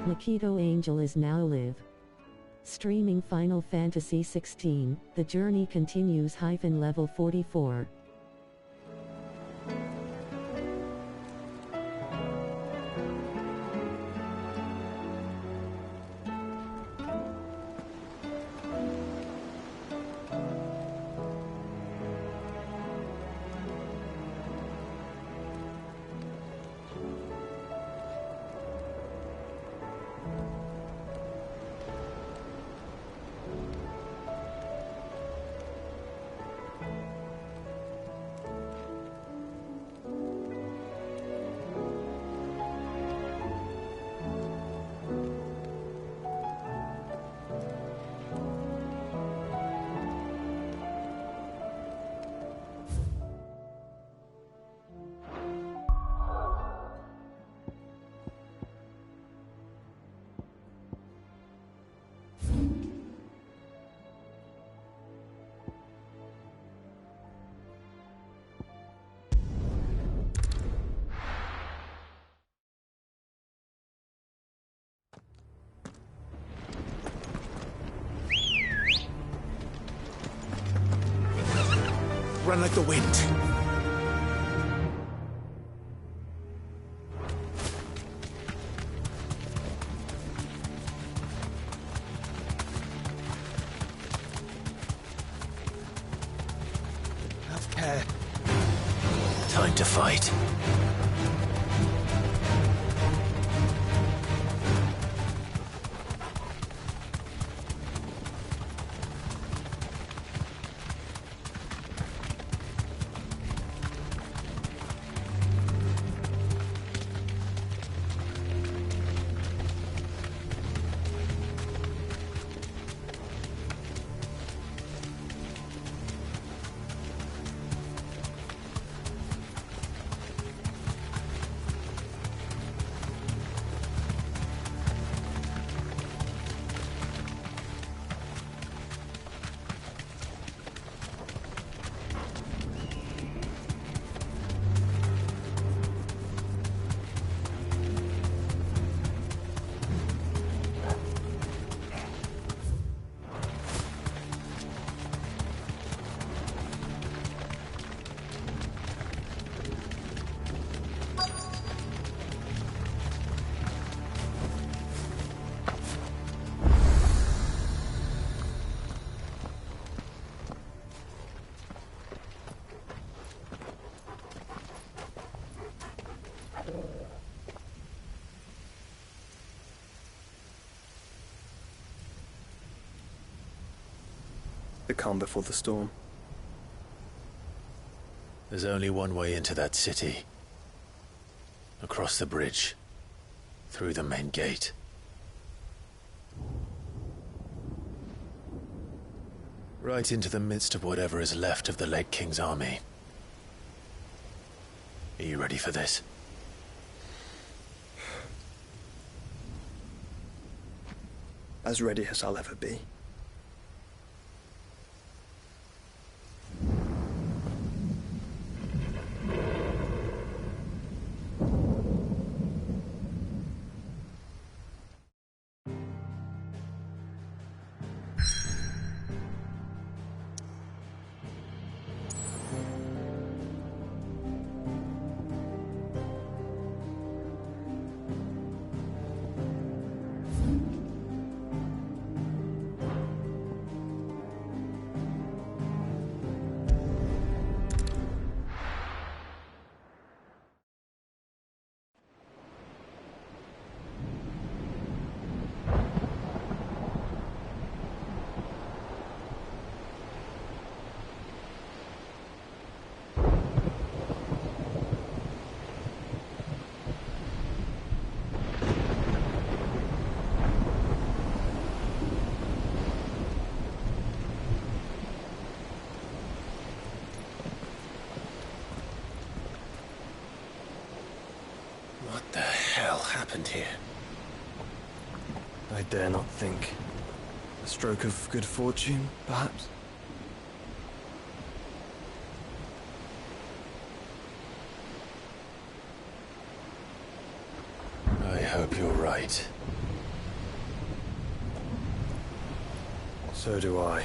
MakitoAngel is now live. Streaming Final Fantasy XVI, the journey continues. Level 44. Run like the wind. Have care. Time to fight. The calm before the storm. There's only one way into that city. Across the bridge. Through the main gate. Right into the midst of whatever is left of the late King's army. Are you ready for this? As ready as I'll ever be. What the hell happened here? I dare not think. A stroke of good fortune, perhaps? I hope you're right. So do I.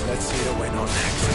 Let's see the win on next.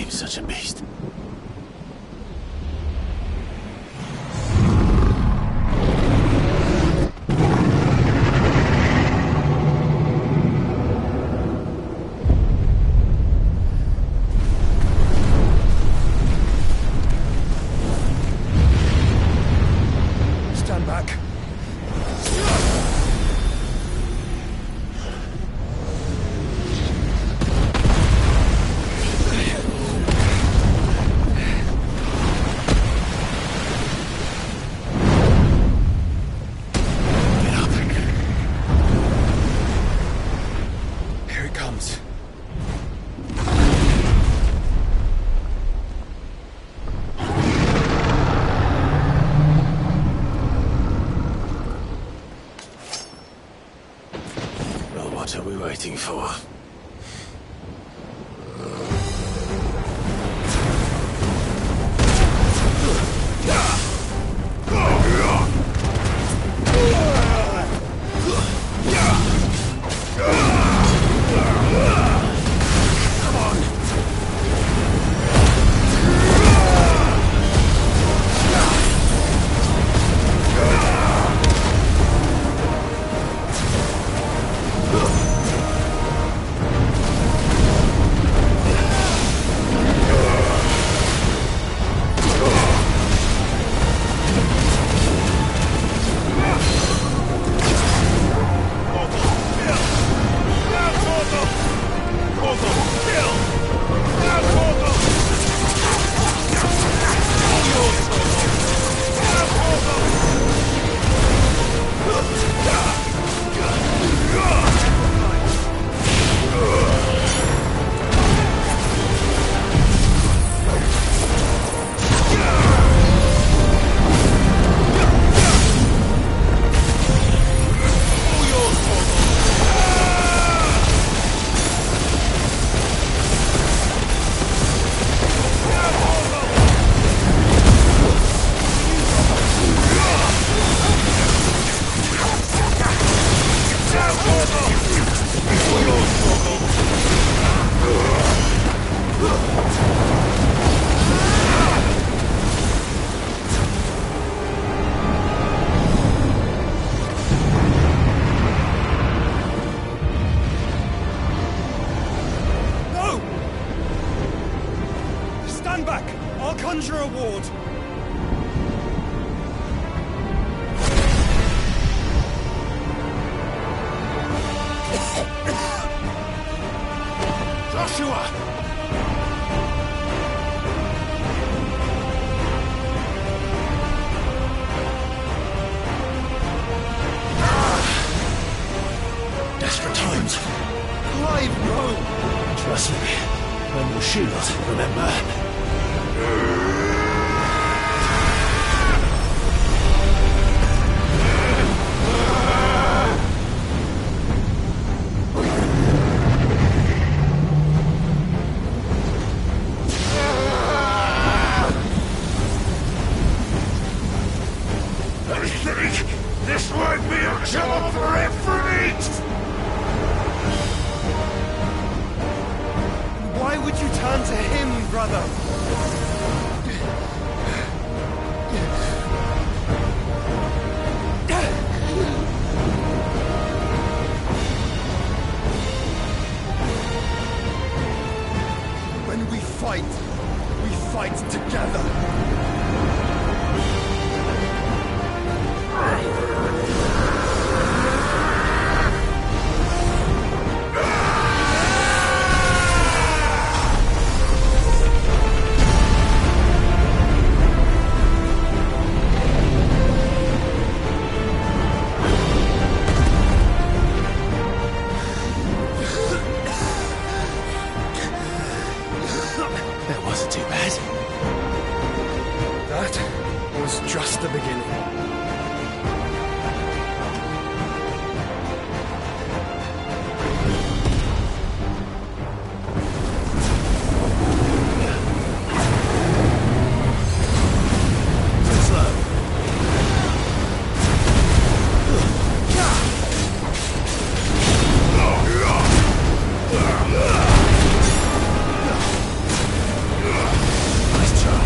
Such a beast. Stand back. What are we waiting for? Stand back! I'll conjure a ward! Joshua! Desperate times. Clive, no! Trust me. When your shield, remember? I think this might be a job for every Why would you turn to him, brother? When we fight together. That wasn't too bad. That was just the beginning. Nice try.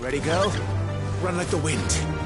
Ready, girl? Run like the wind.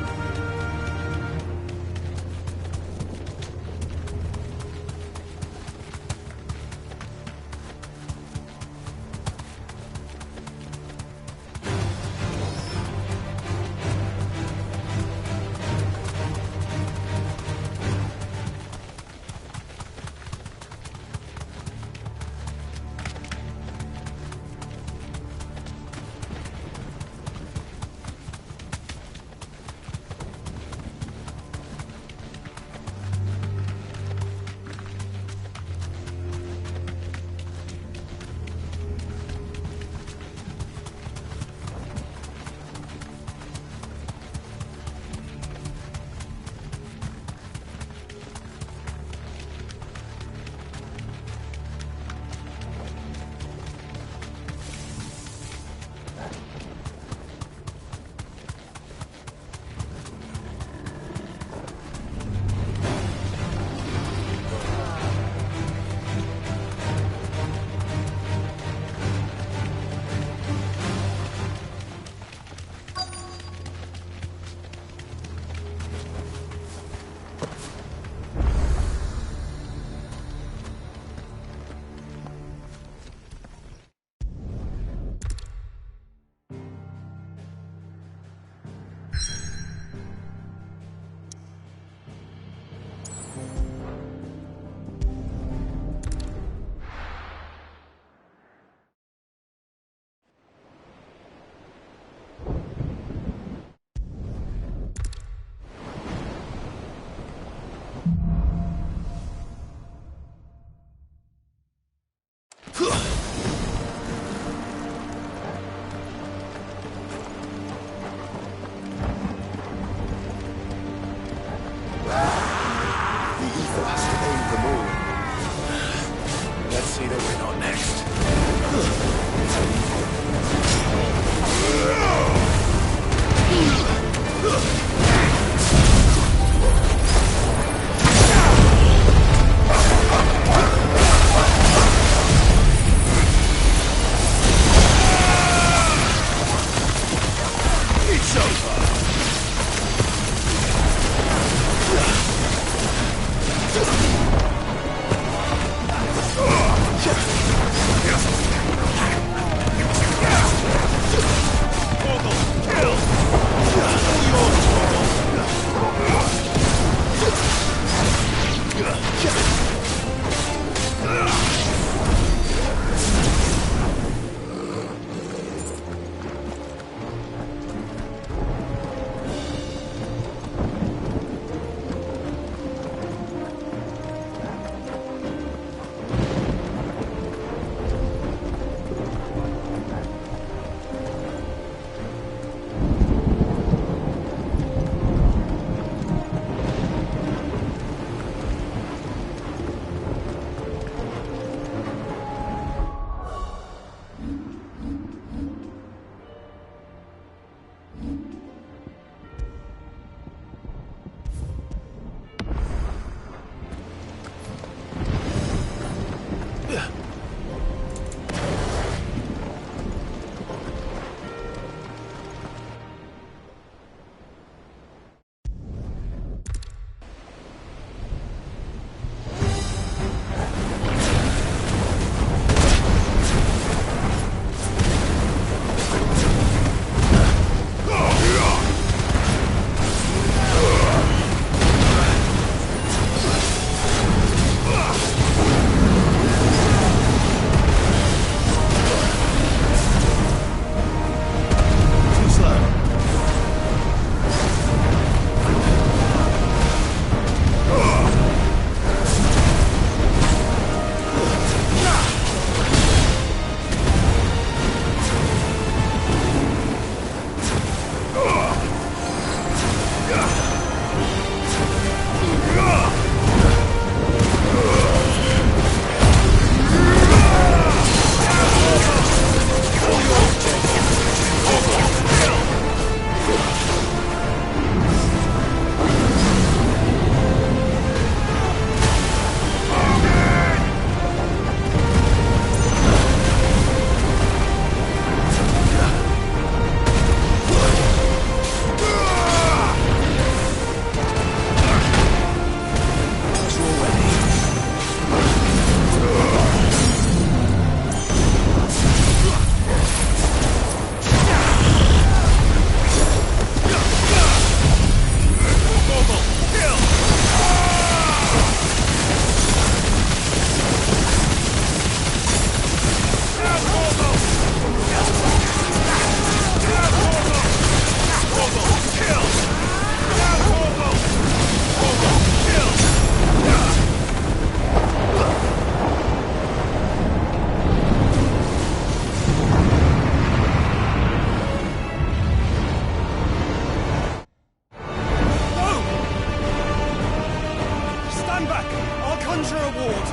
Stand back! I'll conjure a ward!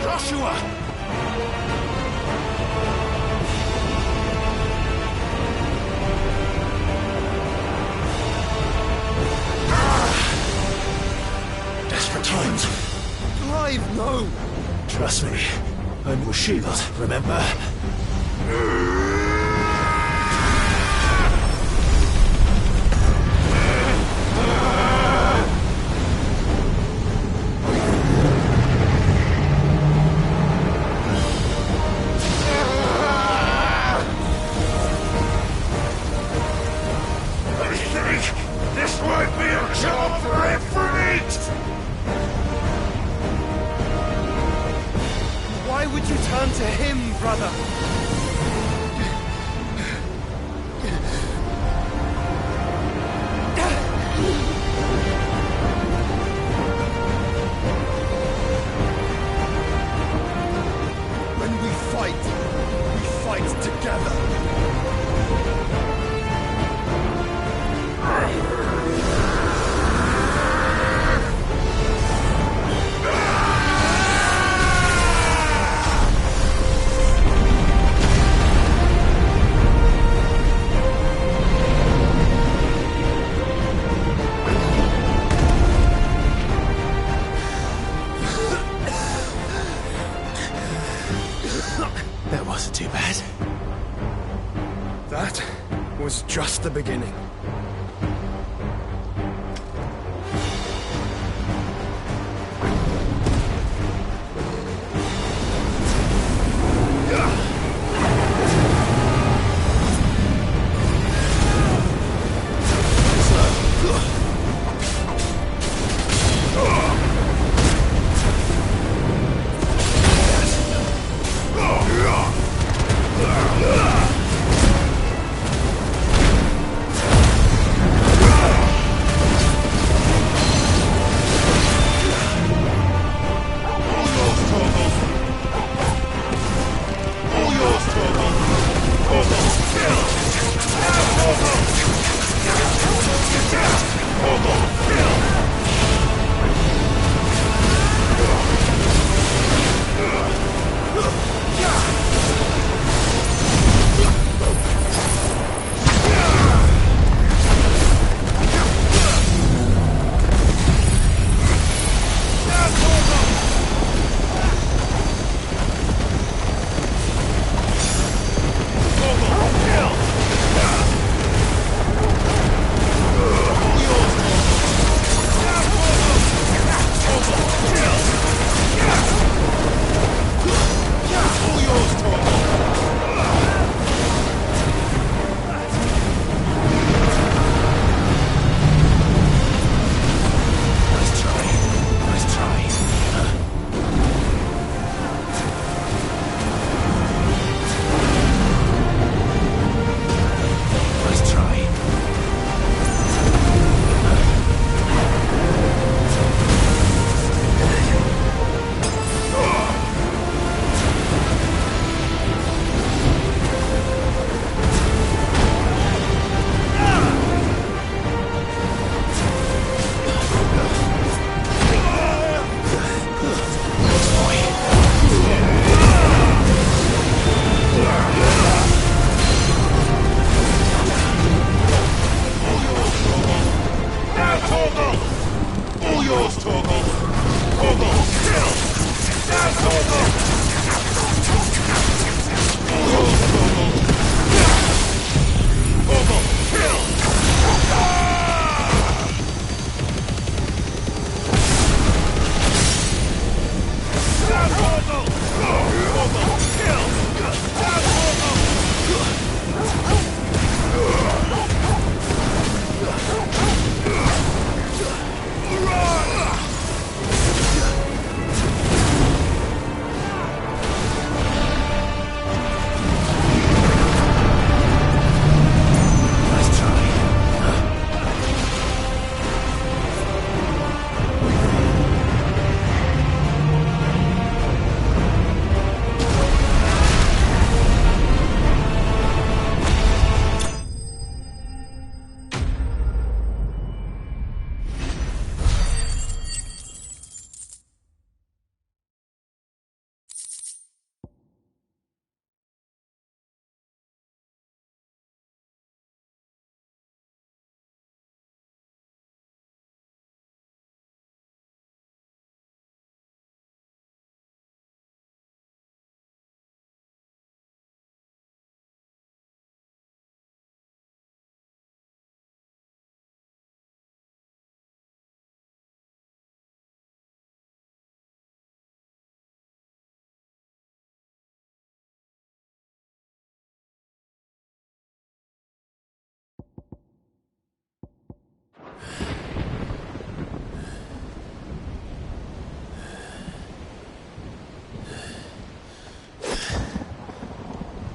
Joshua! Desperate times. Clive, no! Trust me. I'm your shield, remember? I think this might be a job for Ifrit! Why would you turn to him, brother? When we fight together. That wasn't too bad. That was just the beginning.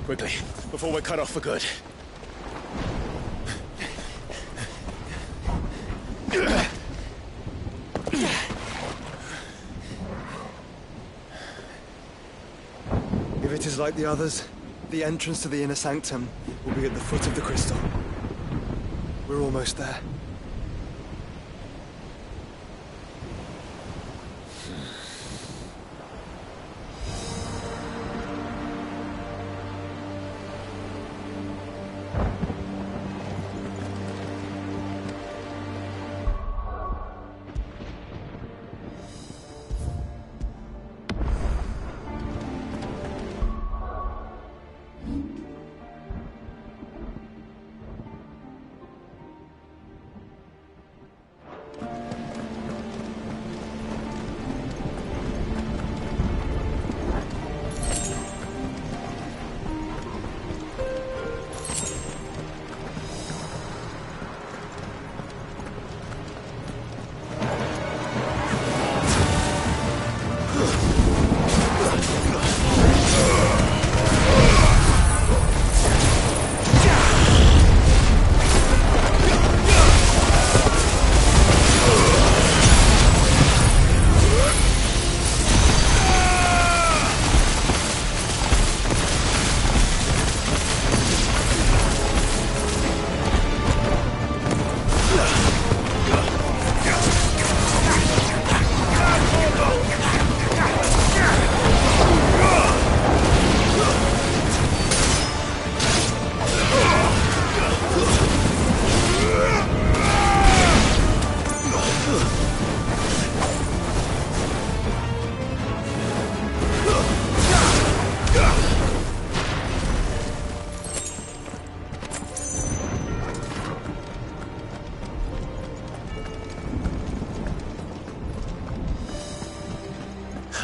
Quickly, before we're cut off for good. If it is like the others, the entrance to the inner sanctum will be at the foot of the crystal. We're almost there.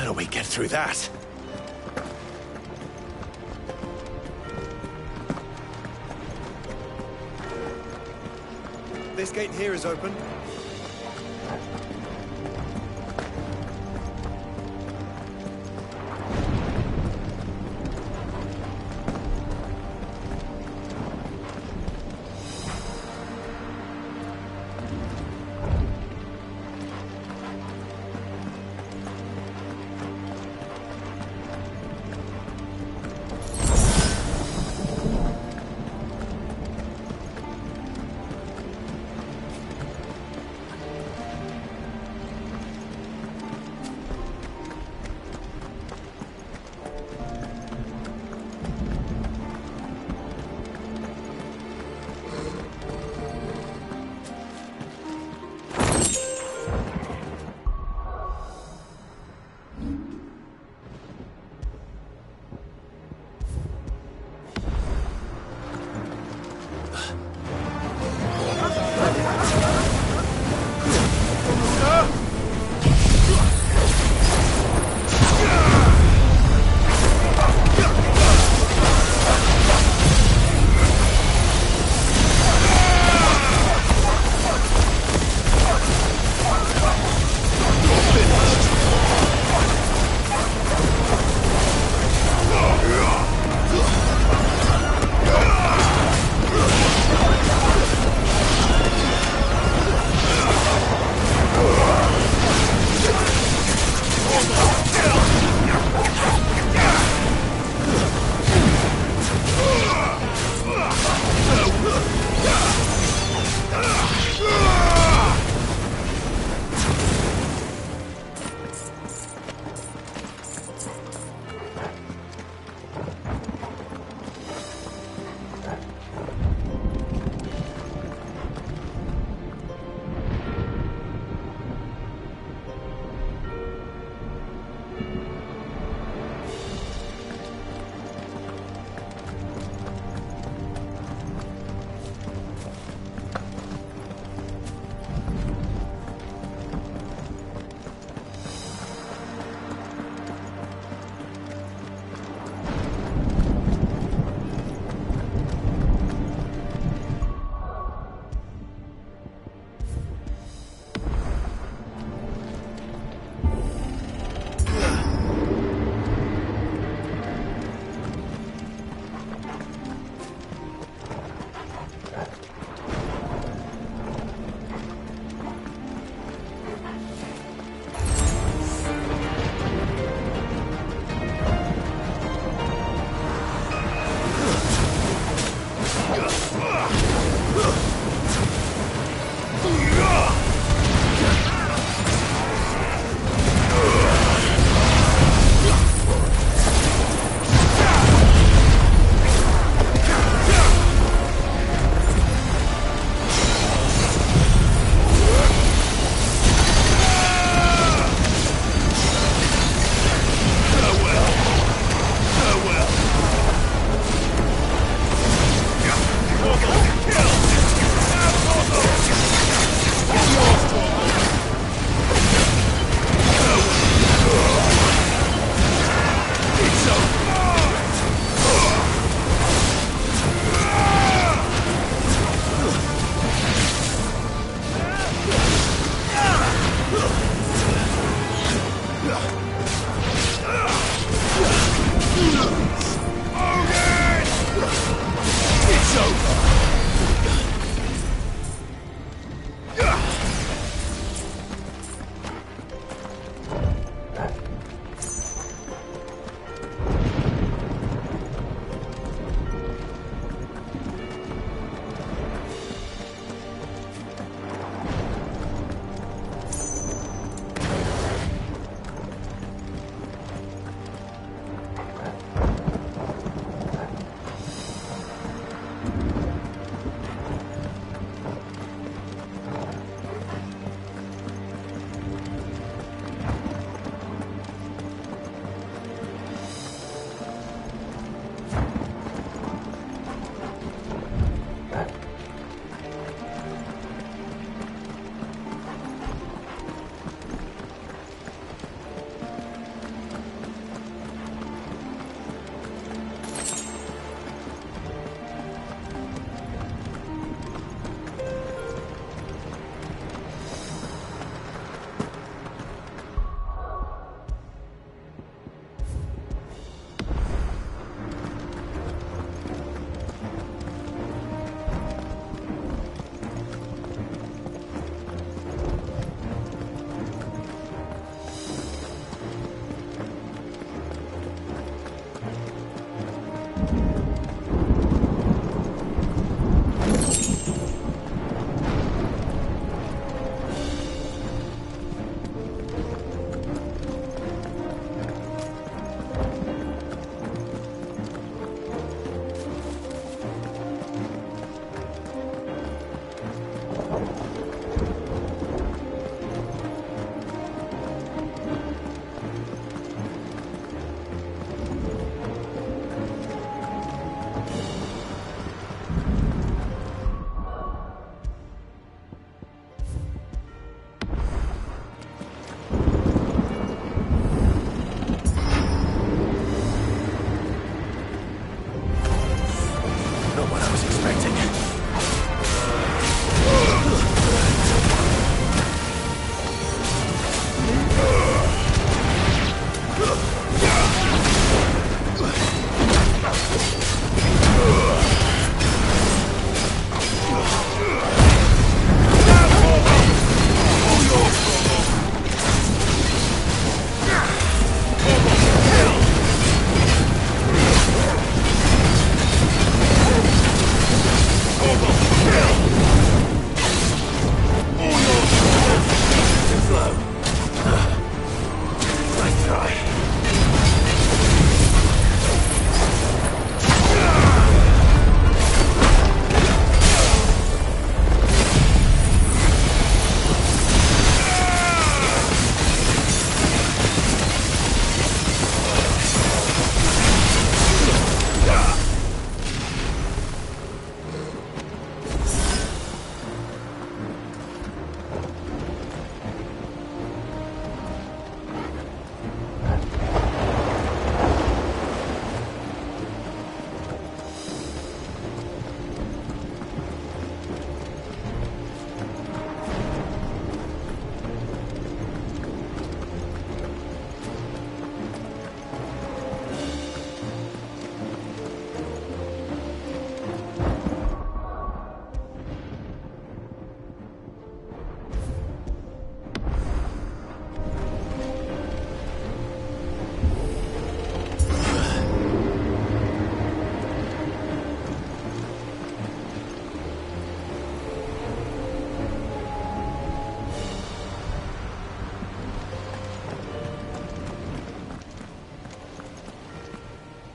How do we get through that? This gate here is open.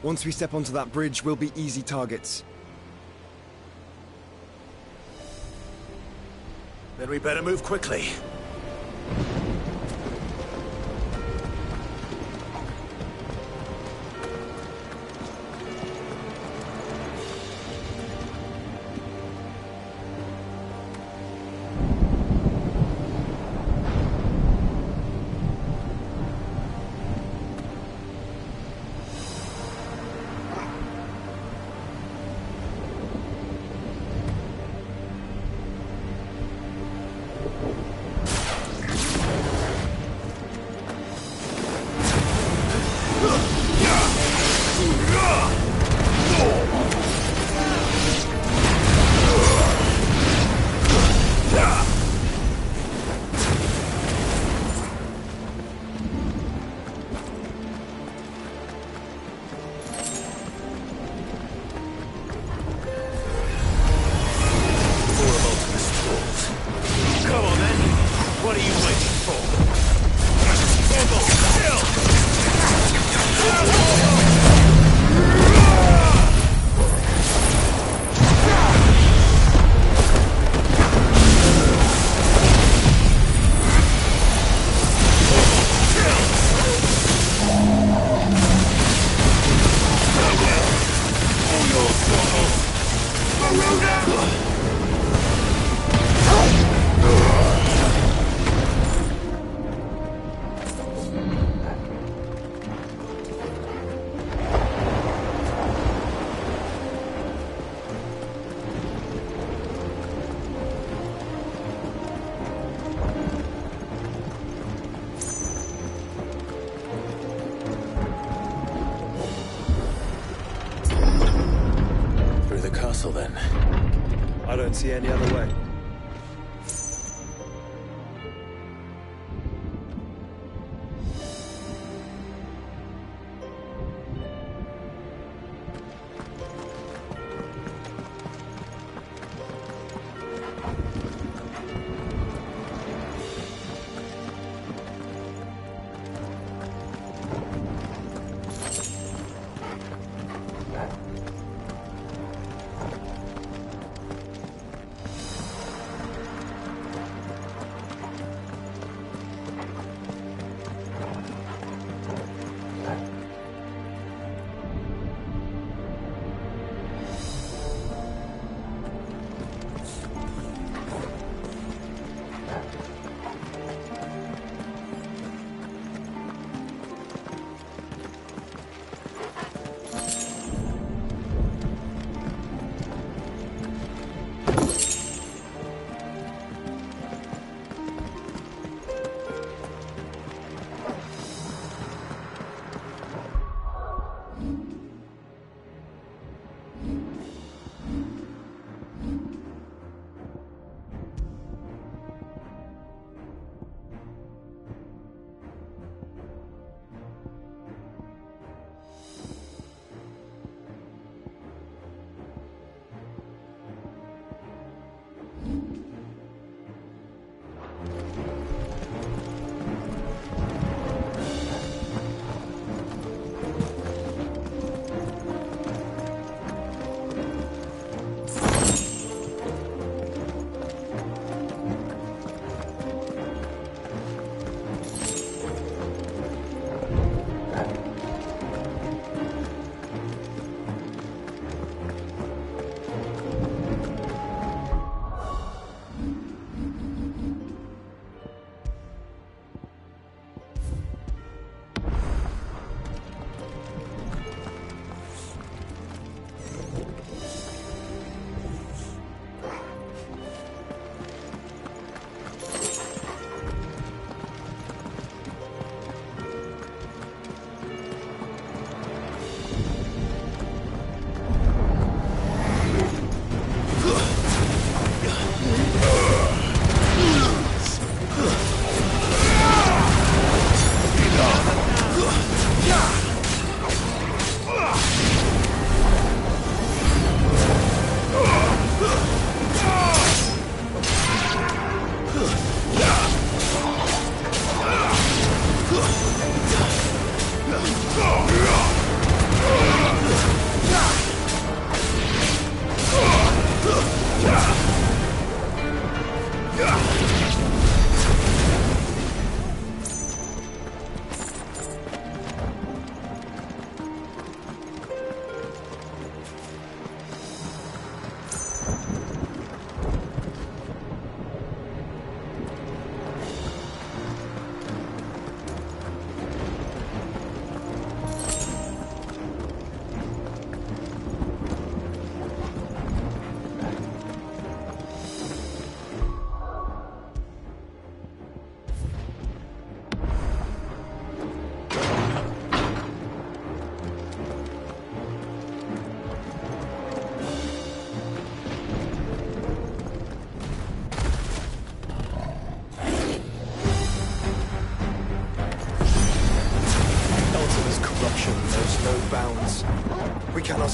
Once we step onto that bridge, we'll be easy targets. Then we better move quickly. Then. I don't see any other way.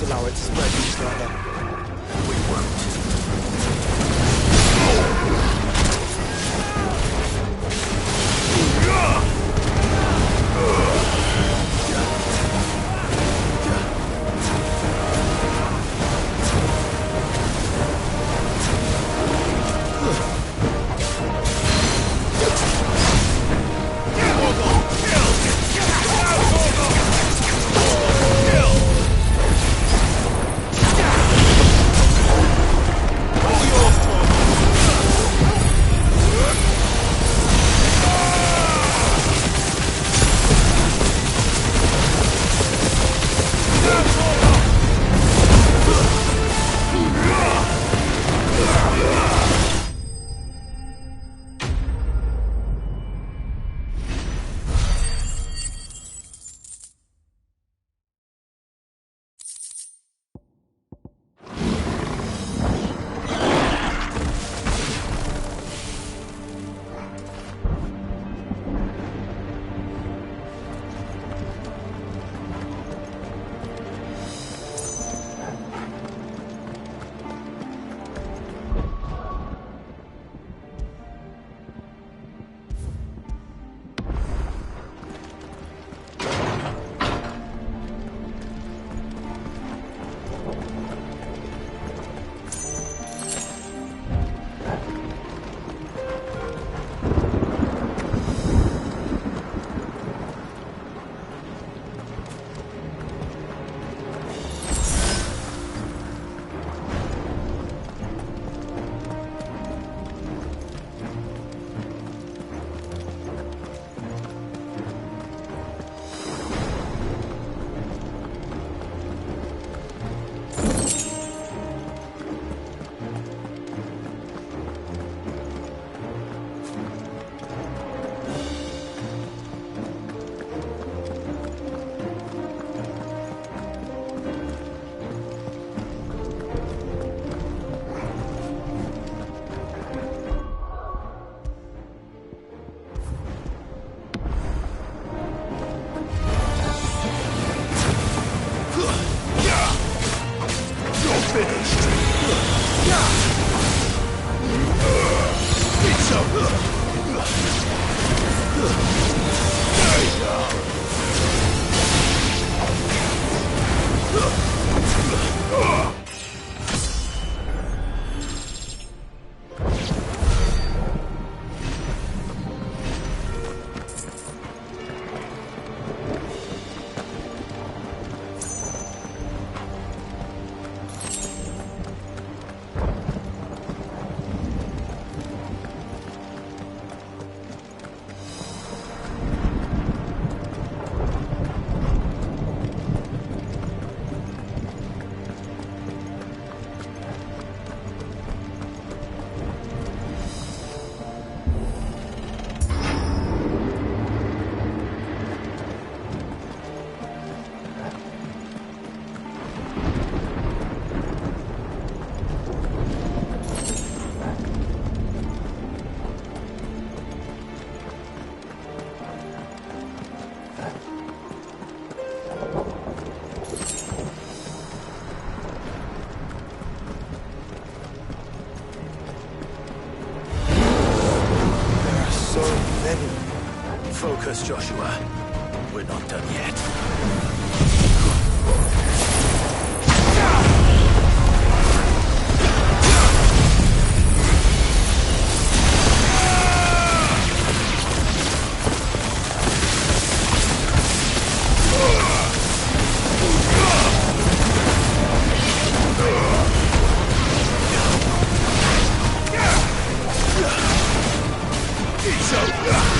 allow it to spread any further. We won't. Focus, Joshua. We're not done yet. It's over!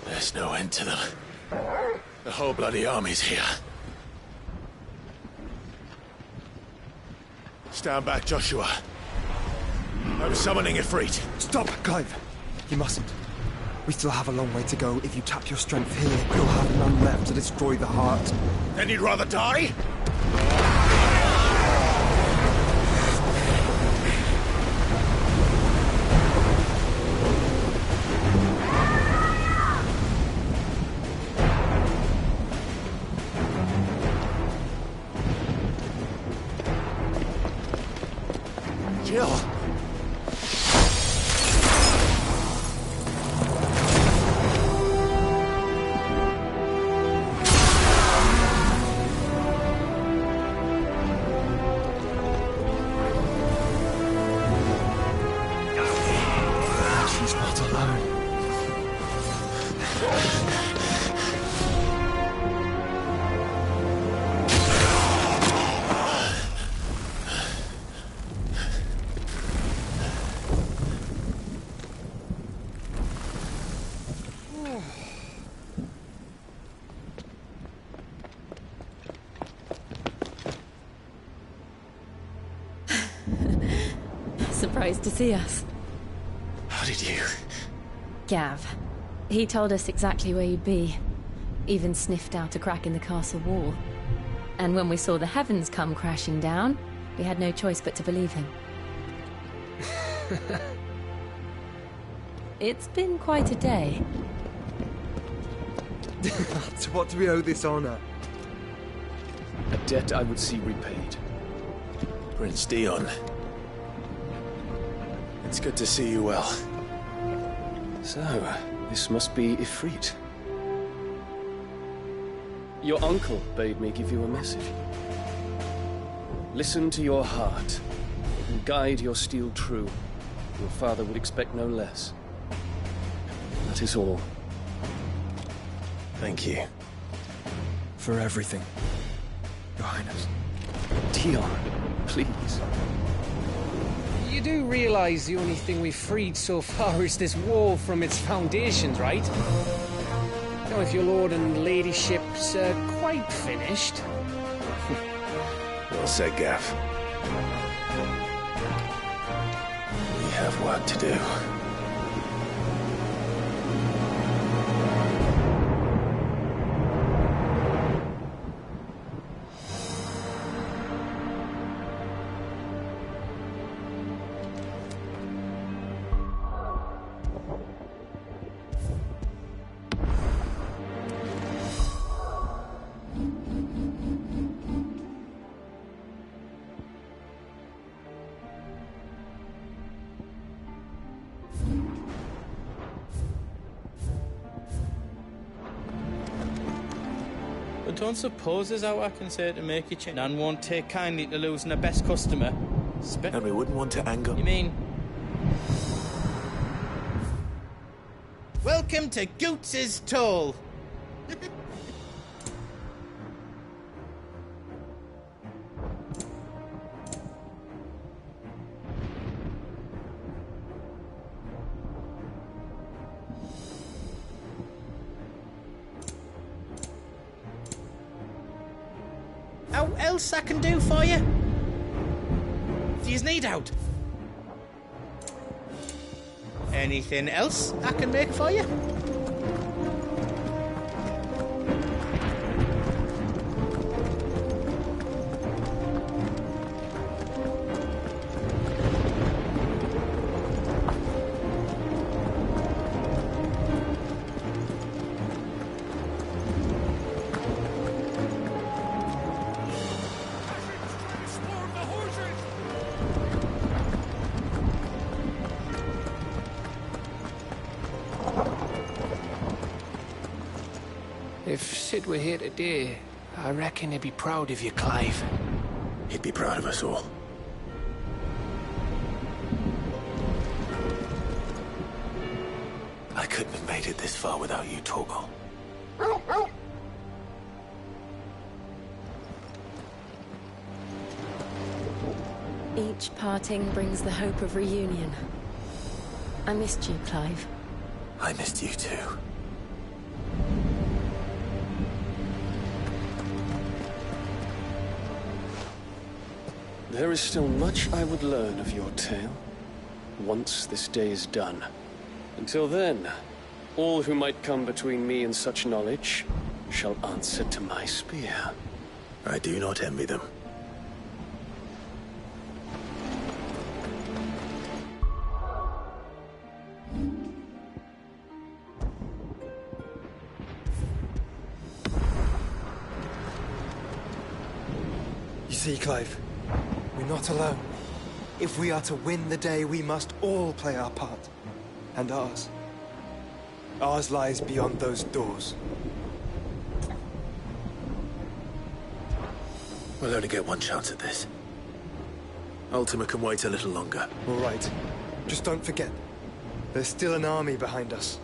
There's no end to them. The whole bloody army's here. Stand back, Joshua. I'm summoning Ifrit. Stop, Clive! You mustn't. We still have a long way to go. If you tap your strength here, you'll have none left to destroy the heart. Then you'd rather die? Jill! She's not alone. Surprised to see us. How did you? Gav. He told us exactly where you'd be. Even sniffed out a crack in the castle wall. And when we saw the heavens come crashing down, we had no choice but to believe him. It's been quite a day. To what do we owe this honor? A debt I would see repaid. Prince Dion. It's good to see you well. So, this must be Ifrit. Your uncle bade me give you a message. Listen to your heart, and guide your steel true. Your father would expect no less. That is all. Thank you. For everything, Your Highness. Dion, please. You do realize the only thing we've freed so far is this wall from its foundations, right? Now, if your lord and ladyship's quite finished... Well said, Gav. We have work to do. don't suppose there's aught I can say to make you change. None won't take kindly to losing the best customer. And we wouldn't want to anger. You mean? Welcome to Goots's Toll. How else I can do for you? Do you need out? Anything else I can make for you? If Sid were here today, I reckon he'd be proud of you, Clive. He'd be proud of us all. I couldn't have made it this far without you, Torgal. Each parting brings the hope of reunion. I missed you, Clive. I missed you too. There is still much I would learn of your tale, once this day is done. Until then, all who might come between me and such knowledge shall answer to my spear. I do not envy them. You see, Clive, we're not alone. If we are to win the day, we must all play our part. And ours. Ours lies beyond those doors. We'll only get one chance at this. Ultima can wait a little longer. All right. Just don't forget, there's still an army behind us.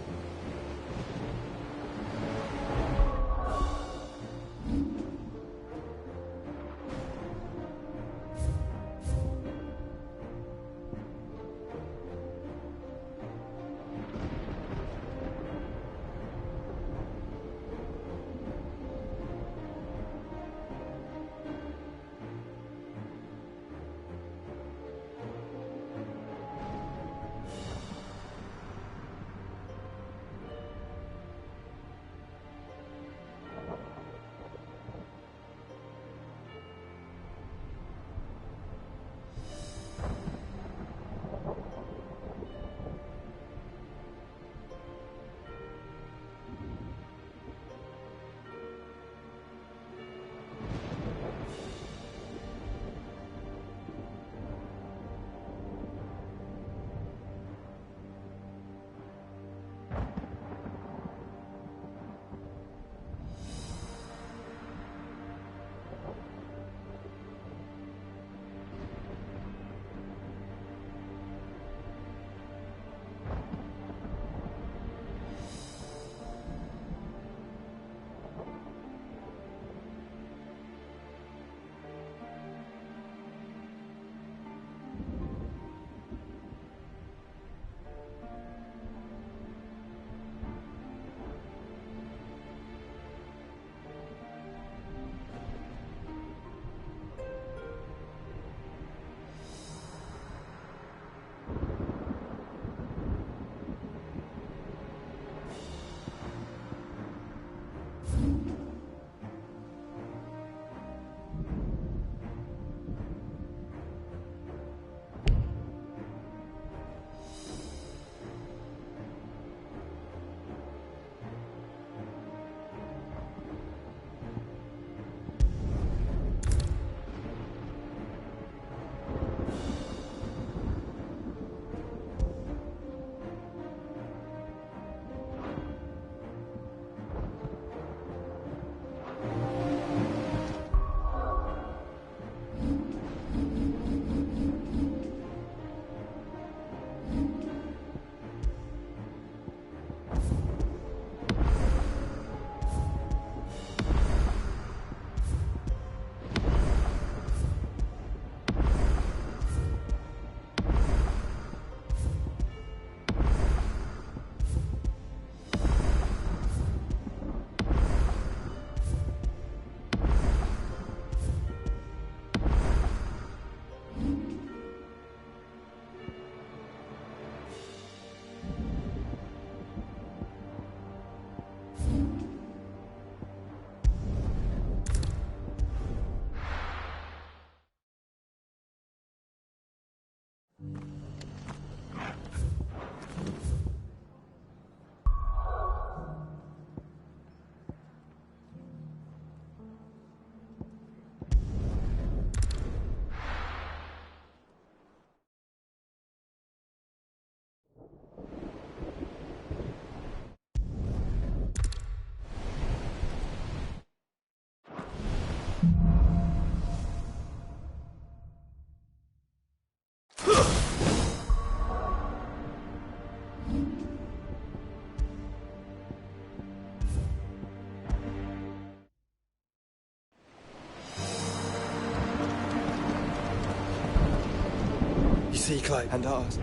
You see, Clive, and ours.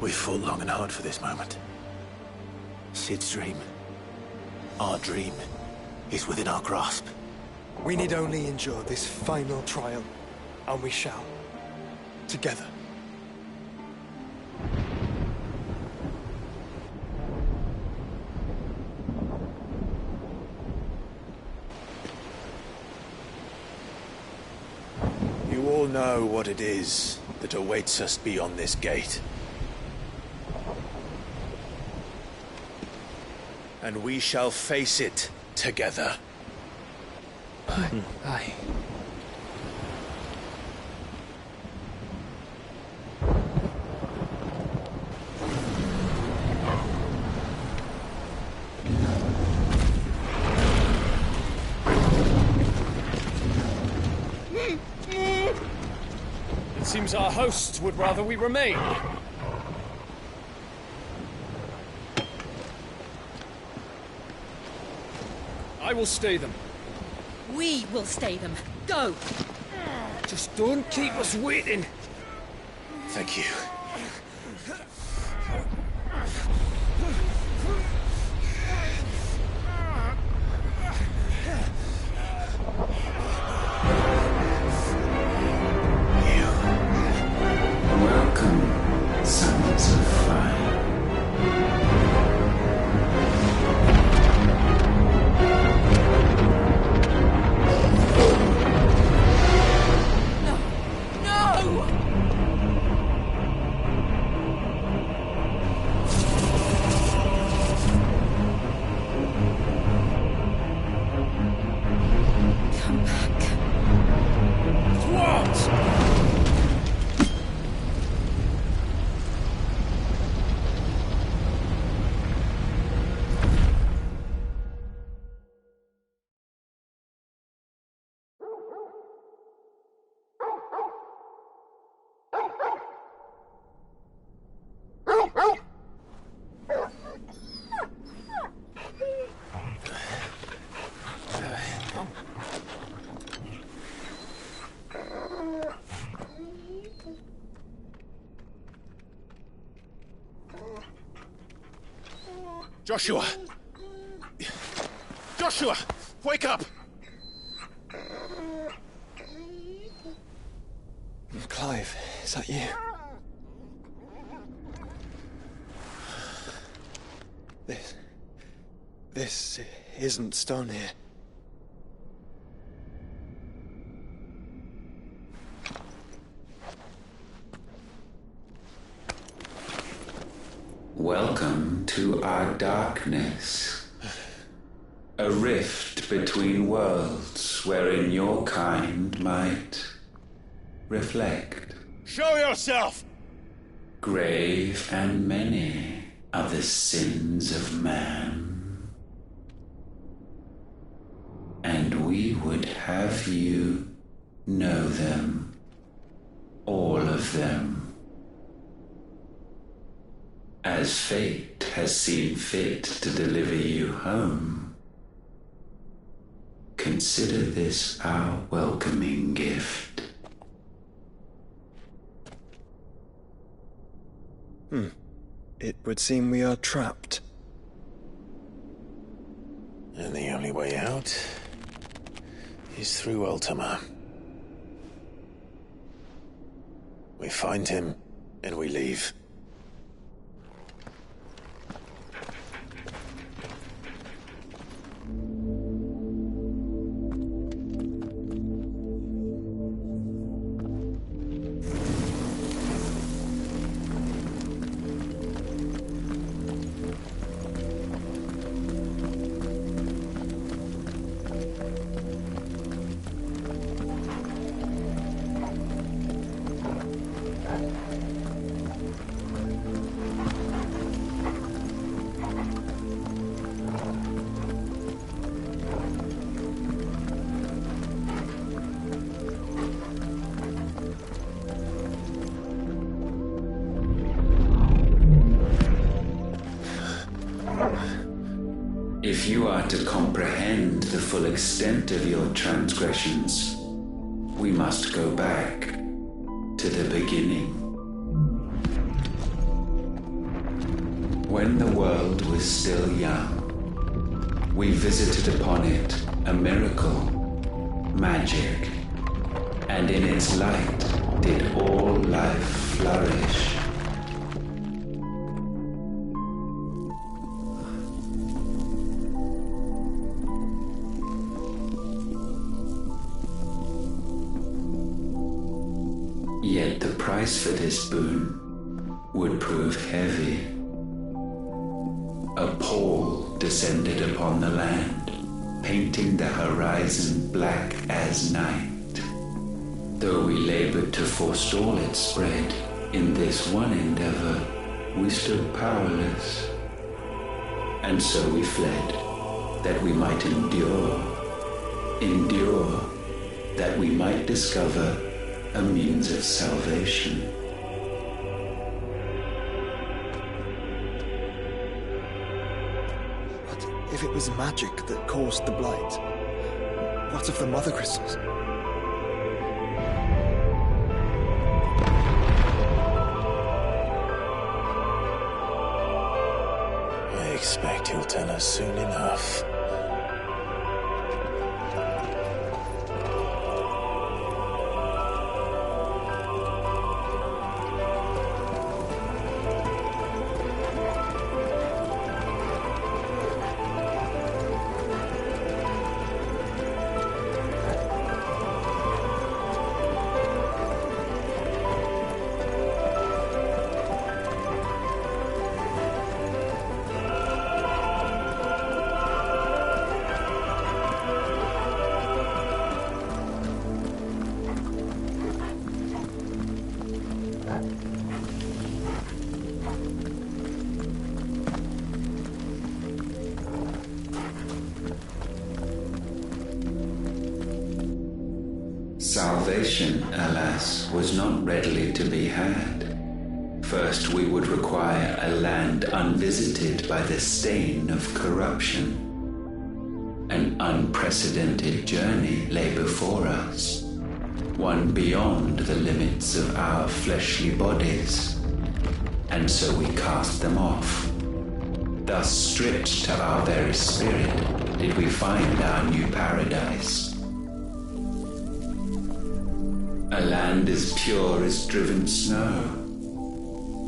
We've fought long and hard for this moment. Sid's dream, our dream, is within our grasp. We need only endure this final trial, and we shall. Together. You all know what it is that awaits us beyond this gate. And we shall face it together. Aye. It seems our hosts would rather we remain. I will stay them. We will stay them. Go! Just don't keep us waiting. Thank you. Welcome, sons of fire. Joshua! Joshua! Wake up! Clive, is that you? This isn't stone here. Welcome to our darkness. A rift between worlds wherein your kind might reflect. Show yourself! Grave and many are the sins of man. And we would have you know them, all of them. As fate has seen fit to deliver you home, consider this our welcoming gift. It would seem we are trapped. And the only way out is through Ultima. We find him, and we leave. If you are to comprehend the full extent of your transgressions, we must go back to the beginning. When the world was still young, we visited upon it a miracle, magic, and in its light did all life flourish. Yet the price for this boon would prove heavy. A pall descended upon the land, painting the horizon black as night. Though we labored to forestall its spread, in this one endeavor we stood powerless. And so we fled, that we might endure, that we might discover a means of salvation. But if it was magic that caused the blight, what of the mother crystals? I expect he'll tell us soon enough. Salvation, alas, was not readily to be had. First, we would require a land unvisited by the stain of corruption. An unprecedented journey lay before us, one beyond the limits of our fleshly bodies. And so we cast them off. Thus, stripped to our very spirit, did we find our new paradise. A land as pure as driven snow,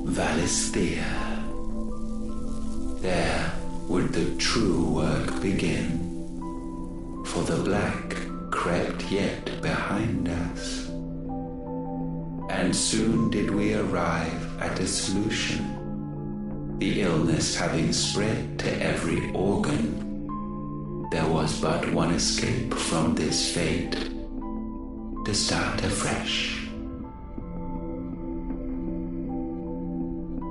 Valisthea. There would the true work begin, for the black crept yet behind us. And soon did we arrive at a solution, the illness having spread to every organ. There was but one escape from this fate, to start afresh.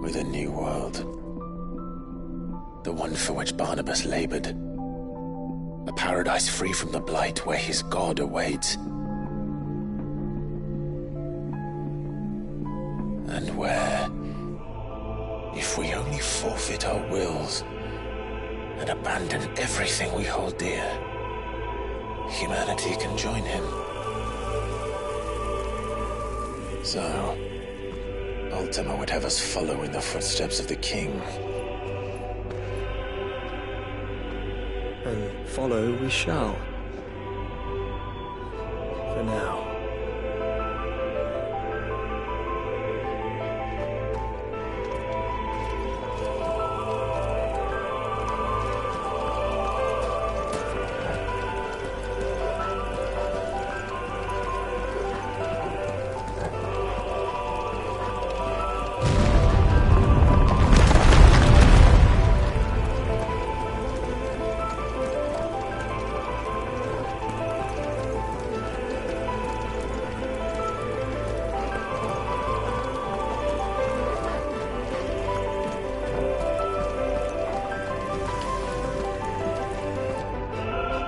With a new world. The one for which Barnabas labored. A paradise free from the blight where his God awaits. And where, if we only forfeit our wills and abandon everything we hold dear, humanity can join him. So, Ultima would have us follow in the footsteps of the king. And follow we shall. For now.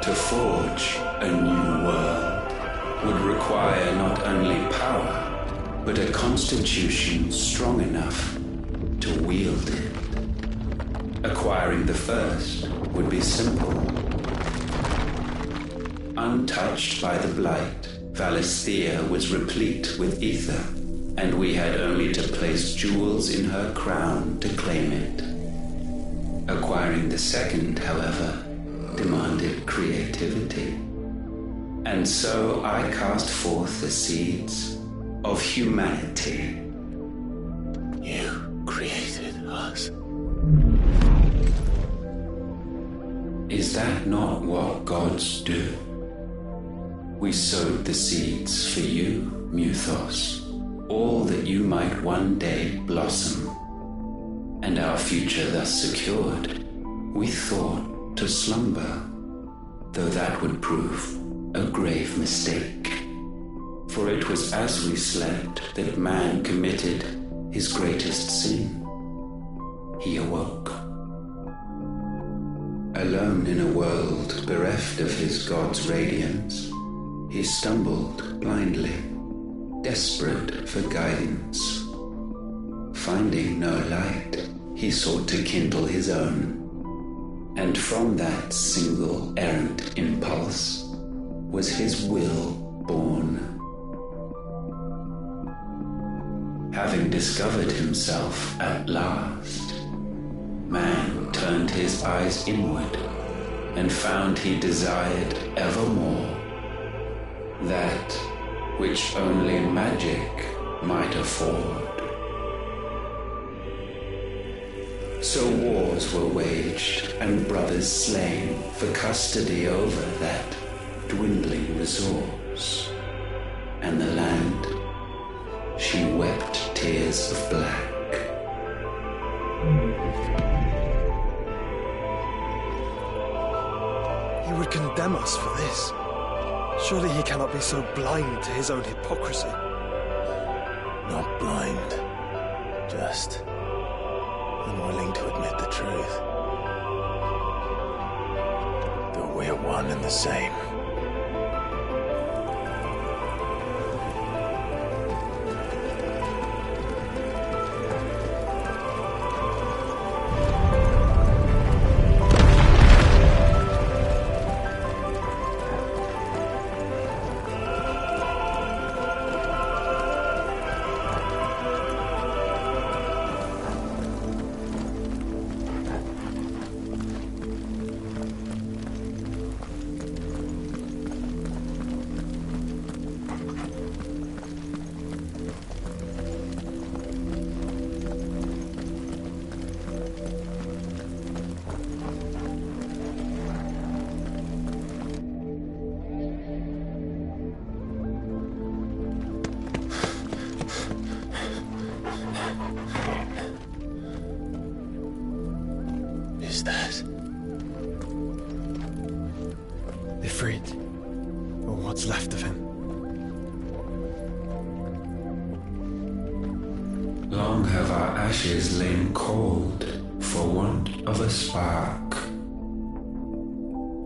To forge a new world would require not only power, but a constitution strong enough to wield it. Acquiring the first would be simple. Untouched by the blight, Valisthea was replete with ether, and we had only to place jewels in her crown to claim it. Acquiring the second, however, demanded creativity. And so I cast forth the seeds of humanity. You created us. Is that not what gods do? We sowed the seeds for you, Mythos, all that you might one day blossom. And our future thus secured, we thought to slumber, though that would prove a grave mistake. For it was as we slept that man committed his greatest sin. He awoke. Alone in a world bereft of his God's radiance, he stumbled blindly, desperate for guidance. Finding no light, he sought to kindle his own, and from that single errant impulse was his will born. Having discovered himself at last, man turned his eyes inward and found he desired evermore that which only magic might afford. So wars were waged and brothers slain for custody over that dwindling resource, and the land, she wept tears of black. He would condemn us for this. Surely he cannot be so blind to his own hypocrisy. Not blind, just unwilling to admit the truth. That we're one and the same. Is that Ifrit, or what's left of him? Long have our ashes lain cold for want of a spark.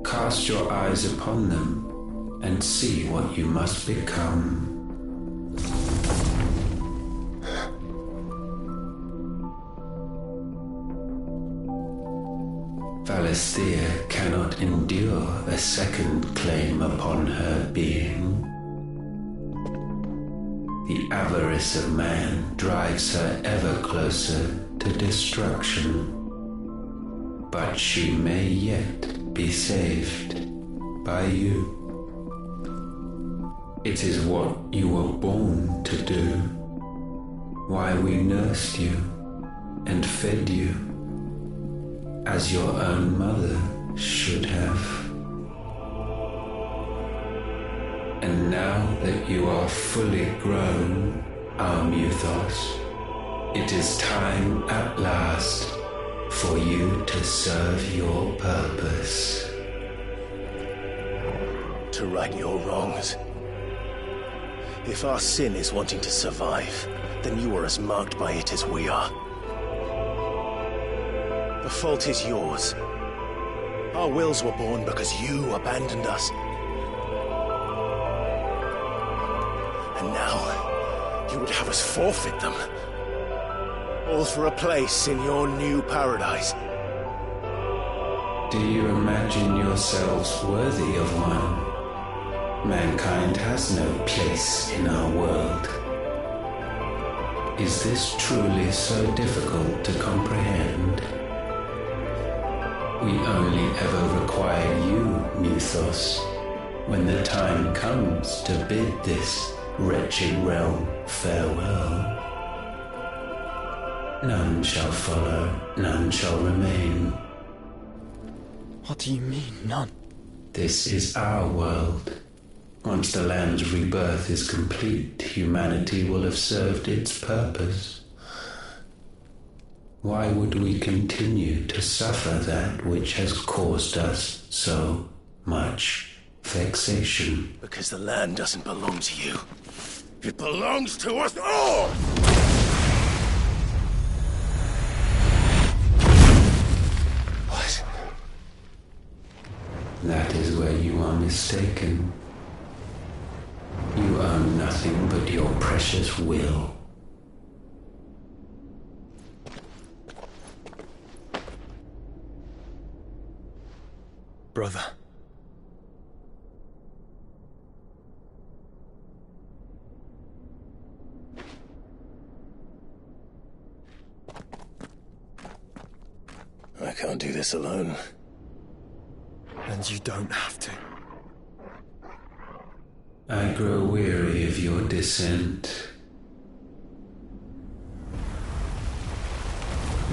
Cast your eyes upon them and see what you must become. Valisthea cannot endure a second claim upon her being. The avarice of man drives her ever closer to destruction. But she may yet be saved by you. It is what you were born to do, why we nursed you and fed you, as your own mother should have. And now that you are fully grown, our Mythos, it is time at last for you to serve your purpose. To right your wrongs. If our sin is wanting to survive, then you are as marked by it as we are. The fault is yours. Our wills were born because you abandoned us. And now, you would have us forfeit them. All for a place in your new paradise. Do you imagine yourselves worthy of one? Mankind has no place in our world. Is this truly so difficult to comprehend? We only ever require you, Mythos, when the time comes to bid this wretched realm farewell. None shall follow, none shall remain. What do you mean, none? This is our world. Once the land's rebirth is complete, humanity will have served its purpose. Why would we continue to suffer that which has caused us so much vexation? Because the land doesn't belong to you. It belongs to us all! What? That is where you are mistaken. You own nothing but your precious will. Brother. I can't do this alone. And you don't have to. I grow weary of your dissent.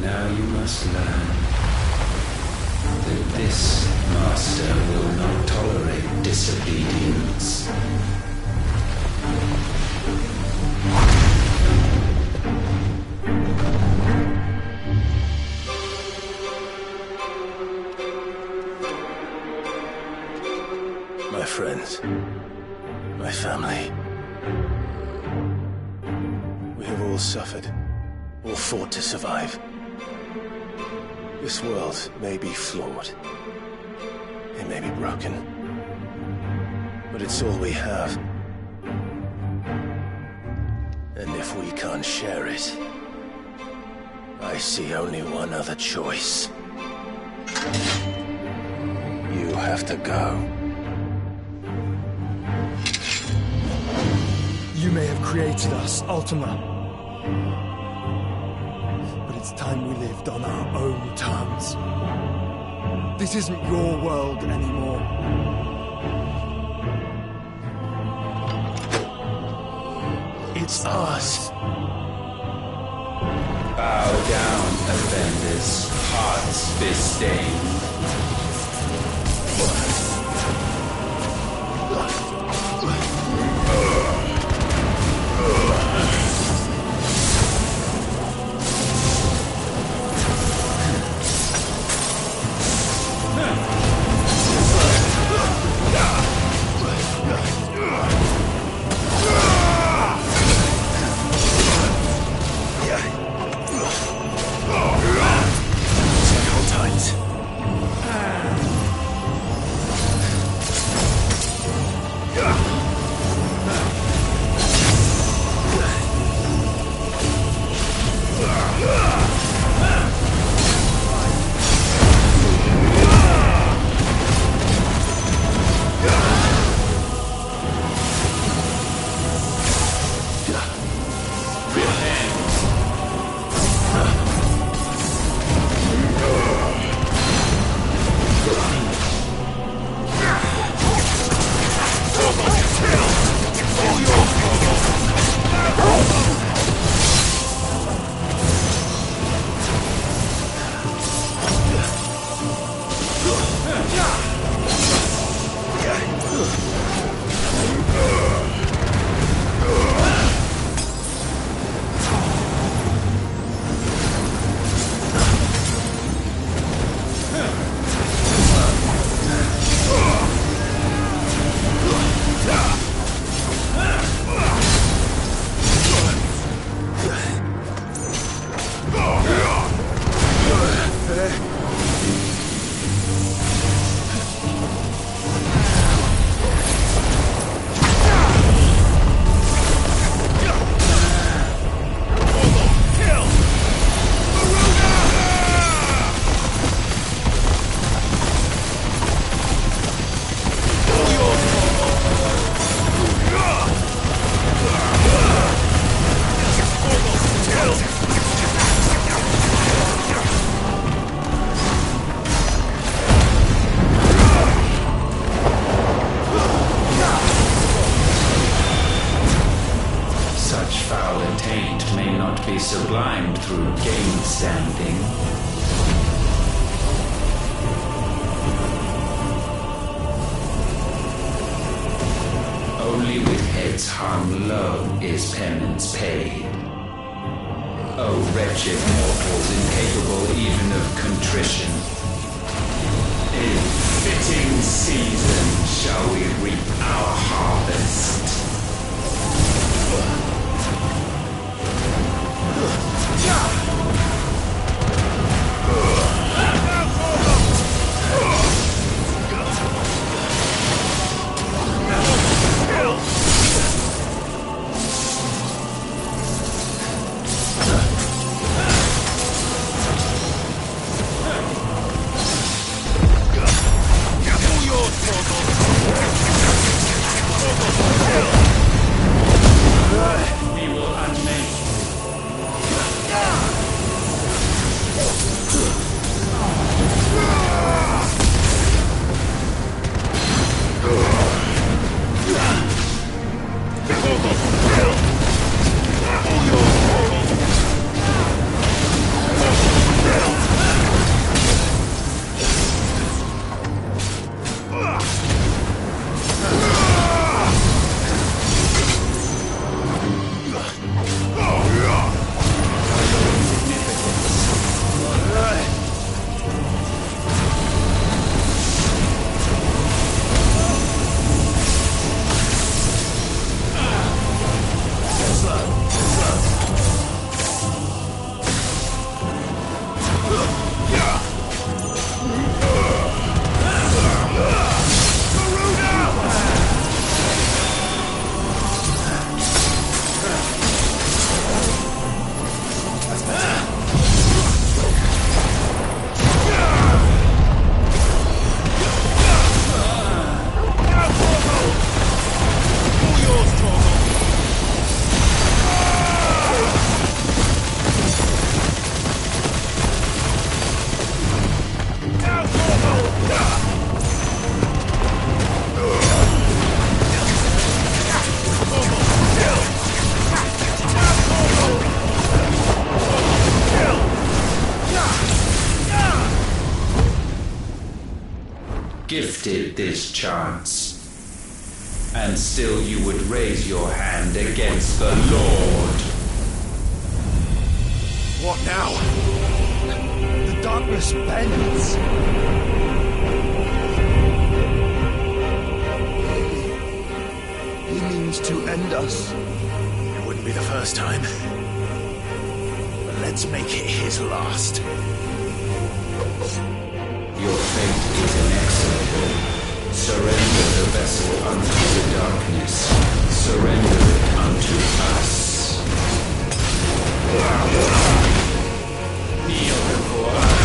Now you must learn that this master will not tolerate disobedience. My friends, my family. We have all suffered, all fought to survive. This world may be flawed. It may be broken. But it's all we have. And if we can't share it, I see only one other choice. You have to go. You may have created us, Ultima. But it's time we lived on our own terms. This isn't your world anymore. It's ours. Bow down, offenders, hearts disdain. Hold tight. foul attaint may not be sublimed through game standing. Only with heads hung low is penance paid. O wretched mortals, incapable even of contrition, in fitting season shall we reap our harvest. We will unmake. Gifted this chance, and still you would raise your hand against the Lord. What now? The darkness bends. He means to end us. It wouldn't be the first time. But let's make it his last. Your fate is inexorable. Surrender the vessel unto the darkness. Surrender it unto us. Kneel before us.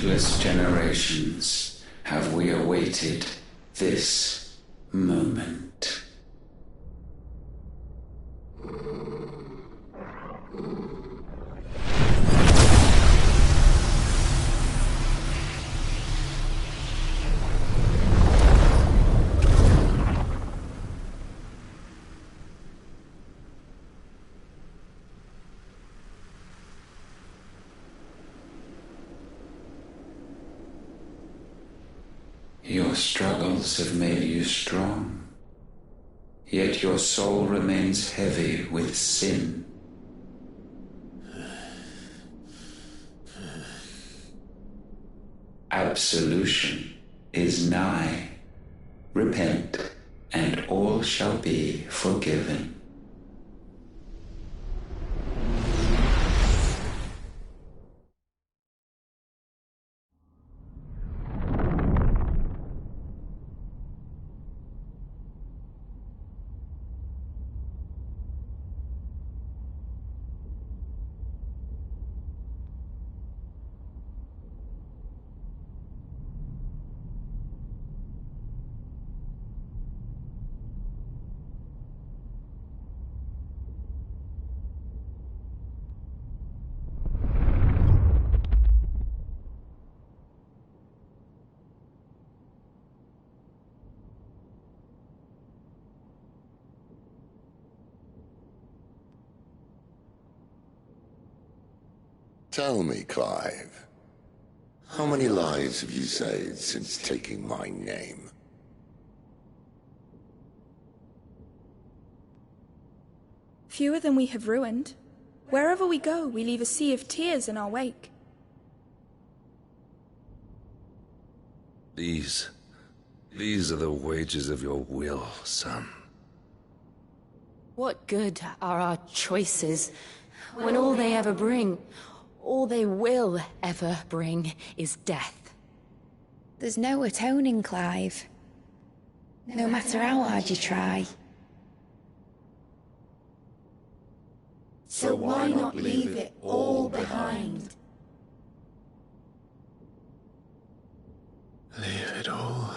countless generations have we awaited this moment. Your struggles have made you strong, yet your soul remains heavy with sin. Absolution is nigh. Repent, and all shall be forgiven. Tell me, Clive, how many lives have you saved since taking my name? Fewer than we have ruined. Wherever we go, we leave a sea of tears in our wake. These are the wages of your will, son. What good are our choices when all they ever bring, all they will ever bring, is death? There's no atoning, Clive. No matter how hard you try. So why not leave it all behind? Leave it all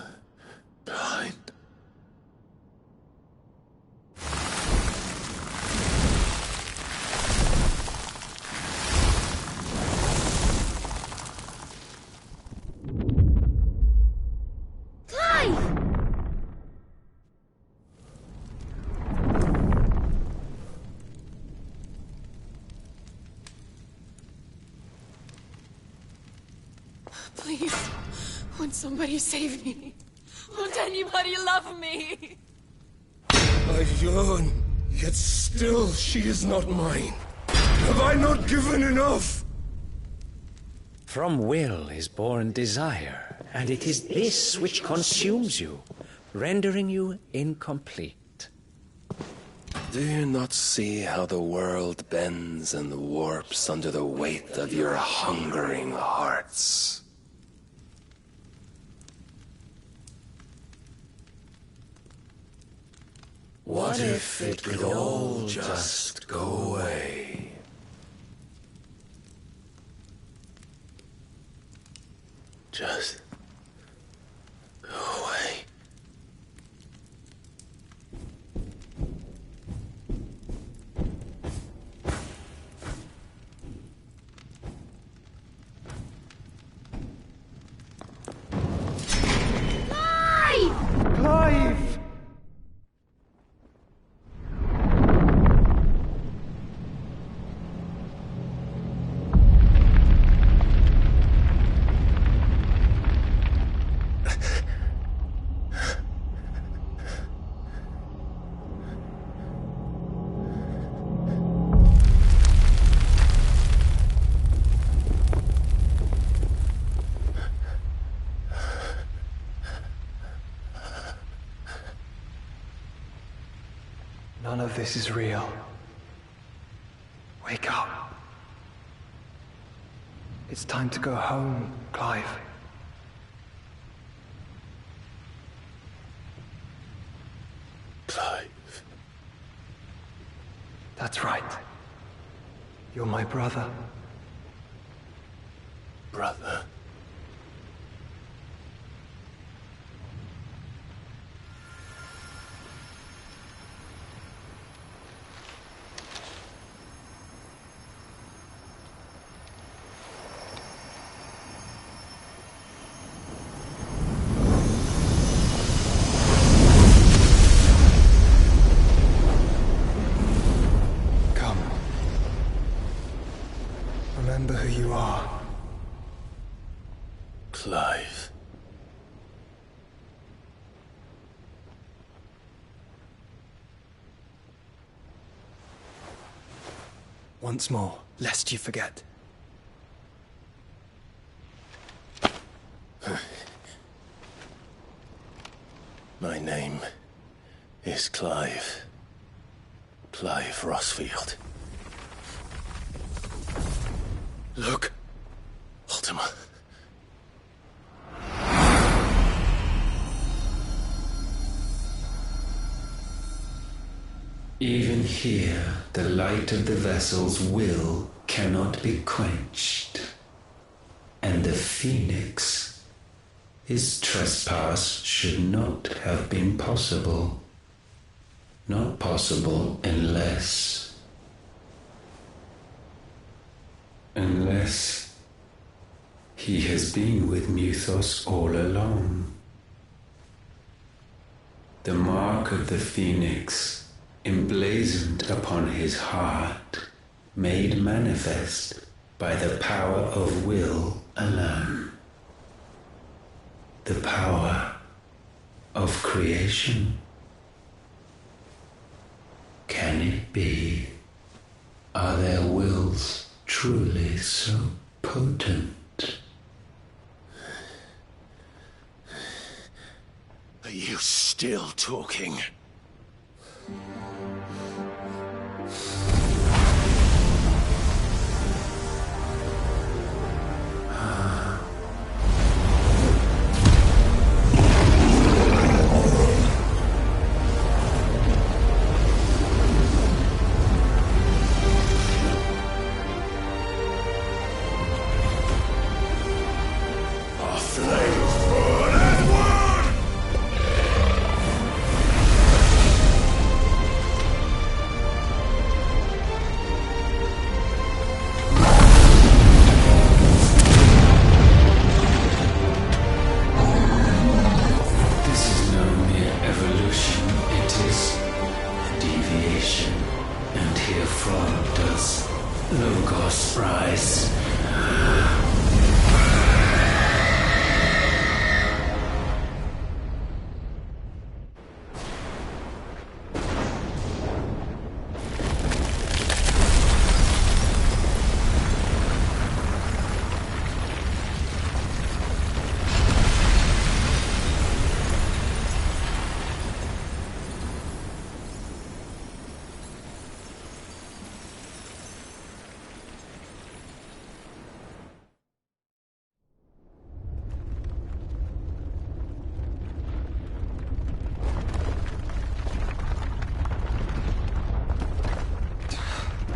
behind. Please, won't somebody save me? Won't anybody love me? I yearn, yet still she is not mine. Have I not given enough? From will is born desire, and it is this which consumes you, rendering you incomplete. Do you not see how the world bends and warps under the weight of your hungering hearts? What if it could all just go away? Just go away. Clive! None of this is real. Wake up. It's time to go home, Clive. Clive. That's right. You're my brother. Brother. remember who you are. Clive. Once more, lest you forget. My name is Clive. Clive Rossfield. Look. Ultima. Even here, the light of the vessel's will cannot be quenched. And the Phoenix, his trespass should not have been possible. Not possible unless he has been with Mythos all along. The mark of the Phoenix, emblazoned upon his heart, made manifest by the power of will alone. The power of creation. Can it be? Are their wills truly so potent? Are you still talking?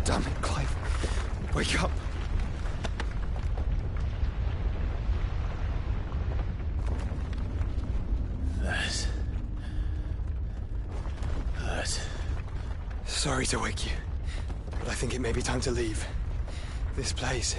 Damn it, Clive. Wake up. That. Sorry to wake you, but I think it may be time to leave. This place.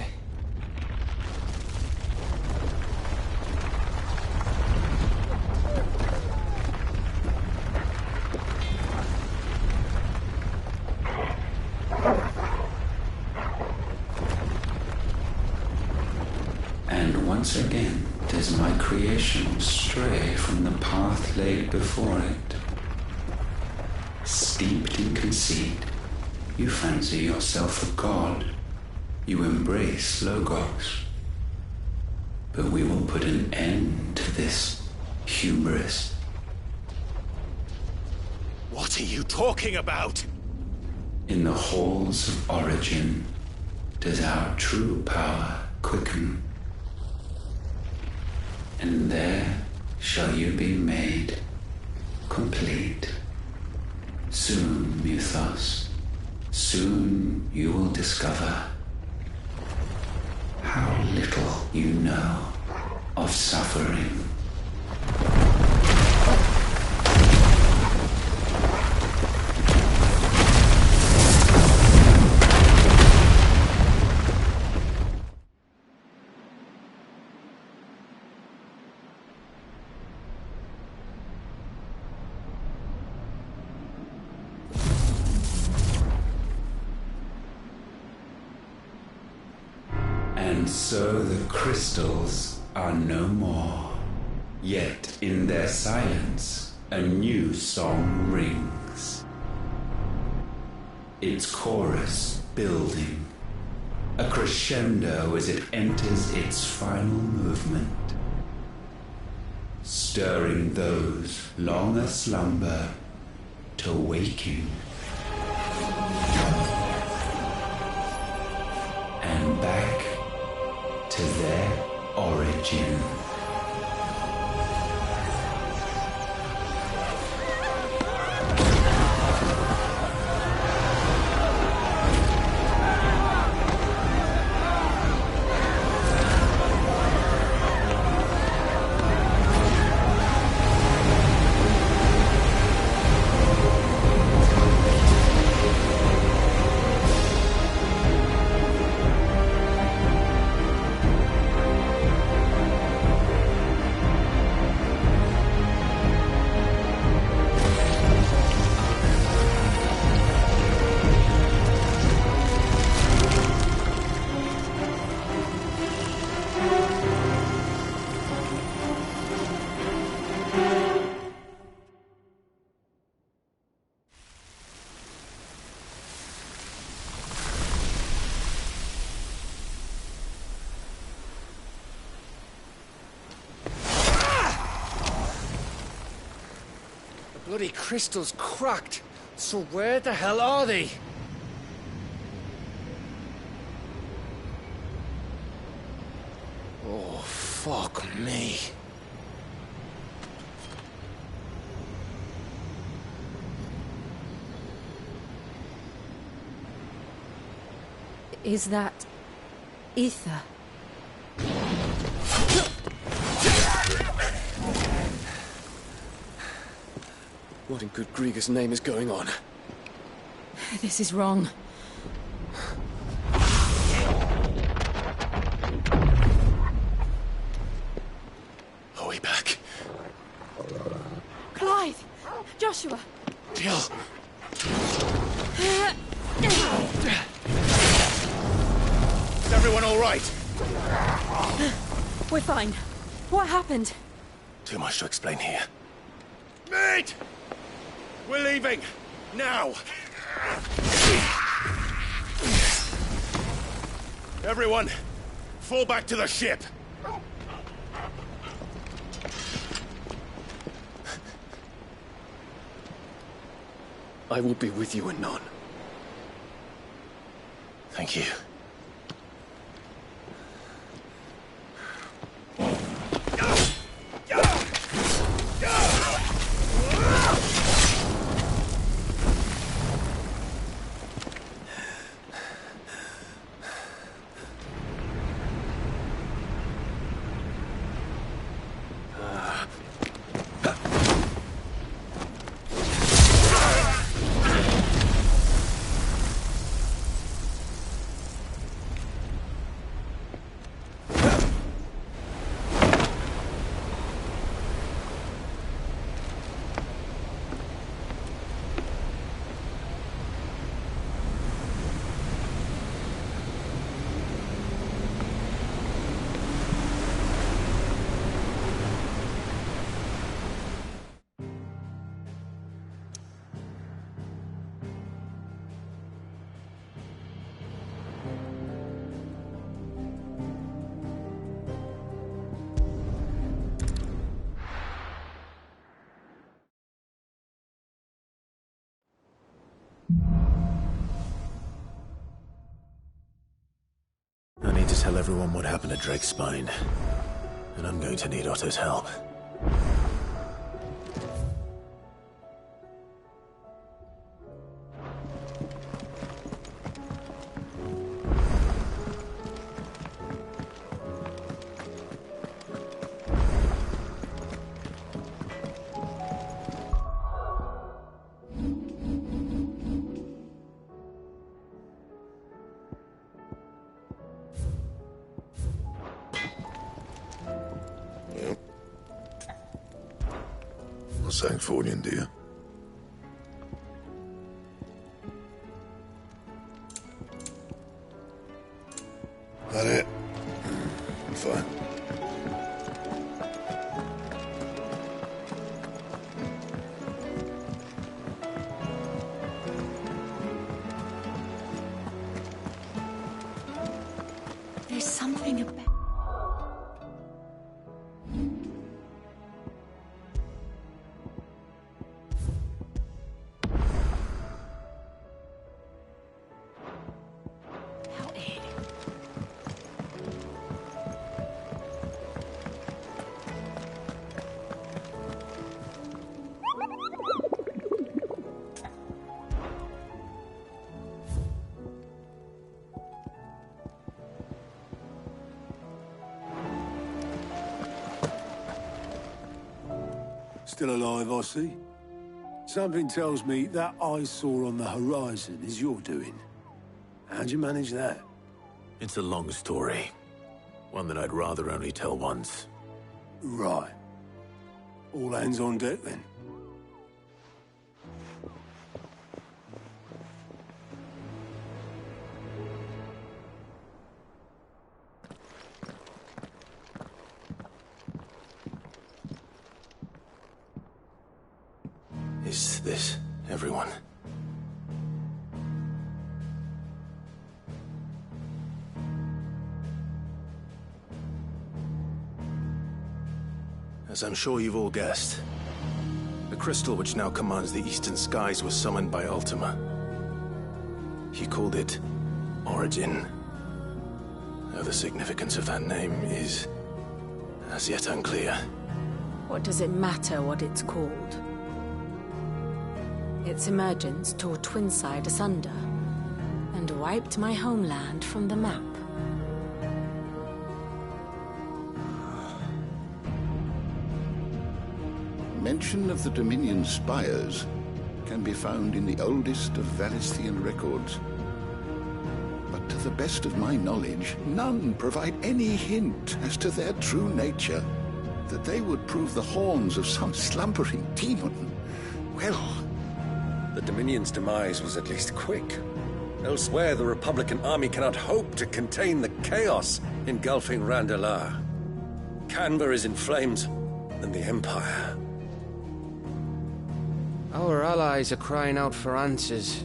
And once again does my creation stray from the path laid before it. Steeped in conceit, you fancy yourself a god. You embrace Logos. But we will put an end to this hubris. What are you talking about? In the halls of origin does our true power quicken. And there shall you be made complete. Soon, Mythos, soon you will discover how little you know of suffering. And so the crystals are no more. Yet in their silence, a new song rings. Its chorus building, a crescendo as it enters its final movement, stirring those long aslumber to waking. And back to their origin. Bloody crystal's cracked. So where the hell are they? Oh, fuck me. Is that ether? What in good Grieger's name is going on? This is wrong. Are we back? Clive! Joshua! Jill! Is everyone all right? We're fine. What happened? Too much to explain here. Mate! We're leaving! Now! Everyone, fall back to the ship! I will be with you anon. Thank you. I need to tell everyone what happened to Drake's spine. And I'm going to need Otto's help. Sancfordian, do you? That it? There's something about... Still alive, I see. Something tells me that eyesore on the horizon is your doing. How'd you manage that? It's a long story. One that I'd rather only tell once. Right. All hands on deck, then. Is this everyone? As I'm sure you've all guessed, the crystal which now commands the eastern skies was summoned by Ultima. He called it Origin. Though the significance of that name is as yet unclear. What does it matter what it's called? Its emergence tore Twinside asunder and wiped my homeland from the map. Mention of the Dominion spires can be found in the oldest of Valisthian records. But to the best of my knowledge, none provide any hint as to their true nature. That they would prove the horns of some slumbering demon. Well... The Dominion's demise was at least quick. Elsewhere, the Republican army cannot hope to contain the chaos engulfing Randalar. Canberra is in flames, and the Empire. Our allies are crying out for answers.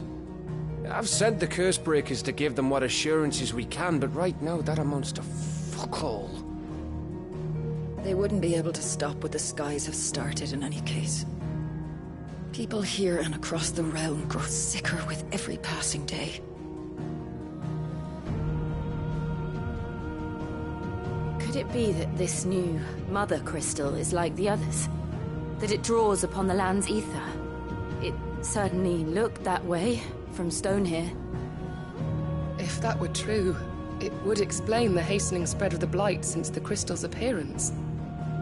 I've sent the Cursebreakers to give them what assurances we can, but right now that amounts to fuck all. They wouldn't be able to stop what the skies have started in any case. People here and across the realm grow sicker with every passing day. Could it be that this new Mother Crystal is like the others? That it draws upon the land's ether? It certainly looked that way from stone here. If that were true, it would explain the hastening spread of the Blight since the crystal's appearance.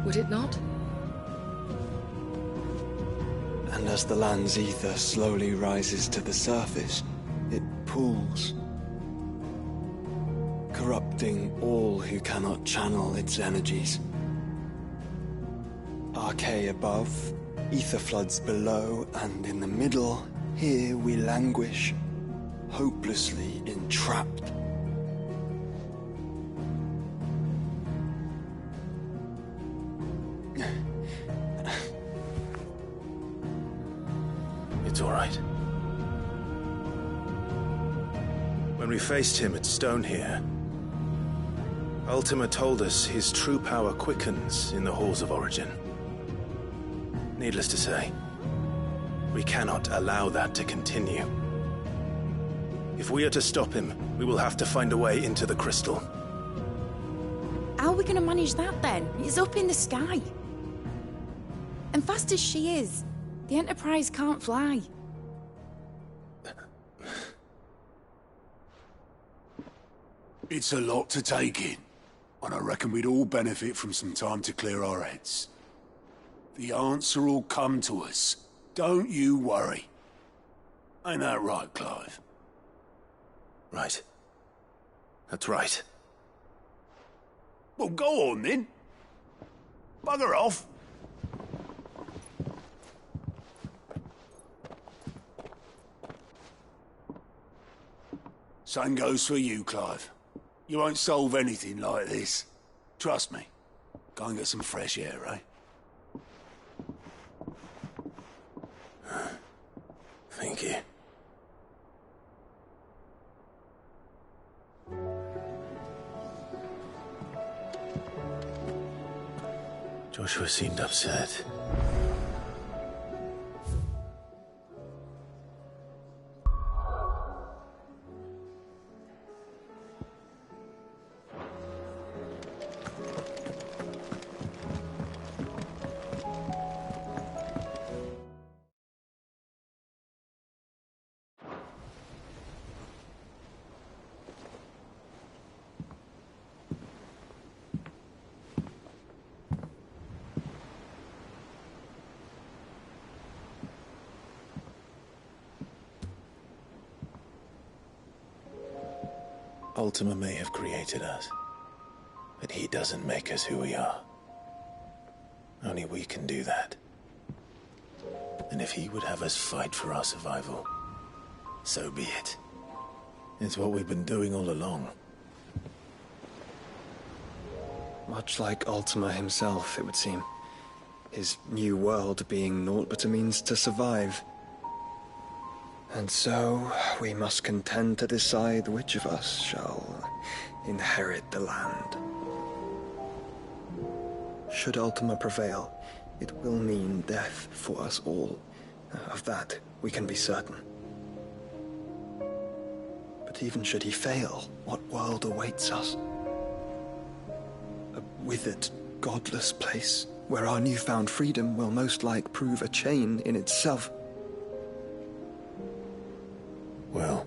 Would it not? And as the land's ether slowly rises to the surface, it pools, corrupting all who cannot channel its energies. Archay above, ether floods below, and in the middle, here we languish, hopelessly entrapped. It's all right. When we faced him at Stone here, Ultima told us his true power quickens in the halls of Origin. Needless to say, we cannot allow that to continue. If we are to stop him, we will have to find a way into the crystal. How are we going to manage that then? It's up in the sky. And fast as she is, the Enterprise can't fly. It's a lot to take in, and I reckon we'd all benefit from some time to clear our heads. The answer will come to us. Don't you worry. Ain't that right, Clive? Right. That's right. Well, go on then. Bugger off. Same goes for you, Clive. You won't solve anything like this. Trust me. Go and get some fresh air, eh? Thank you. Joshua seemed upset. Ultima may have created us, but he doesn't make us who we are. Only we can do that. And if he would have us fight for our survival, so be it. It's what we've been doing all along. Much like Ultima himself, it would seem. His new world being naught but a means to survive. And so, we must contend to decide which of us shall inherit the land. Should Ultima prevail, it will mean death for us all. Of that, we can be certain. But even should he fail, what world awaits us? A withered, godless place, where our newfound freedom will most like prove a chain in itself. Well,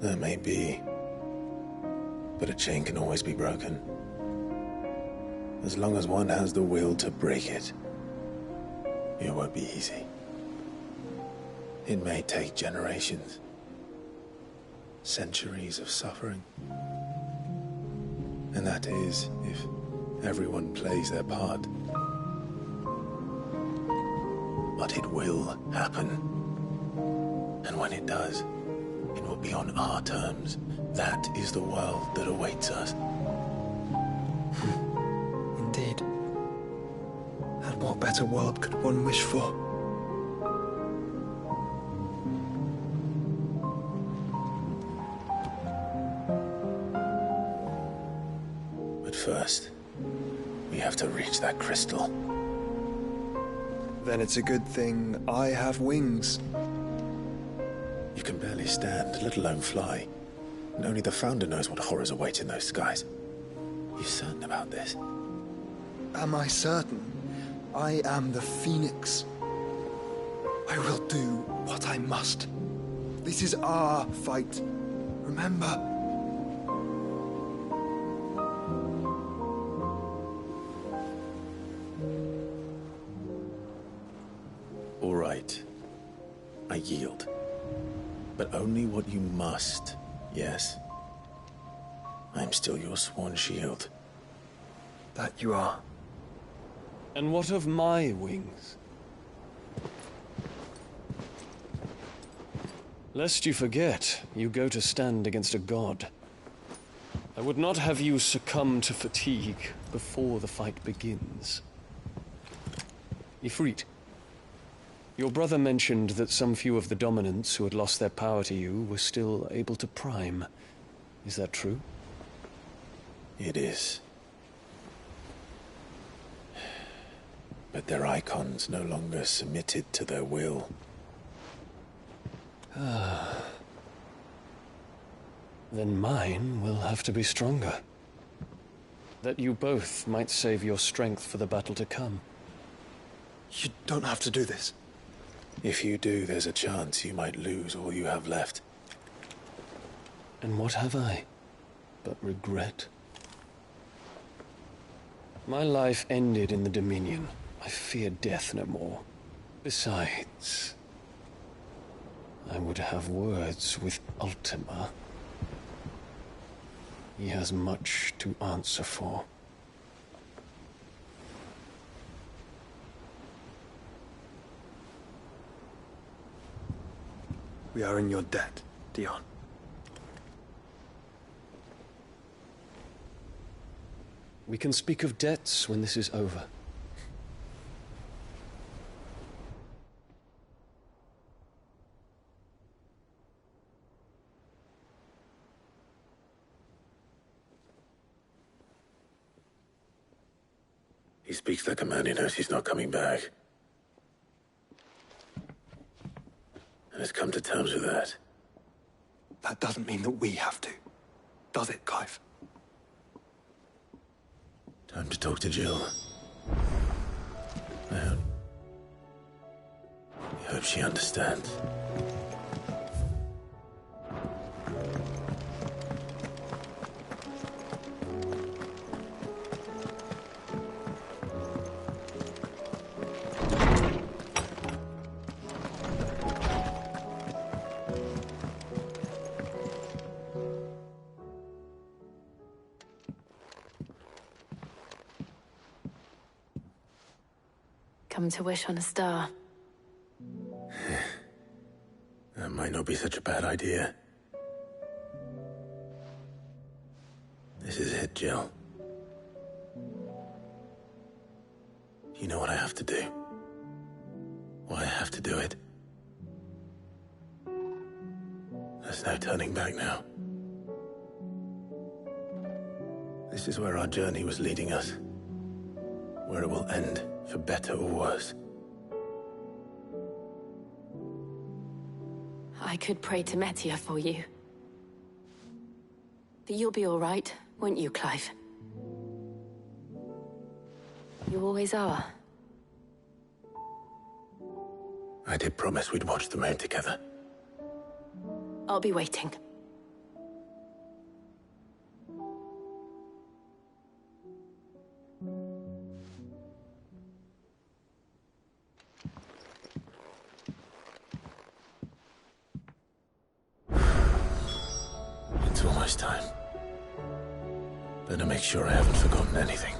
that may be. But a chain can always be broken. As long as one has the will to break it. It won't be easy. It may take generations. Centuries of suffering. And that is if everyone plays their part. But it will happen. And when it does, it will be on our terms. That is the world that awaits us. Indeed. And what better world could one wish for? But first, we have to reach that crystal. Then it's a good thing I have wings. You can barely stand, let alone fly. And only the Founder knows what horrors await in those skies. You certain about this? Am I certain? I am the Phoenix. I will do what I must. This is our fight. Remember? All right. I yield. But only what you must, yes? I'm still your sworn shield. That you are. And what of my wings? Lest you forget, you go to stand against a god. I would not have you succumb to fatigue before the fight begins. Ifrit, your brother mentioned that some few of the dominants who had lost their power to you were still able to prime. Is that true? It is. But their icons no longer submitted to their will. Then mine will have to be stronger. That you both might save your strength for the battle to come. You don't have to do this. If you do, there's a chance you might lose all you have left. And what have I but regret? My life ended in the Dominion. I fear death no more. Besides, I would have words with Ultima. He has much to answer for. We are in your debt, Dion. We can speak of debts when this is over. He speaks like a man who knows he's not coming back. And has come to terms with that. That doesn't mean that we have to, does it, Clive? Time to talk to Jill. I hope she understands. Come to wish on a star. That might not be such a bad idea. This is it, Jill. You know what I have to do. Why I have to do it. There's no turning back now. This is where our journey was leading us. Where it will end, for better or worse. I could pray to Metia for you. But you'll be all right, won't you, Clive? You always are. I did promise we'd watch the moon together. I'll be waiting. It's almost time. Better make sure I haven't forgotten anything.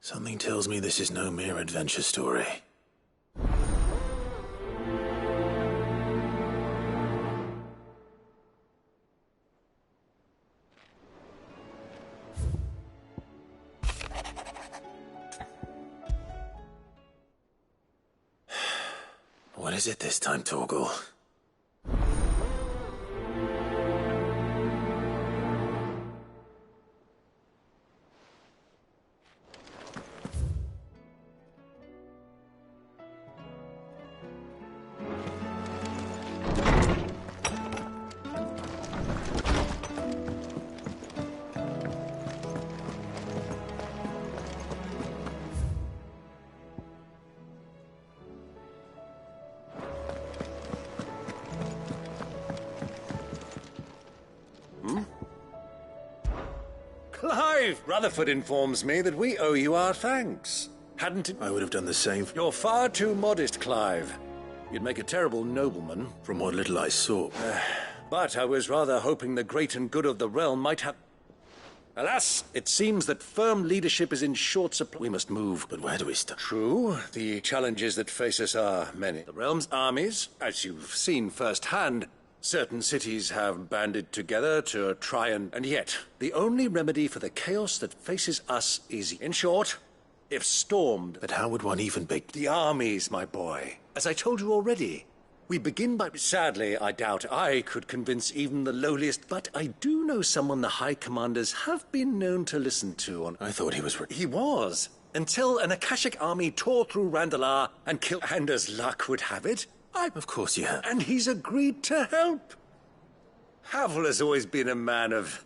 Something tells me this is no mere adventure story. What is it this time, Torgal? Clive! Rutherford informs me that we owe you our thanks. Hadn't it? I would have done the same. You're far too modest, Clive. You'd make a terrible nobleman. From what little I saw. But I was rather hoping the great and good of the realm might have... Alas, it seems that firm leadership is in short supply. We must move. But where do we start? True. The challenges that face us are many. The realm's armies, as you've seen firsthand, certain cities have banded together to try and yet, the only remedy for the chaos that faces us is, in short, if stormed. But how would one even begin? The armies, my boy. As I told you already, we begin by... Sadly, I doubt I could convince even the lowliest, but I do know someone the High Commanders have been known to listen to on... I thought he was... He was, until an Akashic army tore through Randalar and killed... And as luck would have it, Of course you have. And he's agreed to help. Havel has always been a man of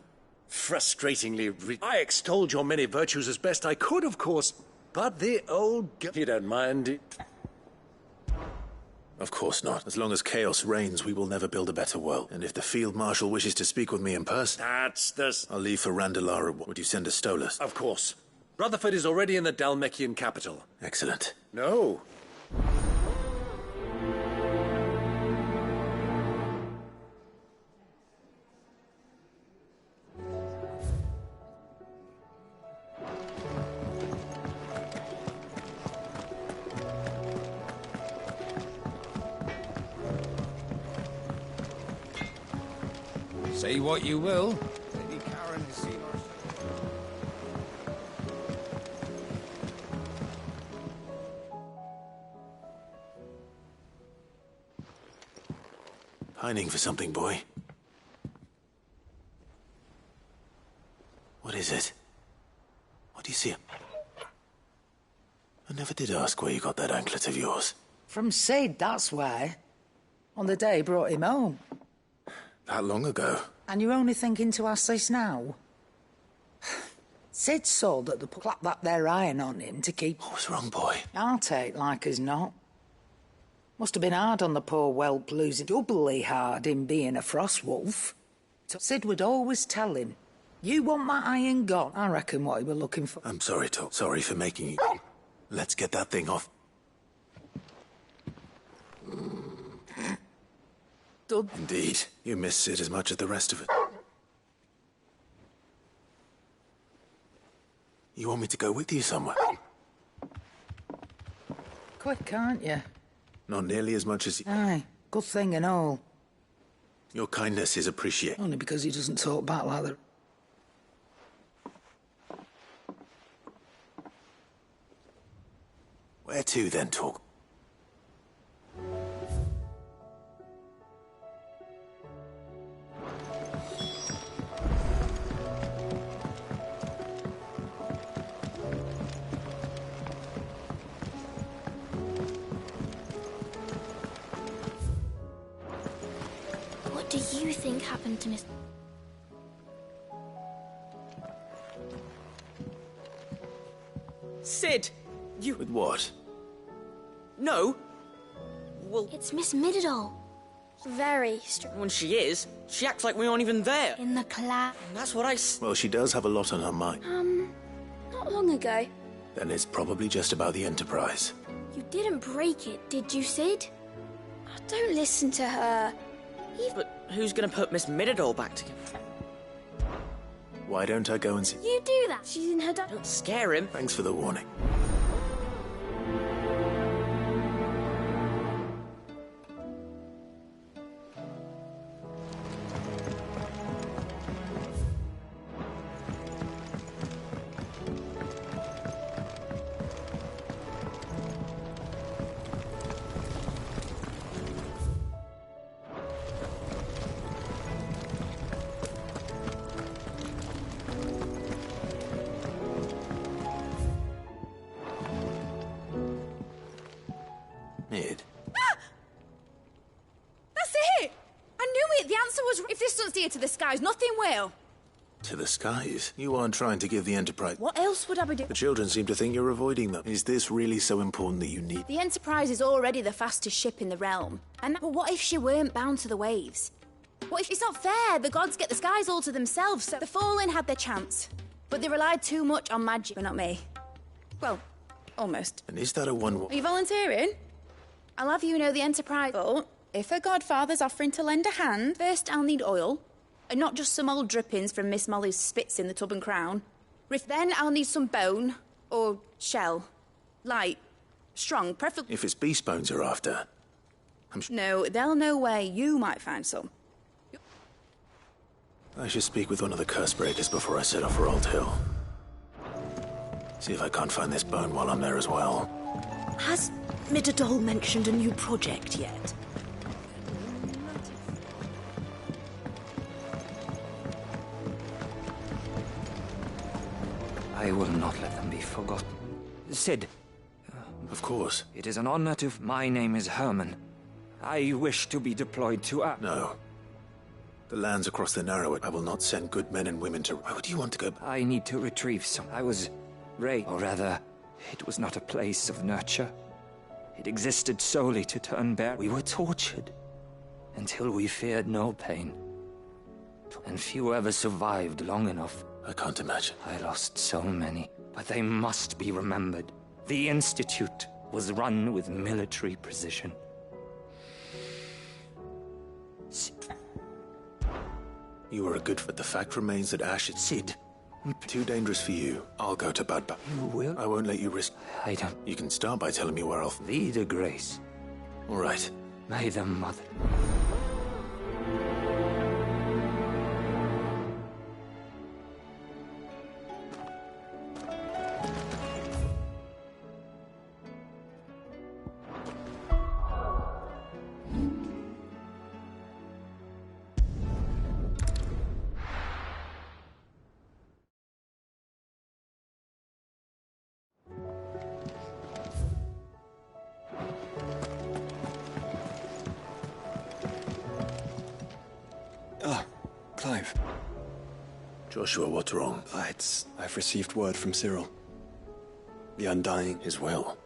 frustratingly... I extolled your many virtues as best I could, of course, but the old... You don't mind it? Of course not. As long as chaos reigns, we will never build a better world. And if the Field Marshal wishes to speak with me in person... That's the... I'll leave for Randalar. Would you send a Stolas? Of course. Rutherford is already in the Dalmekian capital. Excellent. No. Say what you will. Lady Karen has seen us. Pining for something, boy. What is it? What do you see? I never did ask where you got that anklet of yours. From Sid, that's where. On the day he brought him home. That long ago? And you're only thinking to ask this now? Sid saw that the clap that they're eyeing on him to keep... What was wrong, boy? I'll take like as not. Must have been hard on the poor whelp, losing doubly hard in being a frost wolf. Sid would always tell him, you want my iron gone? I reckon what he were looking for. I'm sorry, Tom. Sorry for making you... Let's get that thing off. Indeed. You miss Sid as much as the rest of it. You want me to go with you somewhere? Quick, can't you? Not nearly as much as... Aye, good thing and all. Your kindness is appreciated. Only because he doesn't talk back like that. Where to, then, talk? What do you think happened to Miss... Sid! You... With what? No. Well... It's Miss Mididol. Very strange. When she is, she acts like we aren't even there. In the cloud. That's what I... Well, she does have a lot on her mind. Not long ago. Then it's probably just about the Enterprise. You didn't break it, did you, Sid? Oh, don't listen to her. But who's gonna put Miss Mididol back together? Why don't I go and see... You do that. She's in her... Don't scare him. Thanks for the warning. Mid. Ah! That's it! I knew it! The answer was... If this doesn't steer to the skies, nothing will. To the skies? You aren't trying to give the Enterprise... What else would I be doing? The children seem to think you're avoiding them. Is this really so important that you need... The Enterprise is already the fastest ship in the realm. But what if she weren't bound to the waves? What if it's not fair? The gods get the skies all to themselves, so the Fallen had their chance. But they relied too much on magic, but not me. Well, almost. And is that a one... Are you volunteering? I'll have you know the Enterprise. But if her godfather's offering to lend a hand, first I'll need oil, and not just some old drippings from Miss Molly's spits in the tub and crown. Then I'll need some bone, or shell. Light, strong, preferably... If it's beast bones you're after, No, they'll know where you might find some. I should speak with one of the curse breakers before I set off for Old Hill. See if I can't find this bone while I'm there as well. Has Mididol mentioned a new project yet? I will not let them be forgotten. Sid. Of course. It is an honor to... My name is Herman. I wish to be deployed to... No. The lands across the Narrow, I will not send good men and women to... Why would you want to go... I need to retrieve some... I was raised... Or rather, it was not a place of nurture. It existed solely to turn bare. We were tortured until we feared no pain. And few ever survived long enough. I can't imagine. I lost so many, but they must be remembered. The Institute was run with military precision. You were a good... But the fact remains that Ash is... Sid. Too dangerous for you. I'll go to Budba. You will? I won't let you risk... I don't... You can start by telling me where I'll... Lead a grace. All right. May the Mother... Joshua, what's wrong? I've received word from Cyril. The Undying. His will.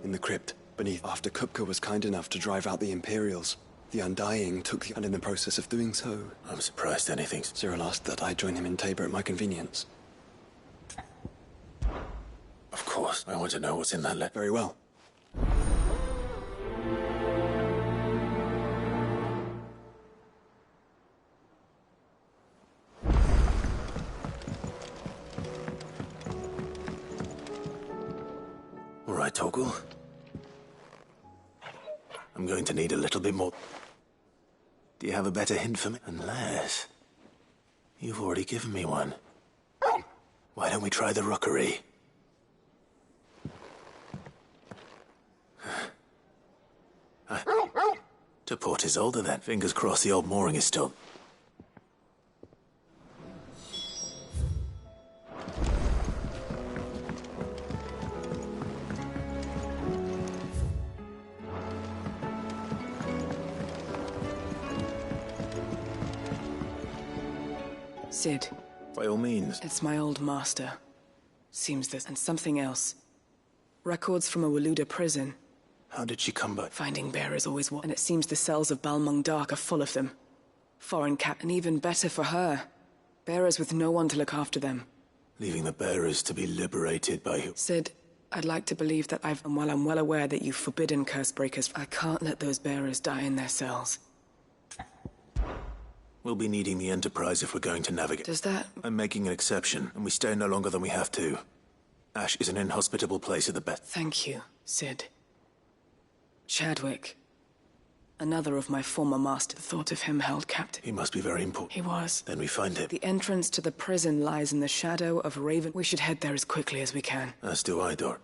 In the crypt, beneath. After Kupka was kind enough to drive out the Imperials, the Undying took and in the process of doing so... I'm surprised anything... Cyril asked that I join him in Tabor at my convenience. Of course. I want to know what's in that letter. Very well. All right, Torgal. I'm going to need a little bit more... Do you have a better hint for me? Unless... You've already given me one. Why don't we try the rookery? To Port Isolde, then. Fingers crossed the old mooring is still... Sid. By all means. It's my old master. Seems this and something else. Records from a Waluda prison. How did she come by? Finding bearers always and it seems the cells of Balmung Dark are full of them. Foreign and even better for her. Bearers with no one to look after them. Leaving the bearers to be liberated by who? Sid, I'd like to believe that and while I'm well aware that you've forbidden curse breakers, I can't let those bearers die in their cells. We'll be needing the Enterprise if we're going to navigate. Does that... I'm making an exception, and we stay no longer than we have to. Ash is an inhospitable place at the best. Thank you, Sid. Chadwick. Another of my former masters. The thought of him held captive. He must be very important. He was. Then we find him. The entrance to the prison lies in the shadow of Raven. We should head there as quickly as we can. As do I, Dor.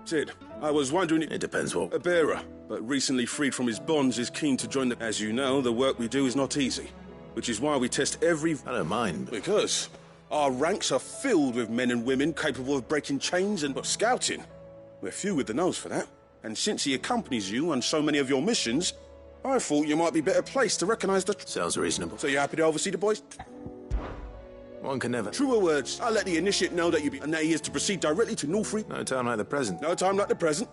Sid, I was wondering... It depends what... A bearer, but recently freed from his bonds, is keen to join the... As you know, the work we do is not easy, which is why we test every... I don't mind. Because our ranks are filled with men and women capable of breaking chains and... But scouting, we're few with the nose for that. And since he accompanies you on so many of your missions, I thought you might be better placed to recognize the... Sounds reasonable. So you happy to oversee the boys? One can never... Truer words. I'll let the initiate know that you be... And that he is to proceed directly to Northreach. No time like the present. No time like the present.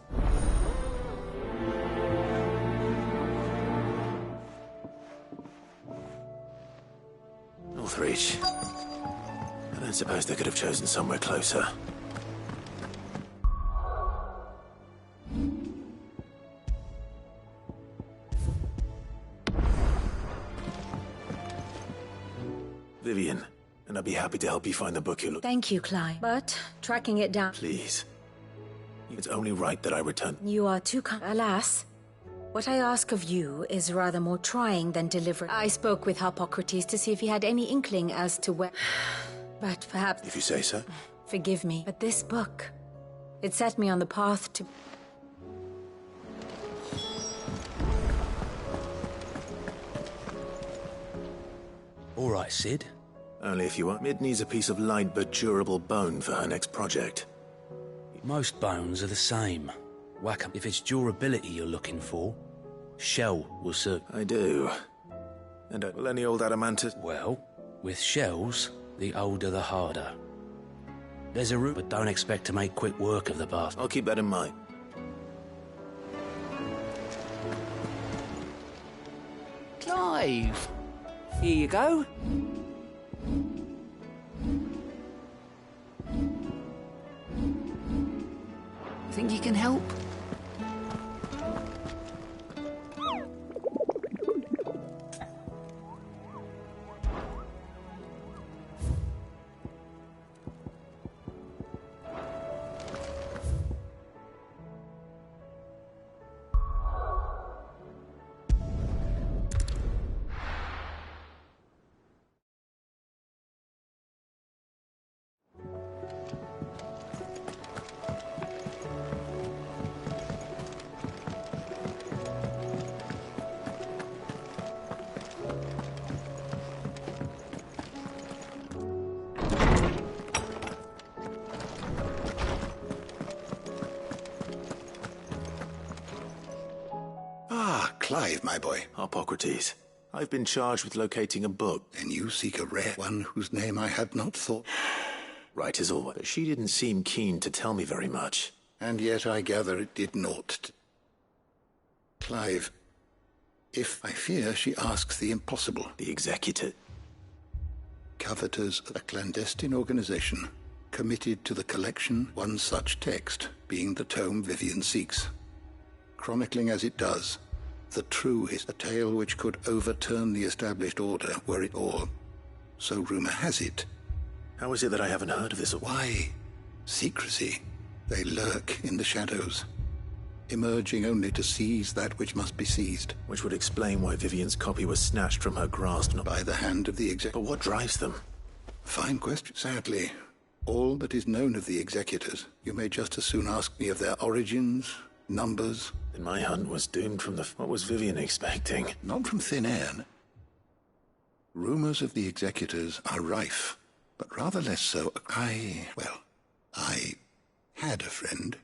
Northreach. I don't suppose they could have chosen somewhere closer. Vivian. And I'd be happy to help you find the book you look... Thank you, Clive. But tracking it down... Please. It's only right that I return... You are too kind. Alas, what I ask of you is rather more trying than deliberate. I spoke with Harpocrates to see if he had any inkling as to where... But perhaps... If you say so. Forgive me, but this book... It set me on the path to... All right, Sid. Only if you want. Mid needs a piece of light but durable bone for her next project. Most bones are the same. Whack 'em. If it's durability you're looking for, shell will serve. I do. And will any old adamantus... Well, with shells, the older the harder. There's a route, but don't expect to make quick work of the bastard. I'll keep that in mind. Clive! Here you go. Think you can help? Clive, my boy. Hippocrates. I've been charged with locating a book. And you seek a rare one whose name I had not thought. Right as always. But she didn't seem keen to tell me very much. And yet I gather it did naught. Clive, if I fear she asks the impossible. The Executor. Coveters, a clandestine organization committed to the collection one such text, being the tome Vivian seeks. Chronicling as it does, the true is a tale which could overturn the established order were it all. So rumor has it. How is it that I haven't heard of this? Why? Secrecy. They lurk in the shadows, emerging only to seize that which must be seized. Which would explain why Vivian's copy was snatched from her grasp. By the hand of the But what drives them? Fine question. Sadly, all that is known of the Executors, you may just as soon ask me of their origins, numbers. Then my hunt was doomed from the... What was Vivian expecting? Not from thin air. Rumors of the Executors are rife, but rather less so. I had a friend.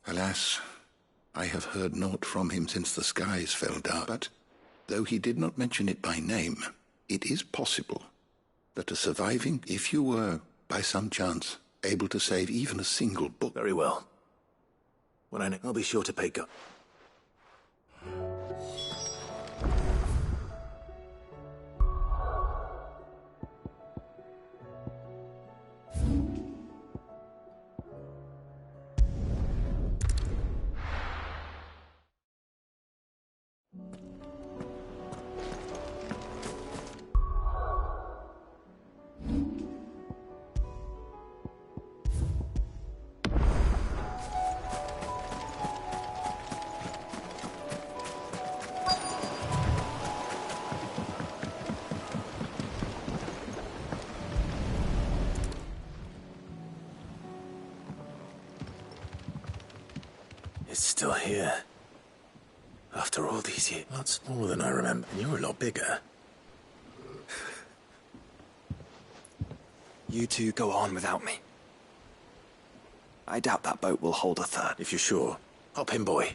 Alas, I have heard naught from him since the skies fell dark. But though he did not mention it by name, it is possible that a surviving, if you were, by some chance, able to save even a single book. Very well. When I know, I'll be sure to pay go. It's still here. After all these years. Lots more than I remember. And you're a lot bigger. You two go on without me. I doubt that boat will hold a third. If you're sure. Hop in, boy.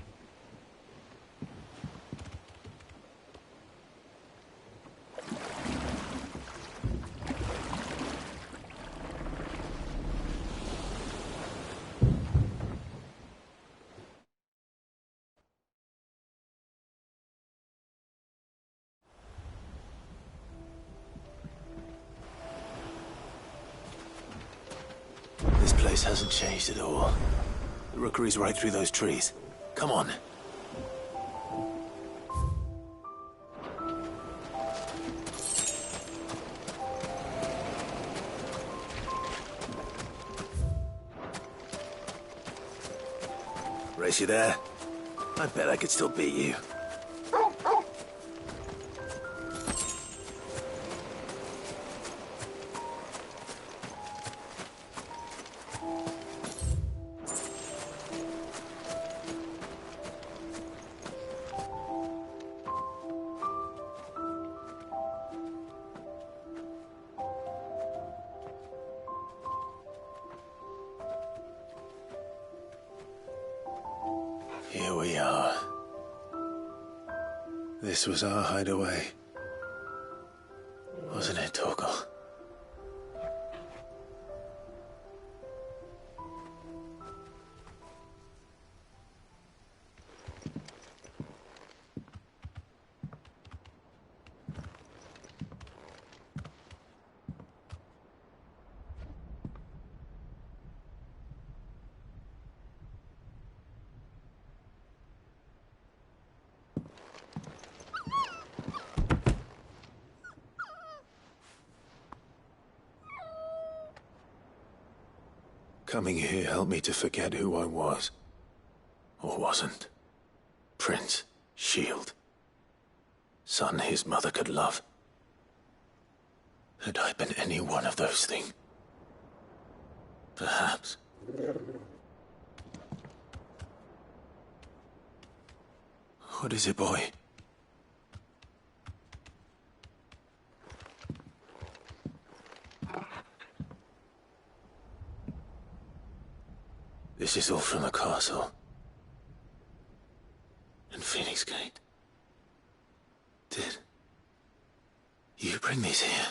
This place hasn't changed at all. The rookery's right through those trees. Come on. Race you there? I bet I could still beat you. Here we are. This was our hideaway. Wasn't it, Torgal? Coming here helped me to forget who I was. Or wasn't. Prince, shield. Son his mother could love. Had I been any one of those things? Perhaps. What is it, boy? This is all from the castle. And Phoenix Gate. Did you bring these here?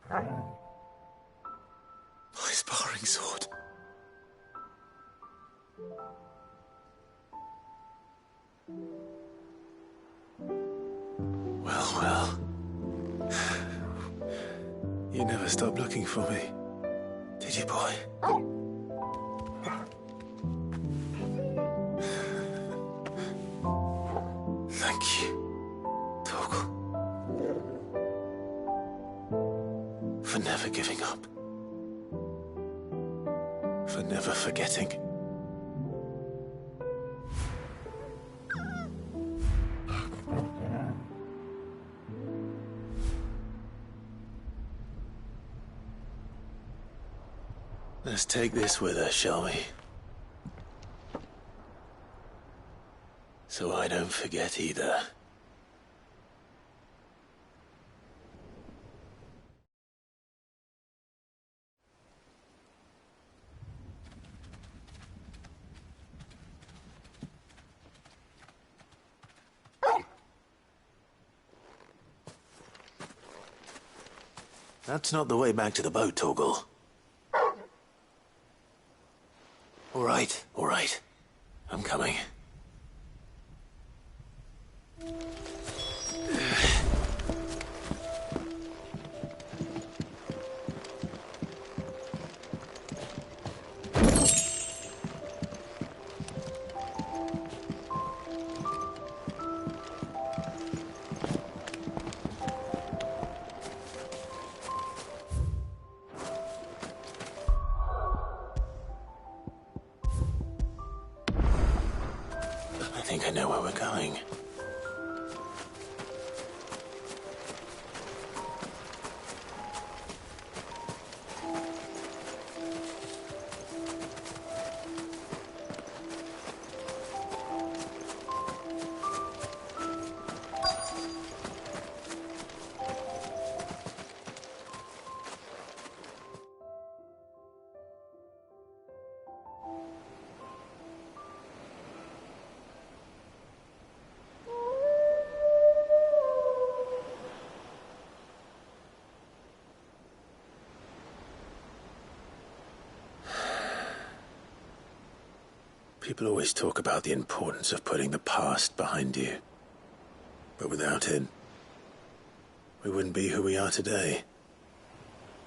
My sparring sword. Well. You never stopped looking for me, did you, boy? Thank you, Torgal, for never giving up, for never forgetting. Let's take this with us, shall we? So I don't forget either. That's not the way back to the boat, Torgal. All right. I'm coming. I think I know where we're going. People always talk about the importance of putting the past behind you. But without it, we wouldn't be who we are today.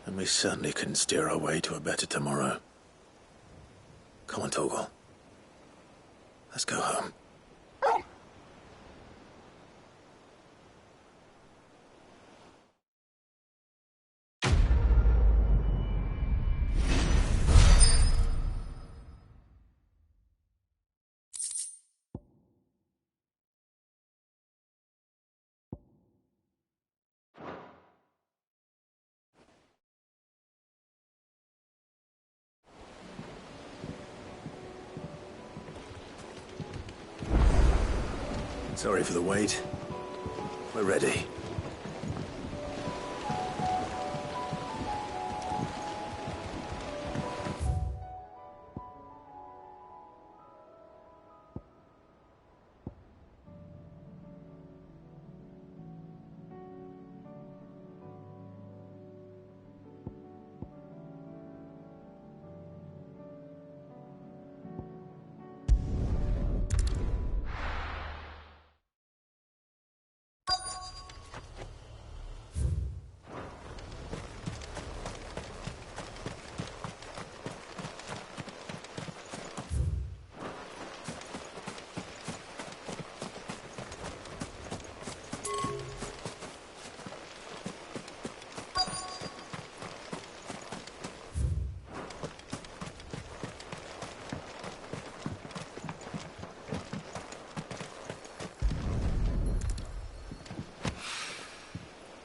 And we certainly couldn't steer our way to a better tomorrow. Come on, Torgal. Let's go home. Sorry for the wait. We're ready.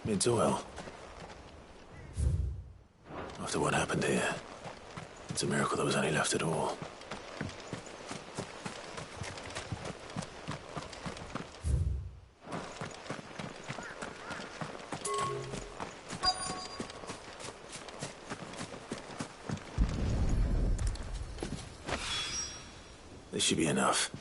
It's oil. After what happened here, it's a miracle there was any left at all. The This should be enough.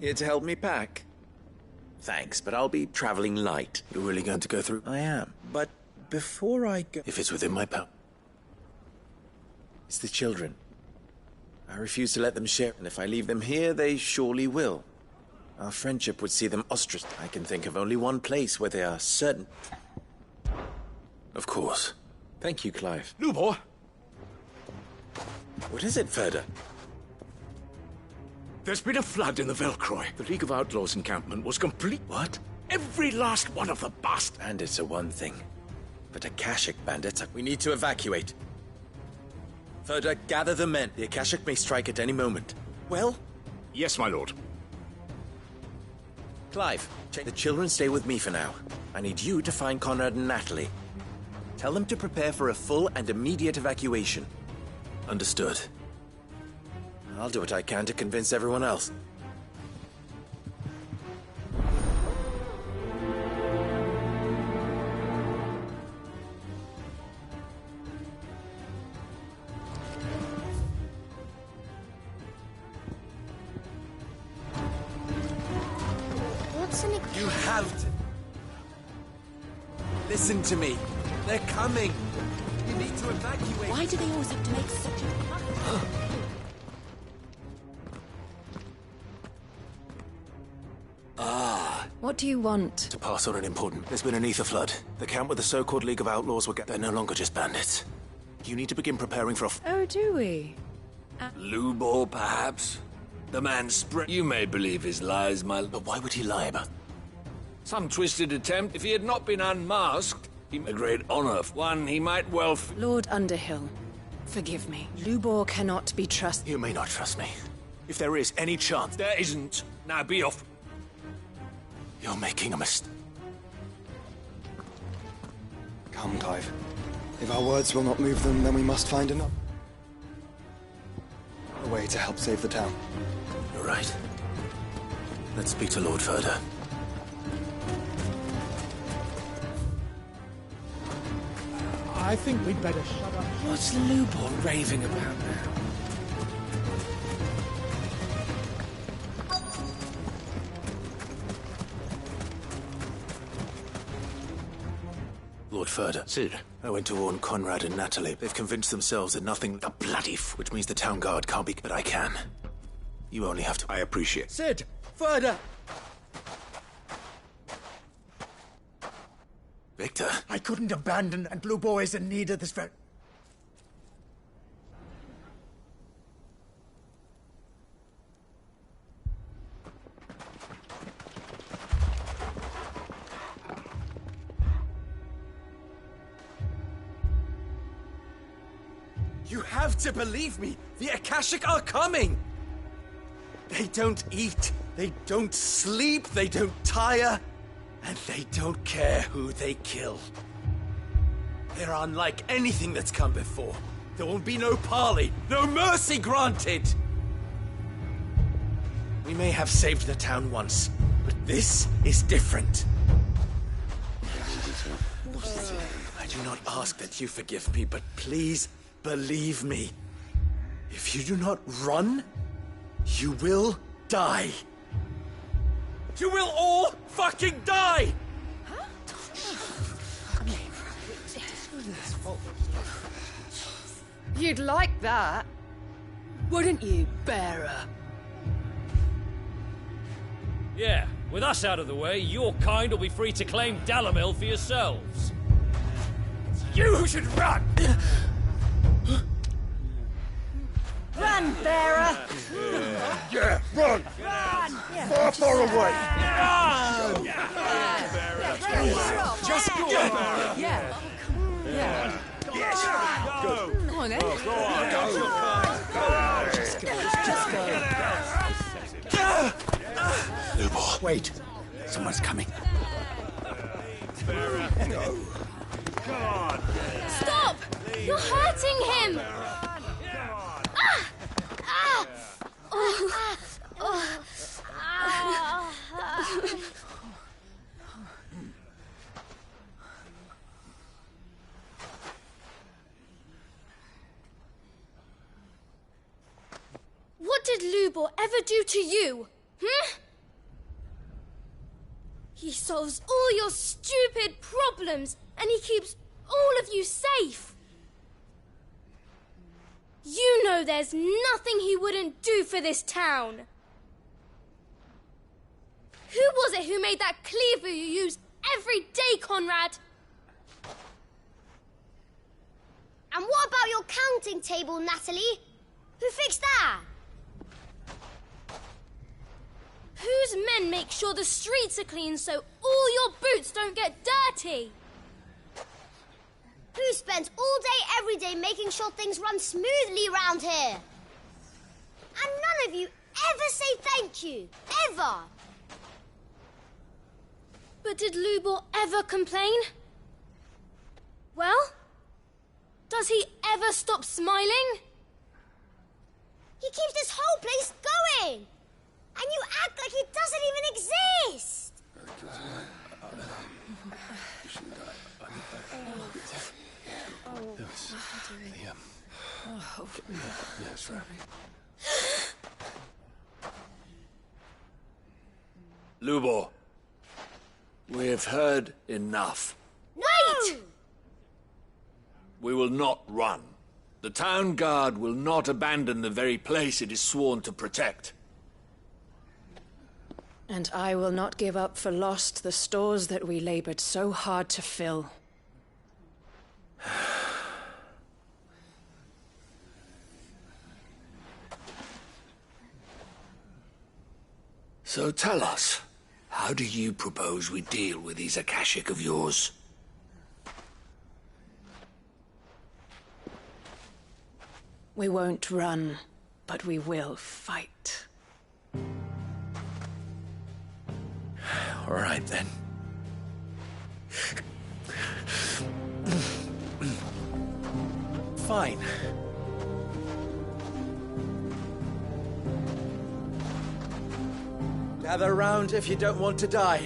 Here to help me pack? Thanks, but I'll be traveling light. You're really going to go through? I am. But before I go... If it's within my power. It's the children. I refuse to let them share, and if I leave them here, they surely will. Our friendship would see them ostracized. I can think of only one place where they are certain. Of course. Thank you, Clive. Lubor! What is it, Ferda? There's been a flood in the Velcroy. The League of Outlaws encampment was complete. What? Every last one of the bastards. Bandits are one thing, but Akashic bandits are... We need to evacuate. Ferda, gather the men. The Akashic may strike at any moment. Well? Yes, my lord. Clive, the children stay with me for now. I need you to find Conrad and Natalie. Tell them to prepare for a full and immediate evacuation. Understood. I'll do what I can to convince everyone else. What's an... You have to... Listen to me. They're coming. You need to evacuate. Why do they always have to make such a... What do you want? To pass on an important... There's been an ether flood. The camp with the so-called League of Outlaws were... They're no longer just bandits. You need to begin preparing for a... Oh, do we? Lubor, perhaps? The man spread... You may believe his lies, my... But why would he lie about... Some twisted attempt. If he had not been unmasked, he a great honor. One he might well... Lord Underhill, forgive me. Lubor cannot be trusted. You may not trust me. If there is any chance... There isn't. Now be off. You're making a mistake. Come, Clive. If our words will not move them, then we must find a way to help save the town. You're right. Let's speak to Lord Ferda. I think we'd better shut up. What's Lubor raving about now? Lord Ferda. Sid. I went to warn Conrad and Natalie. They've convinced themselves that nothing... A bloody which means the town guard can't be... But I can. You only have to... I appreciate. Sid! Ferda! Victor. I couldn't abandon, and Lubor is in need of this very... You have to believe me! The Akashic are coming! They don't eat, they don't sleep, they don't tire, and they don't care who they kill. They're unlike anything that's come before. There will be no parley, no mercy granted! We may have saved the town once, but this is different. I do not ask that you forgive me, but please, believe me, if you do not run, you will die. You will all fucking die! You'd like that, wouldn't you, bearer? Yeah, with us out of the way, your kind will be free to claim Dalamil for yourselves. You should run! Run, bearer! Yeah, run! Run! Far, far away! Run! Just go! Yeah. Yes! Go! Come on, then. Go on! Go! Just go. Lubor, wait. Someone's coming. Go! Come on! Stop! You're hurting him! What did Lubor ever do to you? He solves all your stupid problems, and he keeps all of you safe. You know there's nothing he wouldn't do for this town. Who was it who made that cleaver you use every day, Conrad? And what about your counting table, Natalie? Who fixed that? Whose men make sure the streets are clean so all your boots don't get dirty? Who spends all day, every day making sure things run smoothly round here? And none of you ever say thank you. Ever. But did Lubor ever complain? Well, does he ever stop smiling? He keeps this whole place going. And you act like it doesn't even exist. Yes, right. Lubor, we have heard enough. Wait! We will not run. The town guard will not abandon the very place it is sworn to protect. And I will not give up for lost the stores that we labored so hard to fill. So tell us, how do you propose we deal with these Akashic of yours? We won't run, but we will fight. All right, then. Fine. Gather round if you don't want to die.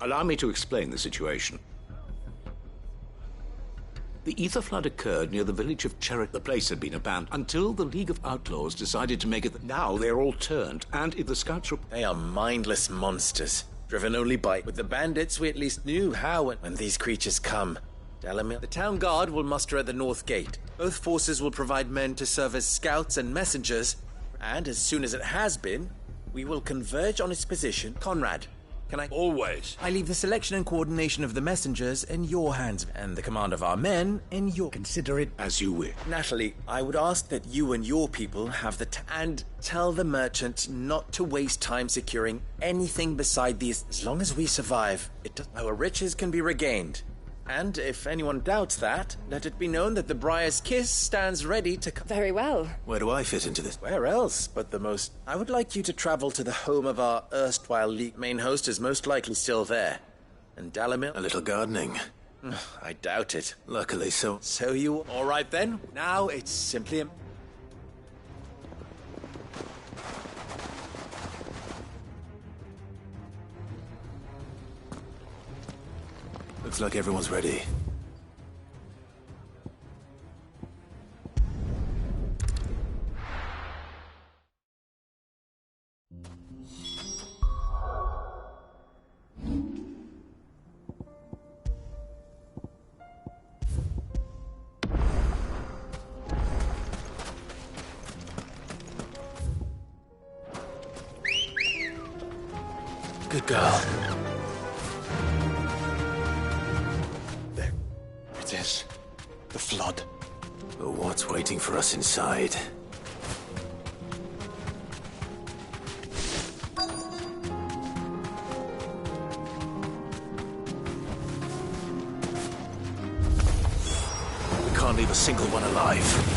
Allow me to explain the situation. The ether flood occurred near the village of Cherrick. The place had been abandoned until the League of Outlaws decided to make it. Now they're all turned, and if the scouts... They are mindless monsters, driven only by... With the bandits, we at least knew how and when these creatures come. Dalamir. The town guard will muster at the north gate. Both forces will provide men to serve as scouts and messengers, and as soon as it has been, we will converge on its position. Conrad, can I... Always. I leave the selection and coordination of the messengers in your hands, and the command of our men in your... Consider it as you wish. Natalie, I would ask that you and your people have the and tell the merchant not to waste time securing anything beside these. As long as we survive, our riches can be regained. And if anyone doubts that, let it be known that the Briar's Kiss stands ready to... Very well. Where do I fit into this? Where else but the most... I would like you to travel to the home of our erstwhile League. Main host is most likely still there. And Dalamir... A little gardening. I doubt it. Luckily so. So you... All right then. Now it's simply... Looks like everyone's ready. Good girl. There. It is. The flood. But what's waiting for us inside? We can't leave a single one alive.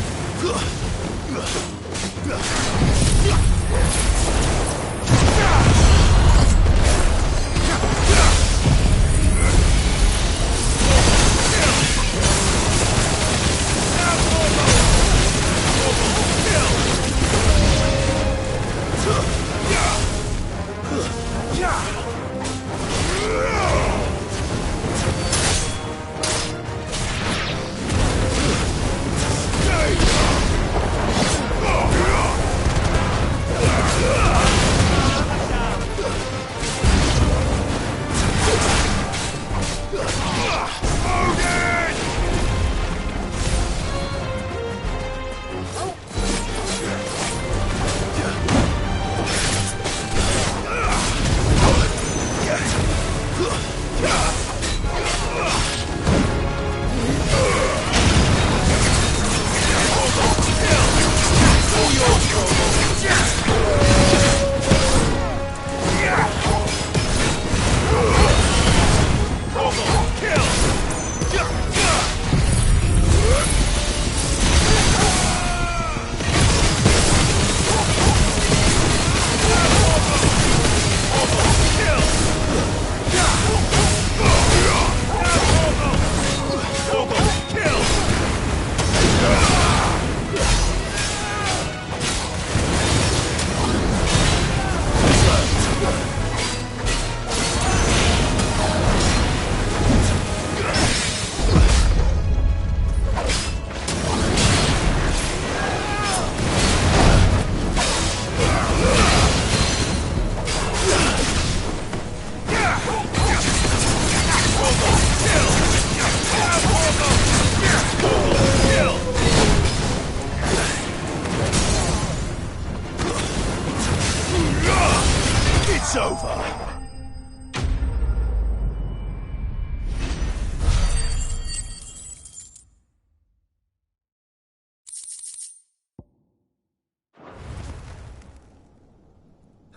It's over.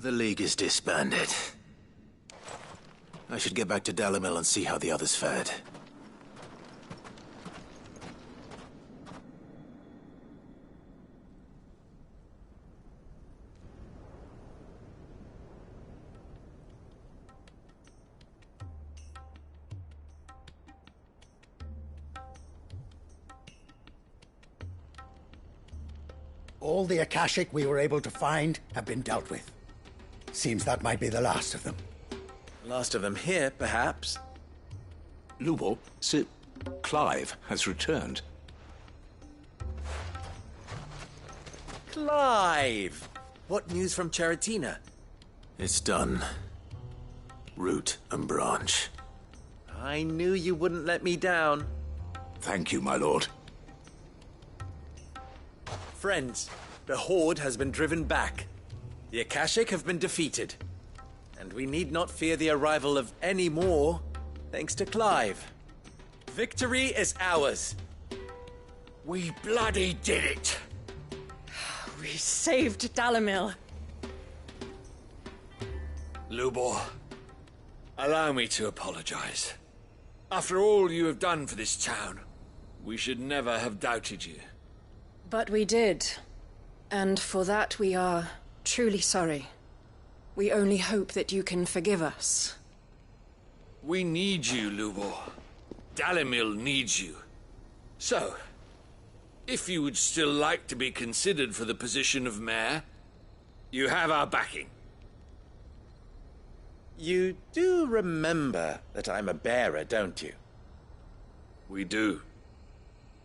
The League is disbanded. I should get back to Dalimil and see how the others fared. All the Akashic we were able to find have been dealt with. Seems that might be the last of them. Last of them here, perhaps. Lubo, Sir Clive has returned. Clive! What news from Charatina? It's done. Root and branch. I knew you wouldn't let me down. Thank you, my lord. Friends, the Horde has been driven back. The Akashic have been defeated. And we need not fear the arrival of any more, thanks to Clive. Victory is ours. We bloody did it! We saved Dalimil. Lubor, allow me to apologize. After all you have done for this town, we should never have doubted you. But we did. And for that we are truly sorry. We only hope that you can forgive us. We need you, Lubor. Dalimil needs you. So, if you would still like to be considered for the position of mayor, you have our backing. You do remember that I'm a bearer, don't you? We do.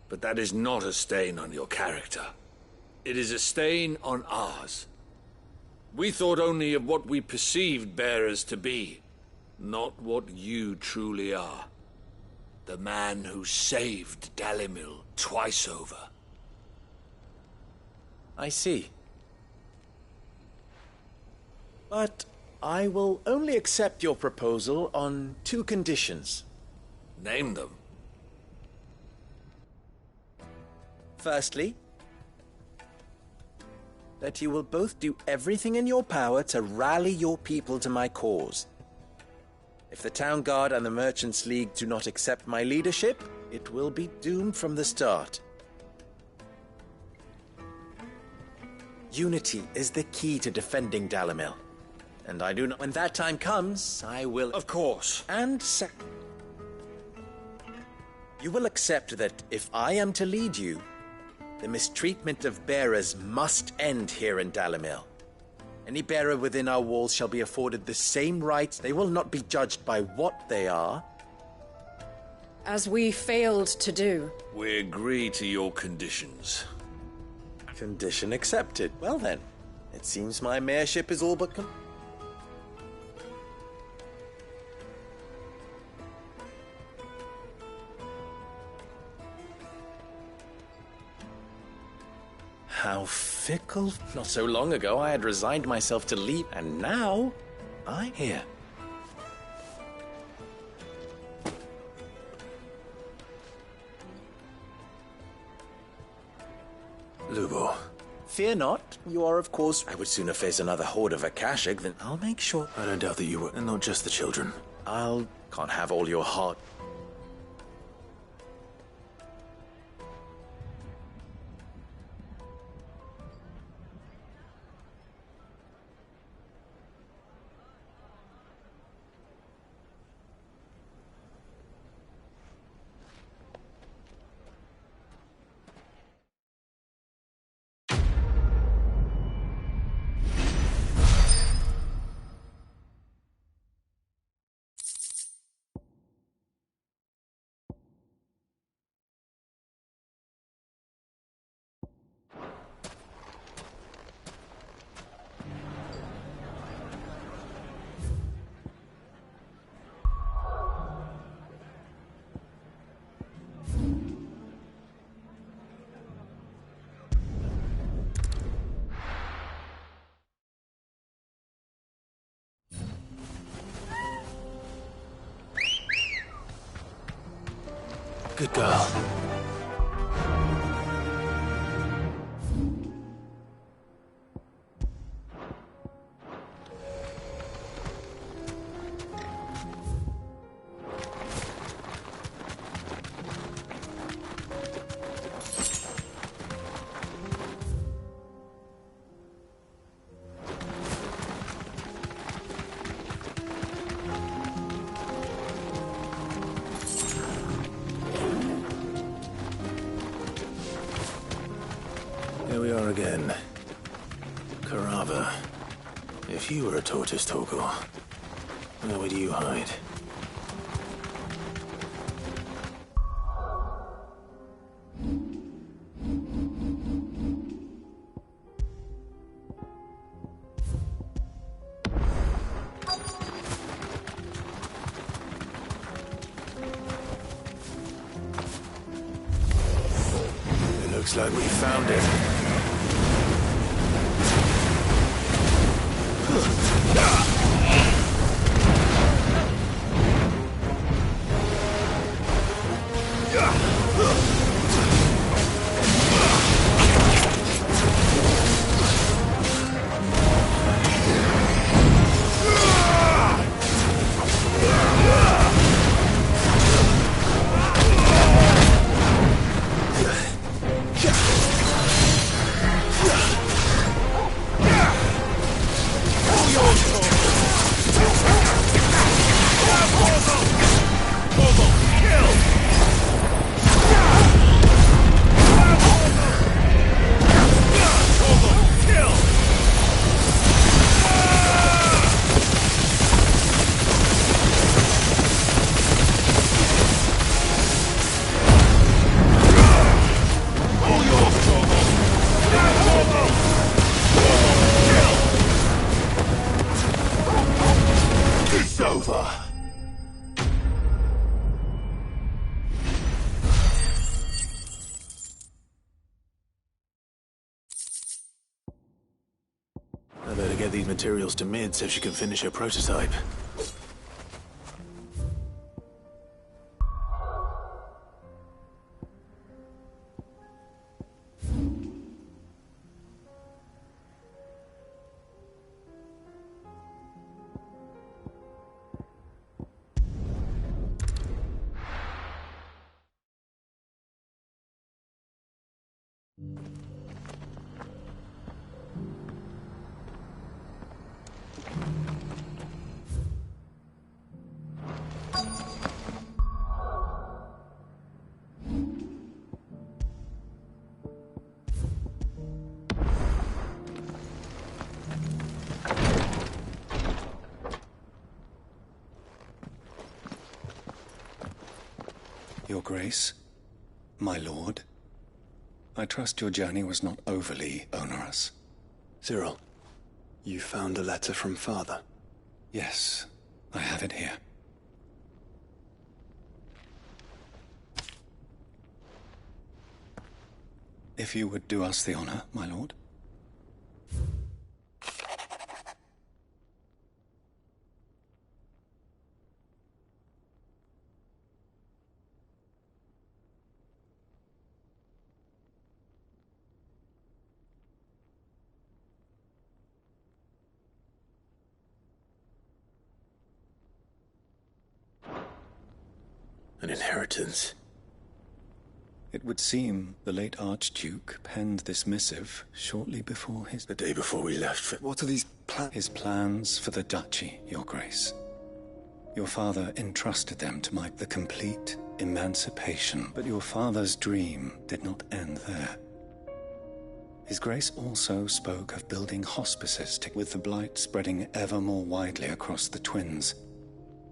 But that is not a stain on your character. It is a stain on ours. We thought only of what we perceived bearers to be, not what you truly are. The man who saved Dalimil twice over. I see. But I will only accept your proposal on 2 conditions. Name them. Firstly, that you will both do everything in your power to rally your people to my cause. If the Town Guard and the Merchants League do not accept my leadership, it will be doomed from the start. Unity is the key to defending Dalimil. And I do not... When that time comes, I will... Of course. And you will accept that if I am to lead you, the mistreatment of bearers must end here in Dalimil. Any bearer within our walls shall be afforded the same rights. They will not be judged by what they are. As we failed to do. We agree to your conditions. Condition accepted. Well then, it seems my mayorship is all but How fickle. Not so long ago I had resigned myself to leave, and now I'm here. Lubo. Fear not. You are, of course... I would sooner face another horde of Akashic than... I'll make sure... I don't doubt that you were... And not just the children. Can't have all your heart. Good girl. Here we are again. Carava. If you were a tortoise, Torgal, where would you hide? It looks like we found it. All yours, Torgal. Better get these materials to Mid so she can finish her prototype. Your Grace, my lord, I trust your journey was not overly onerous. Cyril, you found a letter from Father? Yes, I have it here. If you would do us the honor, my lord. An inheritance. It would seem the late Archduke penned this missive shortly before his... The day before we left for... What are these plans? His plans for the duchy, Your Grace. Your father entrusted them to my... the complete emancipation. But your father's dream did not end there. His Grace also spoke of building hospices with the blight spreading ever more widely across the twins.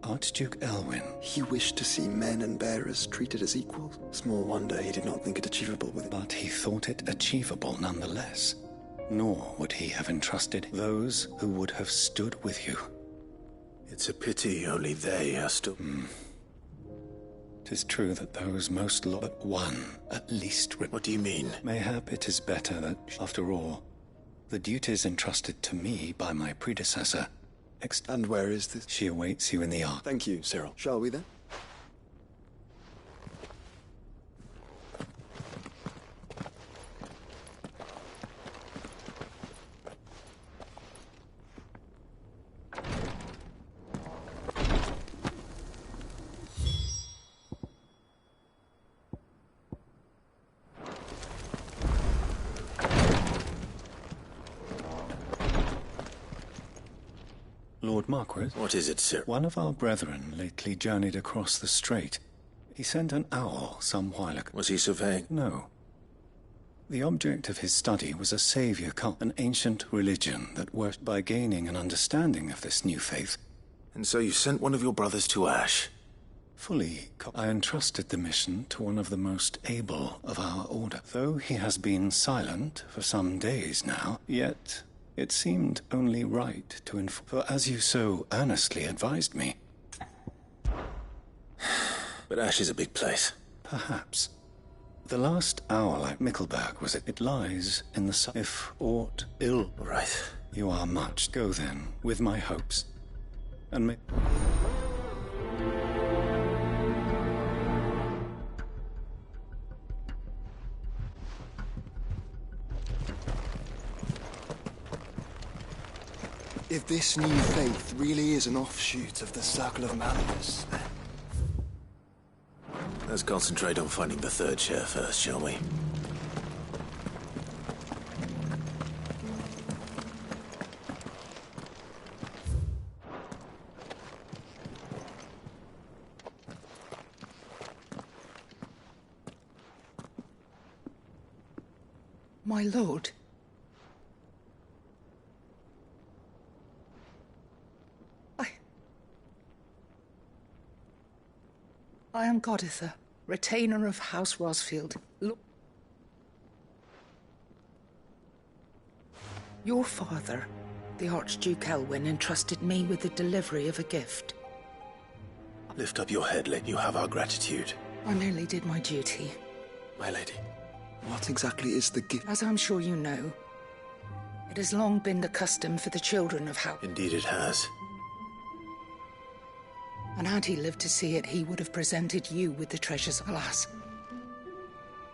Archduke Elwyn. He wished to see men and bearers treated as equals. Small wonder he did not think it achievable with... But he thought it achievable nonetheless. Nor would he have entrusted those who would have stood with you. It's a pity only they are still... 'Tis true that those most but one, at least... What do you mean? Mayhap it is better that, after all, the duties entrusted to me by my predecessor... And where is this? She awaits you in the Ark. Thank you, Cyril. Shall we then? Lord Marquis? What is it, sir? One of our brethren lately journeyed across the strait. He sent an owl some while ago. Was he surveying? No. The object of his study was a savior cult, an ancient religion that worked by gaining an understanding of this new faith. And so you sent one of your brothers to Ash? Fully. I entrusted the mission to one of the most able of our order. Though he has been silent for some days now, yet... it seemed only right to inform, for as you so earnestly advised me. But Ash is a big place. Perhaps. The last owl at Mickleburg was it. It lies in the if aught ill. Right. You are much. Go then, with my hopes. And may... If this new faith really is an offshoot of the Circle of Malleus, then... Let's concentrate on finding the third chair first, shall we? My lord. I am Goditha, retainer of House Rosfield. Your father, the Archduke Elwyn, entrusted me with the delivery of a gift. Lift up your head, you have our gratitude. I merely did my duty. My lady, what exactly is the gift? As I'm sure you know, It has long been the custom for the children of House. Indeed it has. And had he lived to see it, he would have presented you with the treasures. Alas,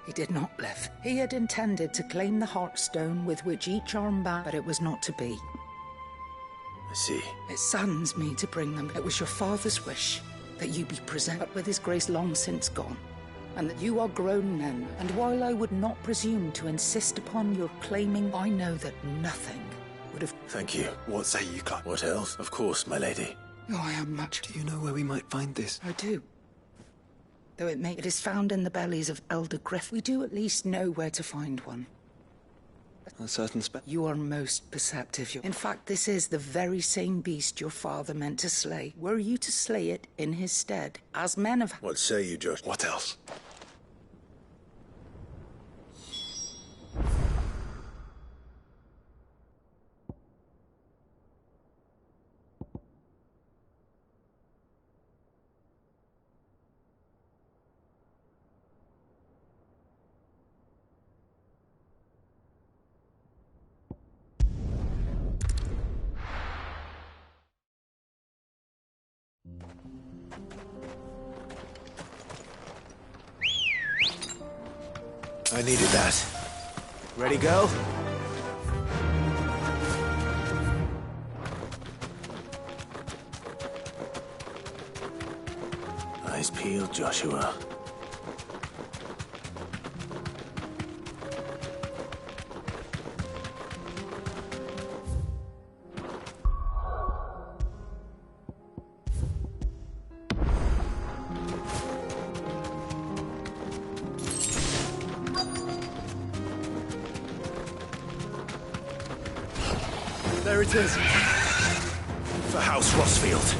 he did not live. He had intended to claim the Heartstone with which each arm bound, but it was not to be. I see. It saddens me to bring them. It was your father's wish that you be present, but with his grace long since gone, and that you are grown men. And while I would not presume to insist upon your claiming, I know that nothing would have... Thank you. What say you, Clive? What else? Of course, my lady. Oh, I am much... Do you know where we might find this? I do. Though it is found in the bellies of Elder Griff, we do at least know where to find one. A certain spell? You are most perceptive. In fact, this is the very same beast your father meant to slay. Were you to slay it in his stead, as men of... What say you, Josh? What else? I needed that. Ready, go? Eyes peeled, Joshua. There it is. For House Rossfield.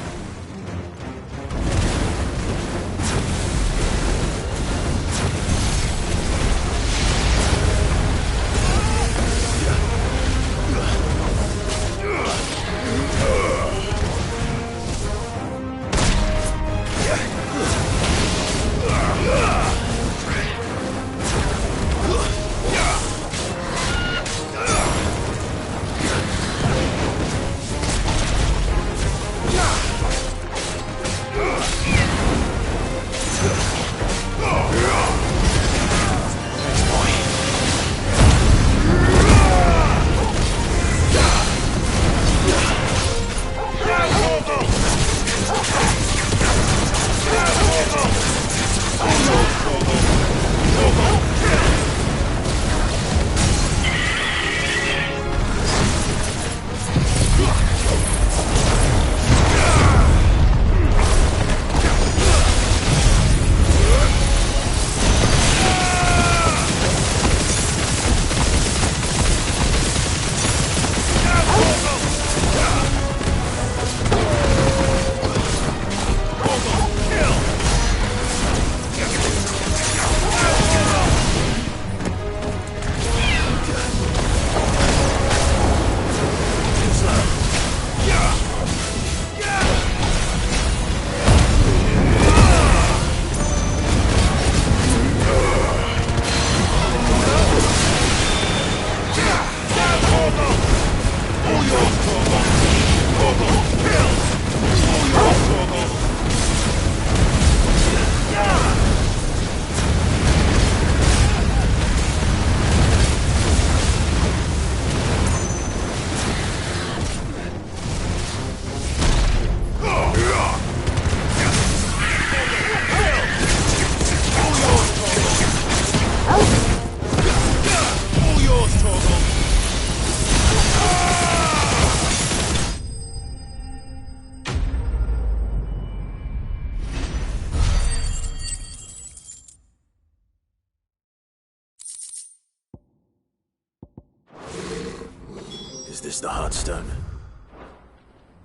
Is this the Heartstone?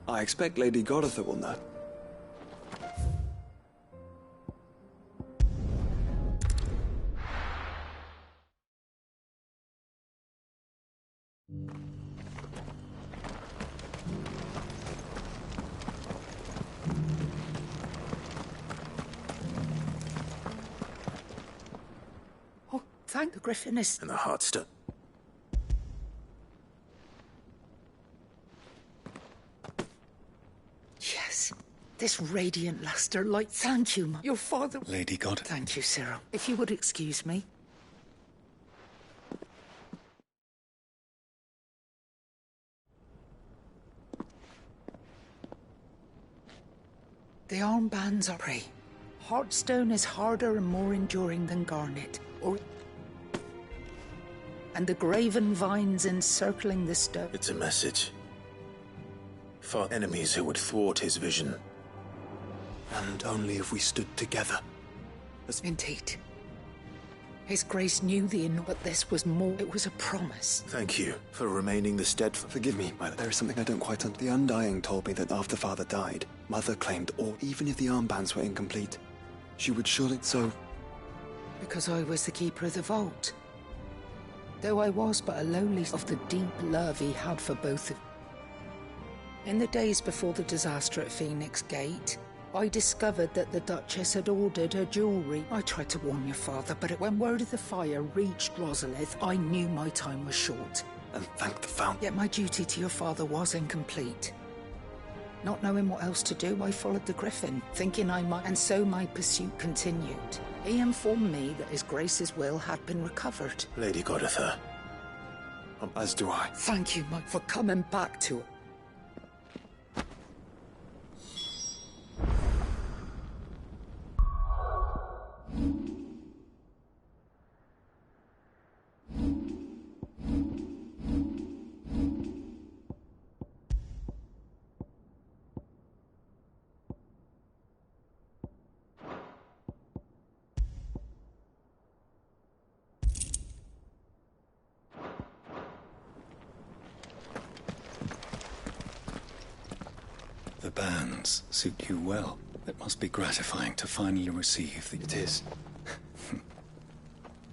I expect Lady Godotha will know. Oh, thank the Griffiness. And the Heartstone. This radiant luster light. Thank you, your father. Lady God. Thank you, Cyril. If you would excuse me. The armbands are prey. Heartstone is harder and more enduring than garnet. And the graven vines encircling the stone. It's a message. For enemies who would thwart his vision. And only if we stood together. Indeed. His Grace knew but this was more. It was a promise. Thank you for remaining the steadfast. Forgive me, Mother. There is something I don't quite understand. The Undying told me that after Father died, Mother claimed all, even if the armbands were incomplete. She would surely so... Because I was the keeper of the vault. Though I was but a lowly of the deep love he had for both of. In the days before the disaster at Phoenix Gate, I discovered that the Duchess had ordered her jewellery. I tried to warn your father, but when word of the fire reached Rosalith, I knew my time was short. And thank the Fountain. Yet my duty to your father was incomplete. Not knowing what else to do, I followed the Griffin, thinking I might, and so my pursuit continued. He informed me that His Grace's will had been recovered. Lady Goditha. As do I. Thank you, Mike, for coming back to it. The bands suit you well. It must be gratifying to finally receive the... It is.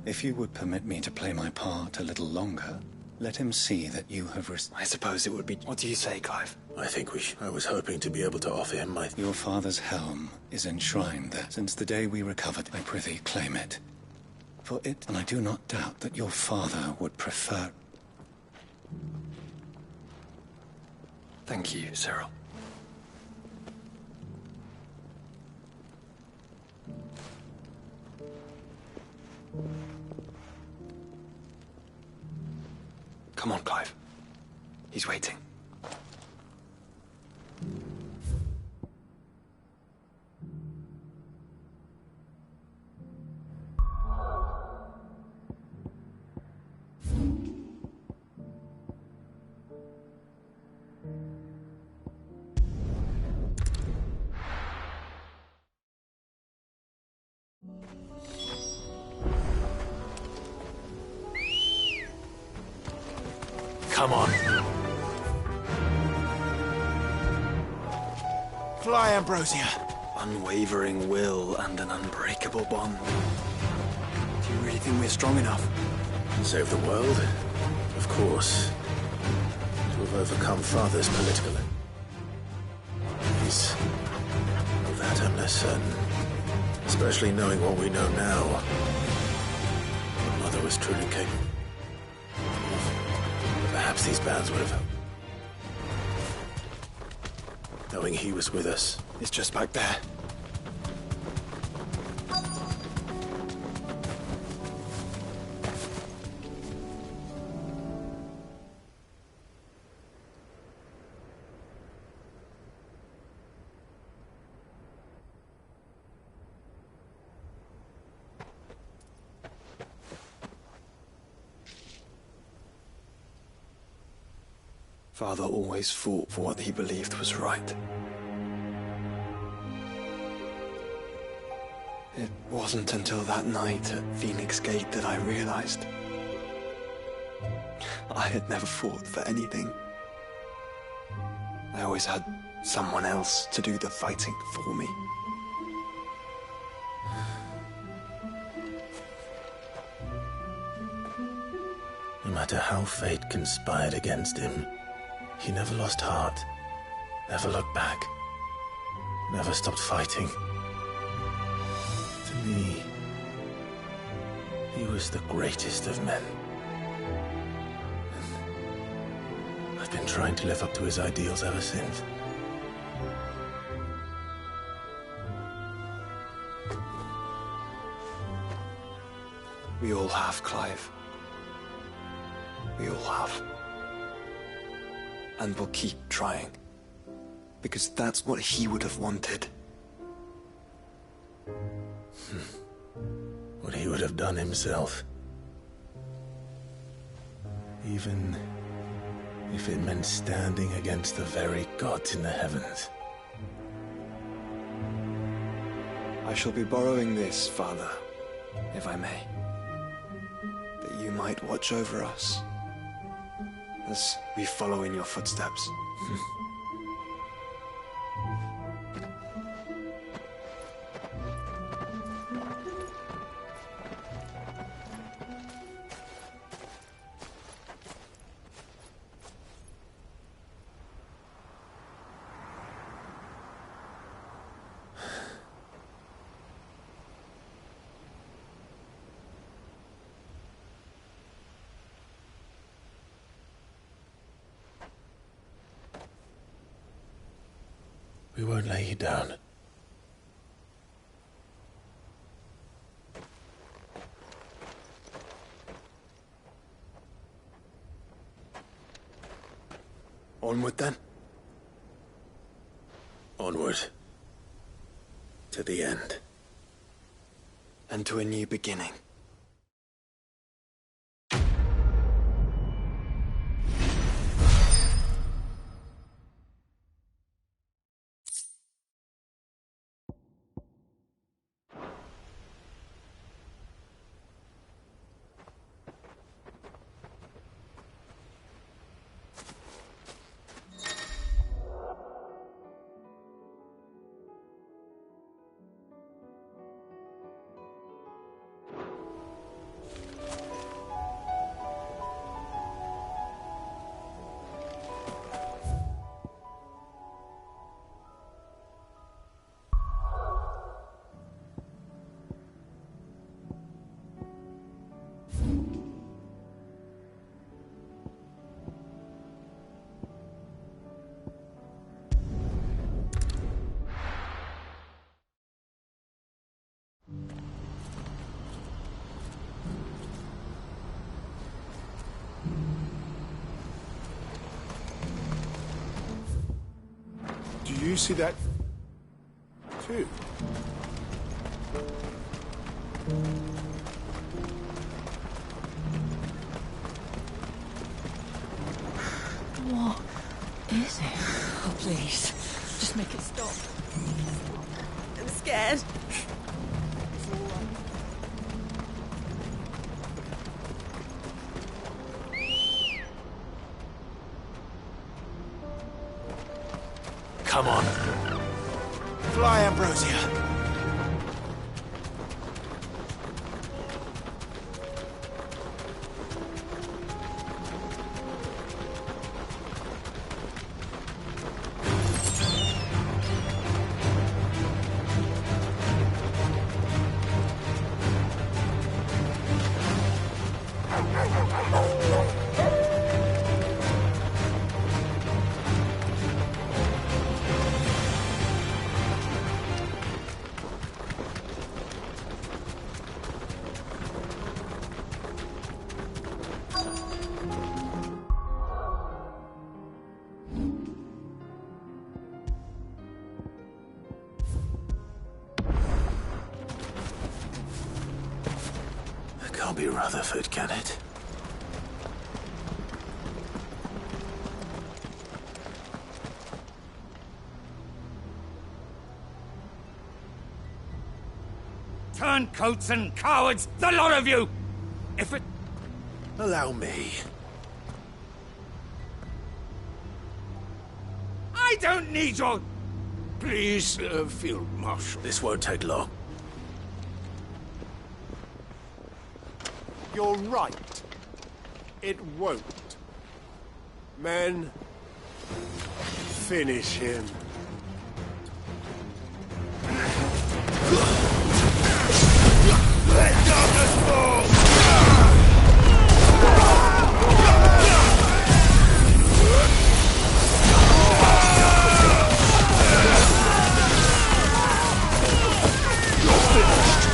If you would permit me to play my part a little longer, let him see that you have... I suppose it would be... What do you say, Clive? I think I was hoping to be able to offer him my... Your father's helm is enshrined there. Since the day we recovered, I prithee claim it. For it, and I do not doubt that your father would prefer... Thank you, Cyril. Come on, Clive. He's waiting. Come on. Fly, Ambrosia. Unwavering will and an unbreakable bond. Do you really think we're strong enough? Save the world? Of course. To have overcome Father's political... He's... Of that I'm less certain. Especially knowing what we know now. Mother was truly capable. Perhaps these bands would have helped. Knowing he was with us. It's just back there. Father always fought for what he believed was right. It wasn't until that night at Phoenix Gate that I realized I had never fought for anything. I always had someone else to do the fighting for me. No matter how fate conspired against him, he never lost heart, never looked back, never stopped fighting. To me, he was the greatest of men. And I've been trying to live up to his ideals ever since. We all have, Clive. We all have. And we'll keep trying. Because that's what he would have wanted. What he would have done himself. Even if it meant standing against the very gods in the heavens. I shall be borrowing this, Father, if I may. That you might watch over us as we follow in your footsteps. We won't lay you down. Onward then. Onward. To the end. And to a new beginning. Do you see that too? What is it? Oh, please. Just make it stop. I'm scared. Come on. Fly, Ambrosia. Can't be Rutherford, can it? Turncoats and cowards, the lot of you! If it... Allow me. I don't need your... Please, Field Marshal. This won't take long. You're right. It won't. Men, finish him. Let darkness fall! You're finished.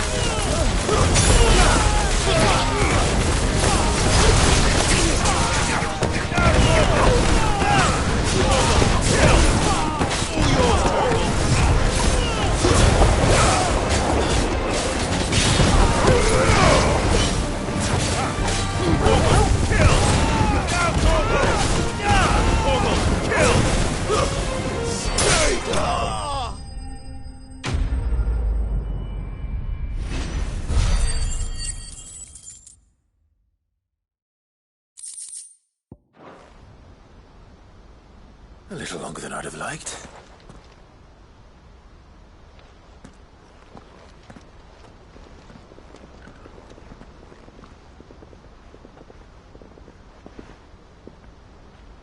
A little longer than I'd have liked.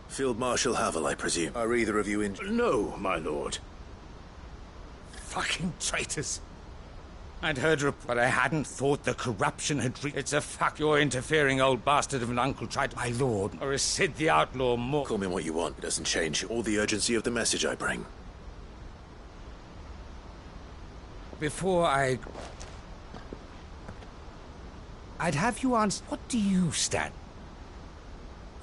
Field Marshal Havel, I presume. Are either of you in? No, my lord. Fucking traitors. I'd heard but I hadn't thought the corruption had reached. It's a fuck your interfering old bastard of an uncle tried, my lord, or is Sid the outlaw more? Call me what you want. It doesn't change all the urgency of the message I bring. Before I'd have you answer, what do you stand?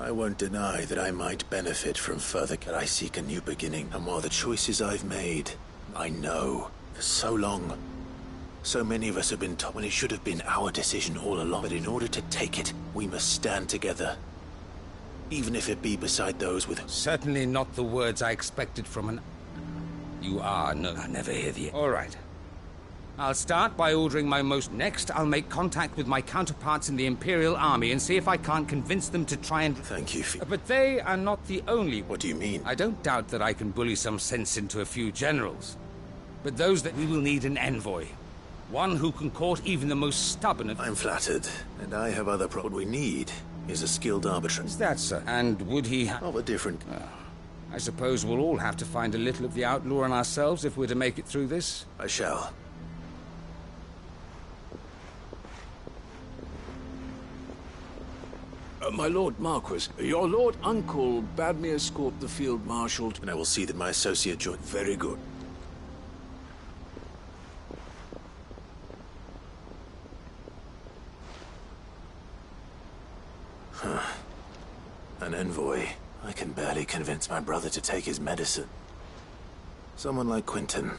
I won't deny that I might benefit from further, but I seek a new beginning. And while the choices I've made, I know, for so long, so many of us have been taught when it should have been our decision all along. But in order to take it, we must stand together. Even if it be beside those with... Certainly not the words I expected from an... You are, no, I never hear the... All right. I'll start by ordering my most... Next, I'll make contact with my counterparts in the Imperial Army and see if I can't convince them to try and... Thank you for... But they are not the only... What do you mean? I don't doubt that I can bully some sense into a few generals. But those that we will need an envoy. One who can court even the most stubborn of... I'm flattered, and I have other What we need is a skilled arbitrator. Is that so? And would he have... Of a different... I suppose we'll all have to find a little of the outlaw in ourselves if we're to make it through this. I shall. My Lord Marquis, your Lord Uncle bade me escort the Field Marshal... And I will see that my associate join. Very good. An envoy. I can barely convince my brother to take his medicine. Someone like Quentin.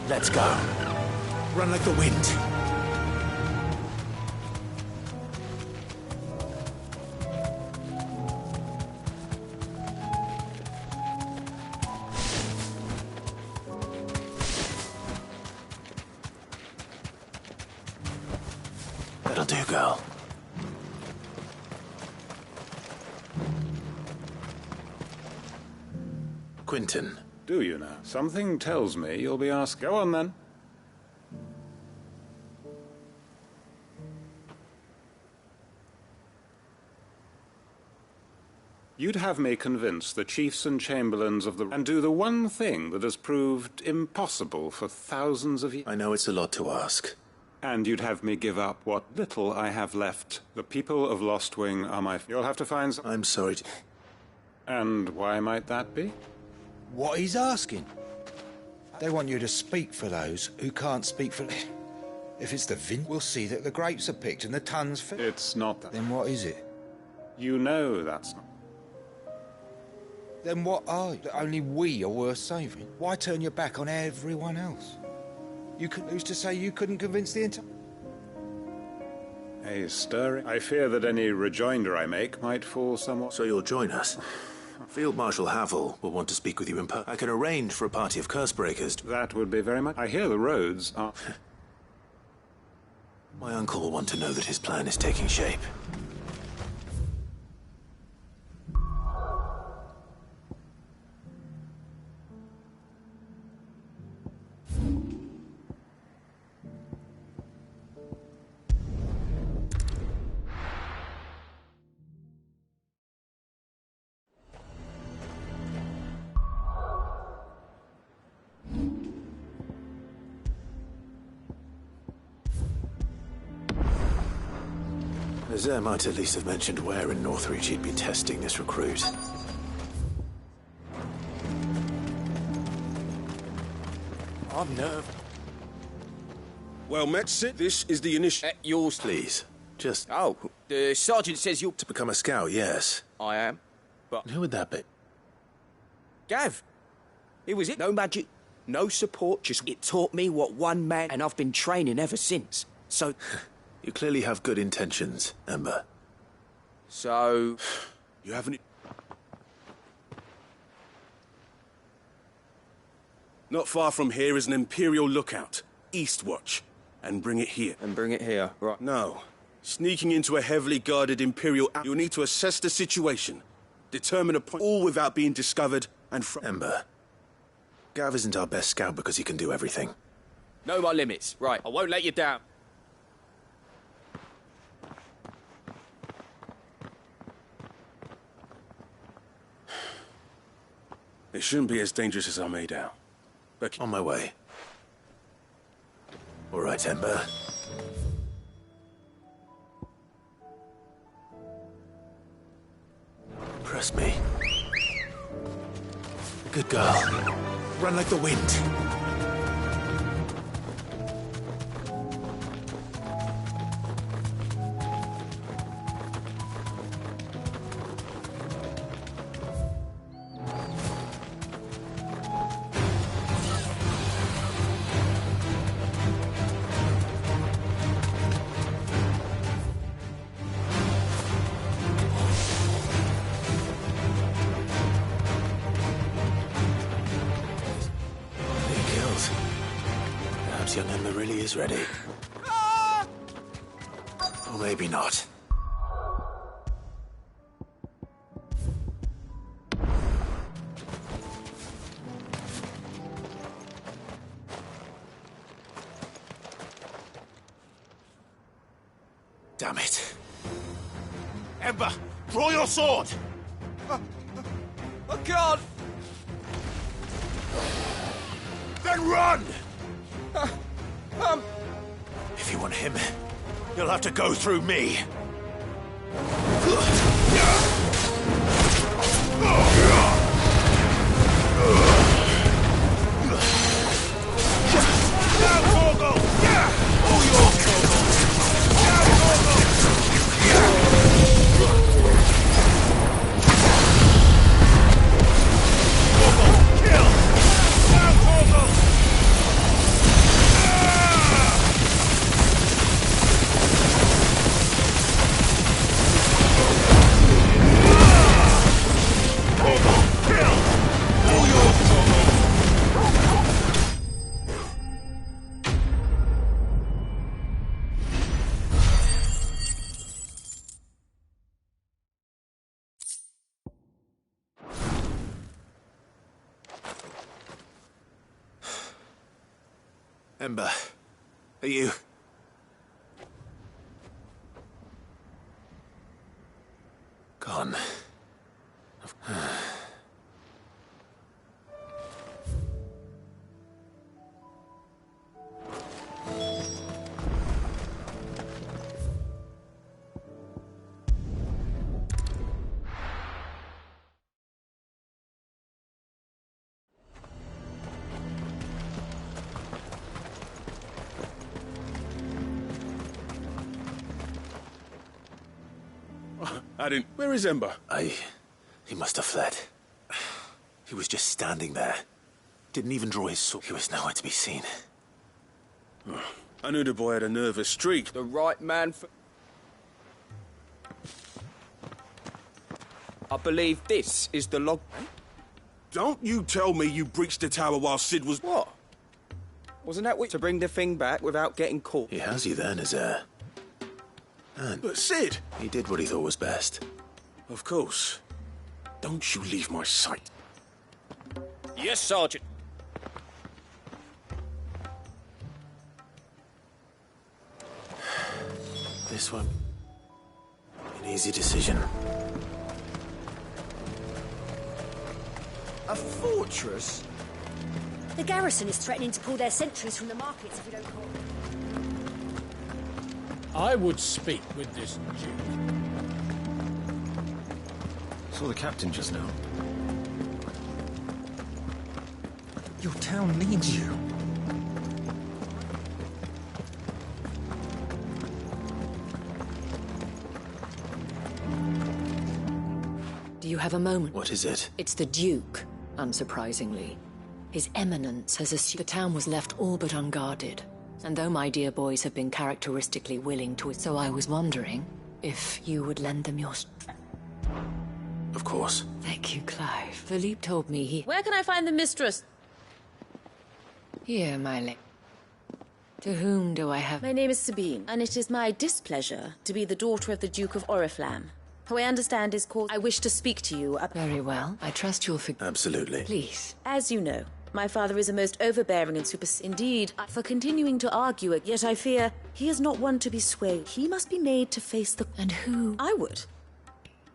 Let's go. Run like the wind. That'll do, girl. Quentin. Do you now? Something tells me you'll be asked. Go on, then. You'd have me convince the chiefs and chamberlains of the... and do the one thing that has proved impossible for thousands of years. I know it's a lot to ask. And you'd have me give up what little I have left. The people of Lostwing are my... You'll have to find... I'm sorry to... And why might that be? What he's asking. They want you to speak for those who can't speak for... If it's the we'll see that the grapes are picked and the tons... It's not that. Then what is it? You know that's not... Then what are you? That only we are worth saving? Why turn your back on everyone else? You could lose to say you couldn't convince the entire... A stirring... I fear that any rejoinder I make might fall somewhat... So you'll join us? Field Marshal Havel will want to speak with you in person. I can arrange for a party of cursebreakers. That would be very much... I hear the roads are... My uncle will want to know that his plan is taking shape. Azir might at least have mentioned where in Northreach he'd be testing this recruit. I'm nervous. Well met, Sid. This is the initial... yours, please. Just... Oh, the sergeant says you're... To become a scout, yes. I am. But... Who would that be? Gav. It was it. No magic, no support, just it taught me what one man... And I've been training ever since. So... You clearly have good intentions, Ember. So... You haven't... Not far from here is an Imperial lookout. Eastwatch. And bring it here. And bring it here, right. No. Sneaking into a heavily guarded Imperial... You'll need to assess the situation. Determine a point... All without being discovered and... Ember. Gav isn't our best scout because he can do everything. Know my limits. Right, I won't let you down. It shouldn't be as dangerous as I made out. But... On my way. All right, Ember. Trust me. Good girl. Run like the wind. Young Ember really is ready. Or maybe not. Damn it. Ember, draw your sword! I can't! Then run! If you want him, you'll have to go through me. Ember, are you... gone? Where is Ember? He must have fled. He was just standing there. Didn't even draw his sword. He was nowhere to be seen. I knew the boy had a nervous streak. The right man for... I believe this is the log... Don't you tell me you breached the tower while Sid was... What? Wasn't that to bring the thing back without getting caught? He has you then, Azir. And but Sid! He did what he thought was best. Of course. Don't you leave my sight. Yes, Sergeant. This won't be an easy decision. A fortress? The garrison is threatening to pull their sentries from the markets if we don't call them. I would speak with this Duke. Saw the captain just now. Your town needs you. Do you have a moment? What is it? It's the Duke, unsurprisingly. His Eminence has assumed the town was left all but unguarded. And though my dear boys have been characteristically willing to it, so I was wondering if you would lend them your... Of course. Thank you, Clive. Philippe told me he... Where can I find the mistress? Here, my lady. To whom do I have... My name is Sabine, and it is my displeasure to be the daughter of the Duke of Oriflamme, who I understand is called... I wish to speak to you about... Very well. I trust you'll forgive... Absolutely. Please. As you know, my father is a most overbearing and Indeed, for continuing to argue it, yet I fear he is not one to be swayed. He must be made to face the... And who? I would.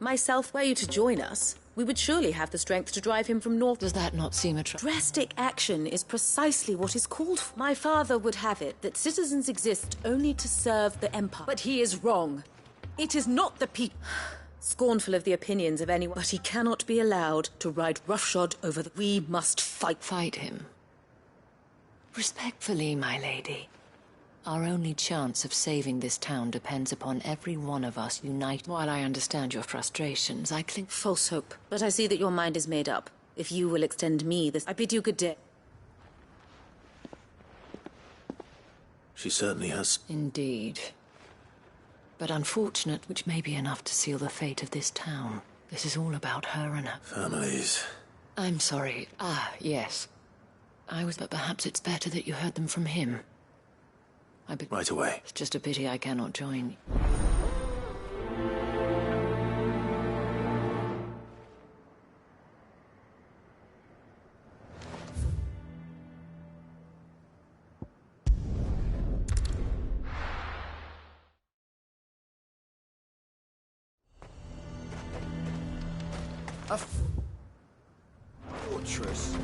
Myself, were you to join us, we would surely have the strength to drive him from north. Does that not seem Drastic action is precisely what is called for. My father would have it that citizens exist only to serve the Empire. But he is wrong. It is not the people... Scornful of the opinions of anyone, but he cannot be allowed to ride roughshod over the... We must fight. Fight him. Respectfully, my lady. Our only chance of saving this town depends upon every one of us united. While I understand your frustrations, I cling... False hope. But I see that your mind is made up. If you will extend me this... I bid you good day. She certainly has... Indeed. But unfortunate, which may be enough to seal the fate of this town. This is all about her and her... Families. I'm sorry. Yes. But perhaps it's better that you heard them from him. Right away. It's just a pity I cannot join. A fortress.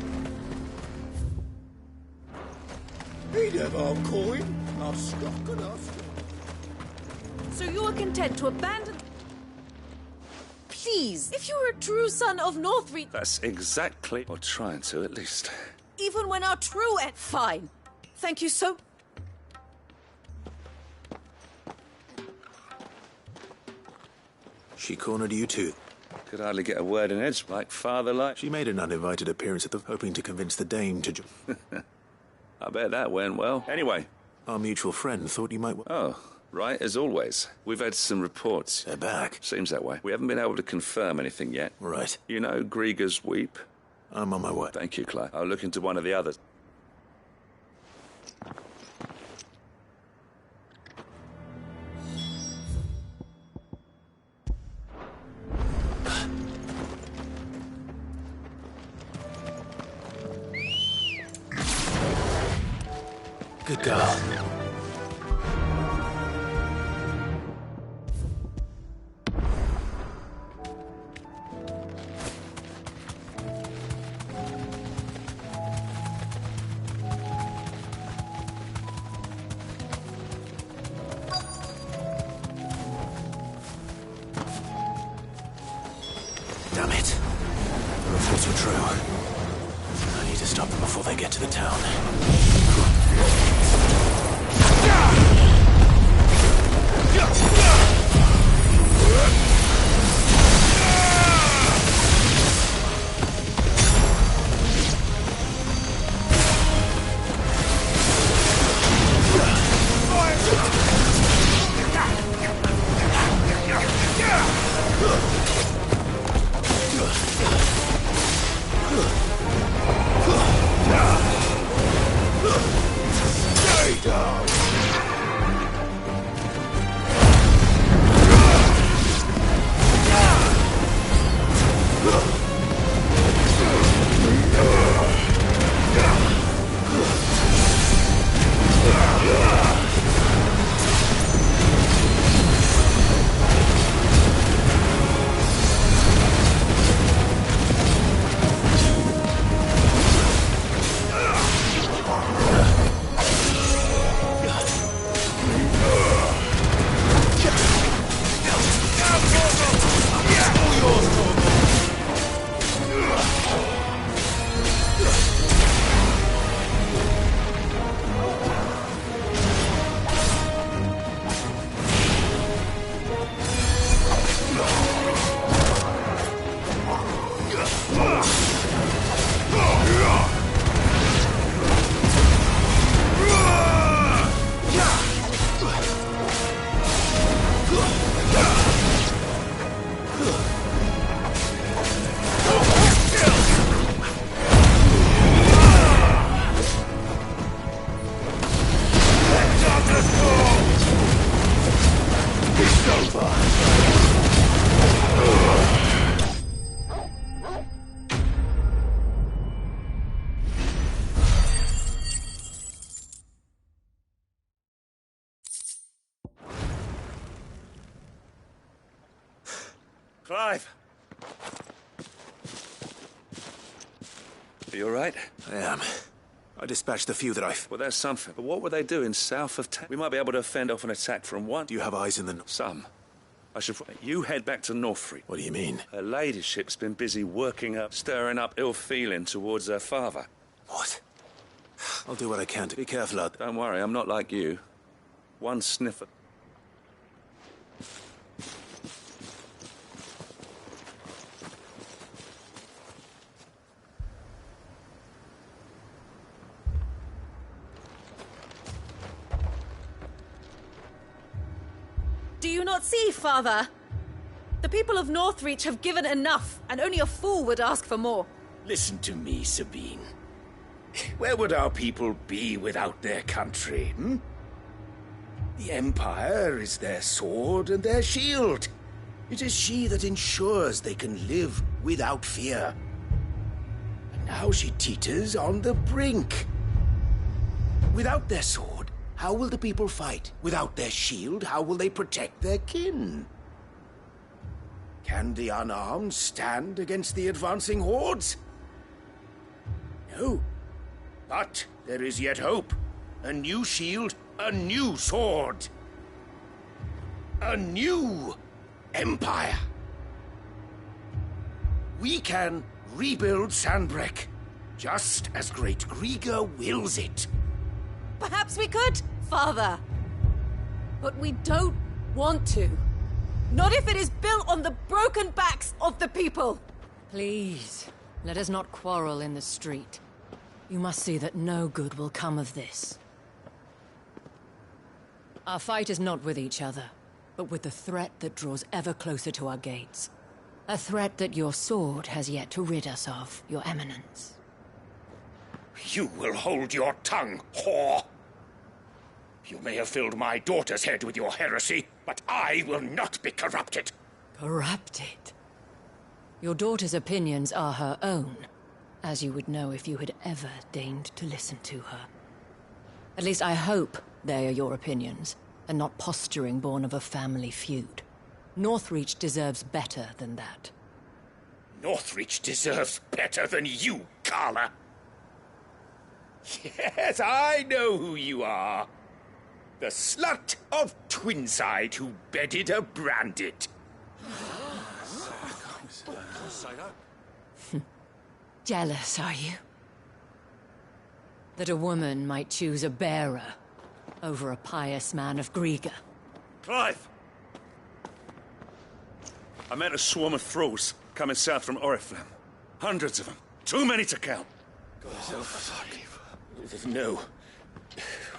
He'd have our coin, our stock and our stock. So you are content to abandon... Please, if you were a true son of Northreach... That's exactly... Or trying to, at least. Even when our true... Fine. Thank you so... She cornered you too. Could hardly get a word in edge, like father-like. She made an uninvited appearance at the... hoping to convince the dame to... I bet that went well. Anyway. Our mutual friend thought you might... Oh, right, as always. We've had some reports. They're back. Seems that way. We haven't been able to confirm anything yet. Right. You know Grieger's Weep? I'm on my way. Thank you, Clive. I'll look into one of the others. Good girl. Damn it. The reports were true. I need to stop them before they get to the town. Clive! Are you alright? I am. I dispatched the few that I... Well, that's something. But what were they doing south of town? We might be able to fend off an attack from one. Do you have eyes in the... Some. I should... You head back to Northfleet. What do you mean? Her ladyship's been busy stirring up ill feeling towards her father. What? I'll do what I can to be careful out there. Don't worry, I'm not like you. One sniffer. Do you not see, Father? The people of Northreach have given enough, and only a fool would ask for more. Listen to me, Sabine. Where would our people be without their country, hmm? The Empire is their sword and their shield. It is she that ensures they can live without fear. And now she teeters on the brink. Without their sword, how will the people fight? Without their shield, how will they protect their kin? Can the unarmed stand against the advancing hordes? No. But there is yet hope. A new shield, a new sword. A new empire. We can rebuild Sandbreck, just as Great Grieger wills it. Perhaps we could, Father. But we don't want to. Not if it is built on the broken backs of the people. Please, let us not quarrel in the street. You must see that no good will come of this. Our fight is not with each other, but with the threat that draws ever closer to our gates. A threat that your sword has yet to rid us of, Your Eminence. You will hold your tongue, whore! You may have filled my daughter's head with your heresy, but I will not be corrupted. Corrupted? Your daughter's opinions are her own, as you would know if you had ever deigned to listen to her. At least I hope they are your opinions, and not posturing born of a family feud. Northreach deserves better than that. Northreach deserves better than you, Carla. Yes, I know who you are. The slut of Twinside who bedded a Branded. Jealous, are you? That a woman might choose a bearer over a pious man of Grieger. Clive! I met a swarm of thralls coming south from Oriflamme. Hundreds of them. Too many to count. No.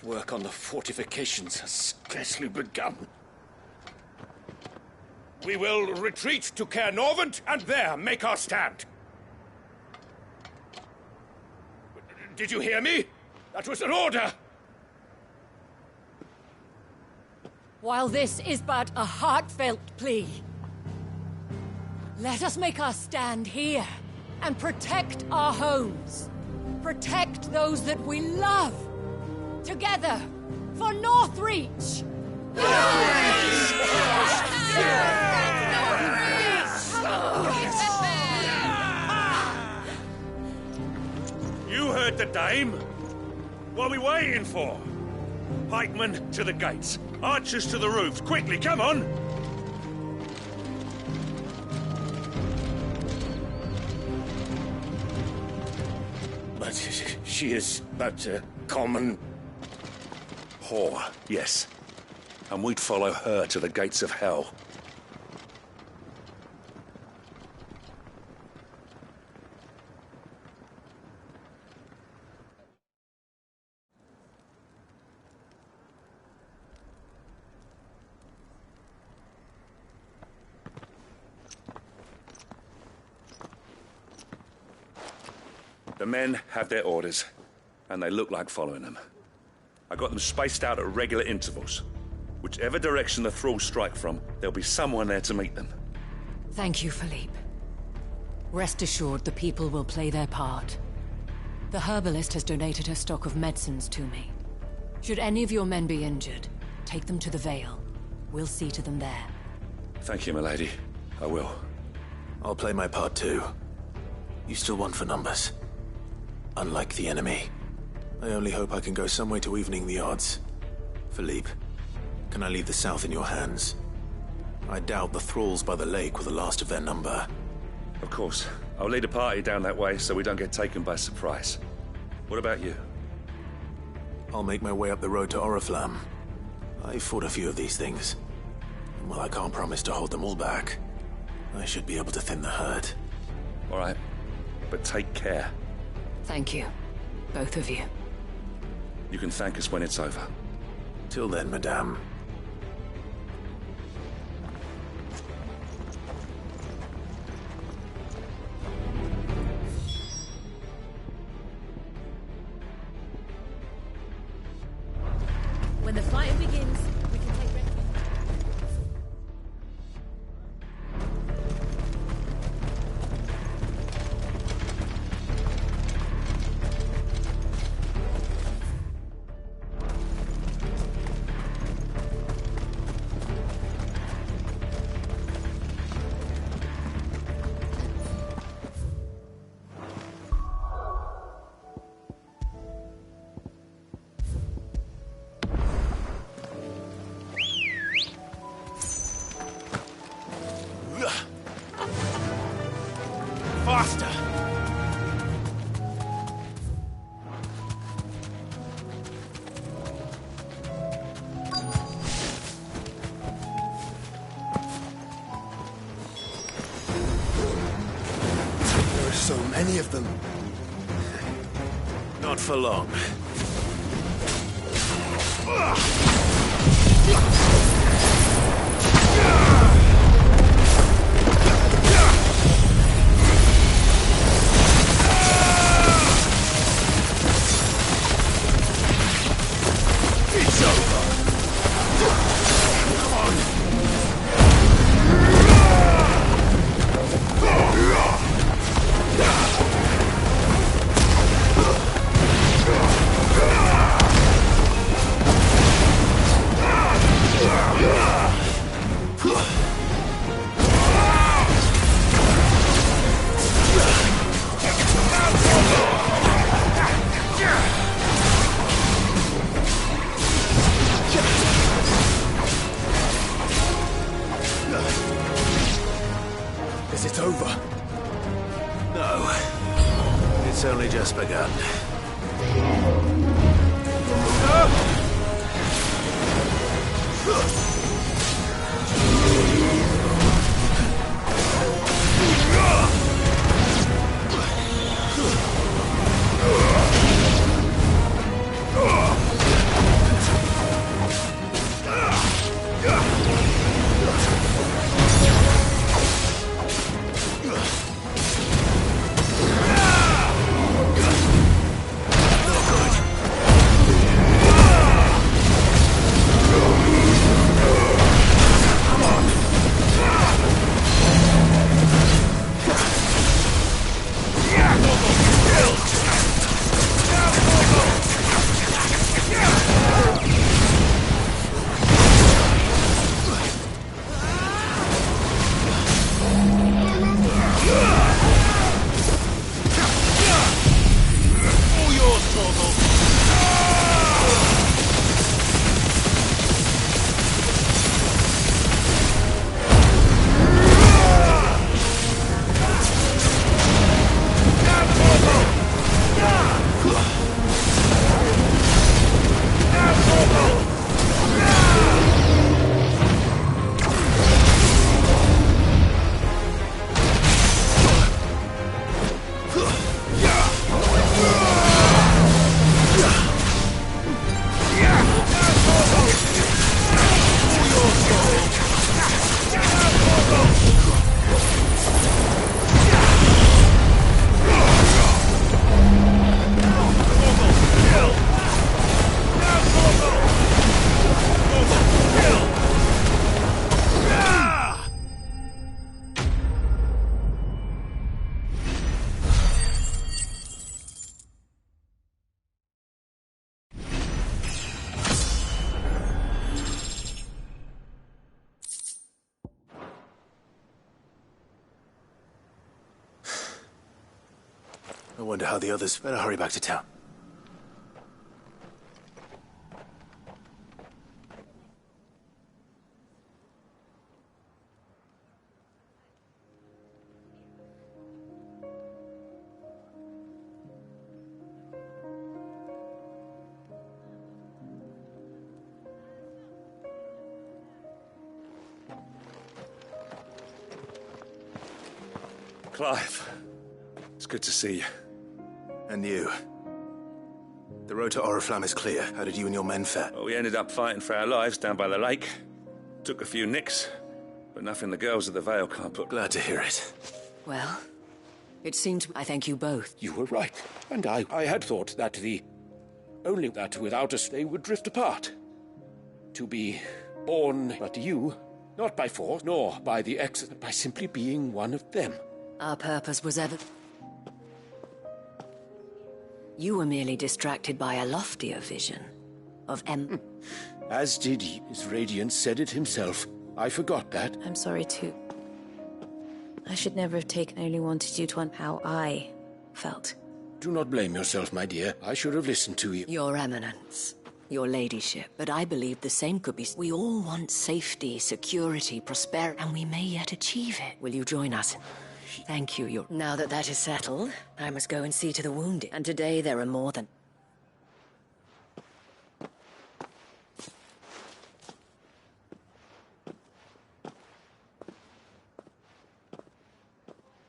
Work on the fortifications has scarcely begun. We will retreat to Caer Norvent and there make our stand. Did you hear me? That was an order! While this is but a heartfelt plea, let us make our stand here and protect our homes. Protect those that we love. Together, for Northreach! You heard the dame. What are we waiting for? Pikemen to the gates. Archers to the roofs. Quickly, come on! But she is but a common... whore, yes. And we'd follow her to the gates of hell. The men have their orders, and they look like following them. I got them spaced out at regular intervals. Whichever direction the thralls strike from, there'll be someone there to meet them. Thank you, Philippe. Rest assured the people will play their part. The herbalist has donated her stock of medicines to me. Should any of your men be injured, take them to the Vale. We'll see to them there. Thank you, milady. I will. I'll play my part too. You still want for numbers. Unlike the enemy. I only hope I can go some way to evening the odds. Philippe, can I leave the South in your hands? I doubt the thralls by the lake were the last of their number. Of course. I'll lead a party down that way so we don't get taken by surprise. What about you? I'll make my way up the road to Oriflamme. I've fought a few of these things. And while I can't promise to hold them all back, I should be able to thin the herd. All right. But take care. Thank you. Both of you. You can thank us when it's over. Till then, madame. When the fight begins, we can take refuge. Faster! There are so many of them. Not for long. It's over! Come on! Is it over? No. It's only just begun. I wonder how the others... Better hurry back to town. Clive, it's good to see you. And you. The road to Oriflamme is clear. How did you and your men fare? Well, we ended up fighting for our lives down by the lake. Took a few nicks, but nothing the girls of the Vale can't put. Glad to hear it. Well, it seemed I thank you both. You were right. And I had thought that only that without us they would drift apart. To be born, but you, not by force, nor by the exit, but by simply being one of them. Our purpose was ever... You were merely distracted by a loftier vision of As did he. His radiance said it himself. I forgot that. I'm sorry too. I should never have taken. I only wanted you to how I felt. Do not blame yourself, my dear. I should have listened to you. Your Eminence, your ladyship. But I believe the same could be... We all want safety, security, prosperity, and we may yet achieve it. Will you join us? Thank you, Now that that is settled, I must go and see to the wounded. And today there are more than...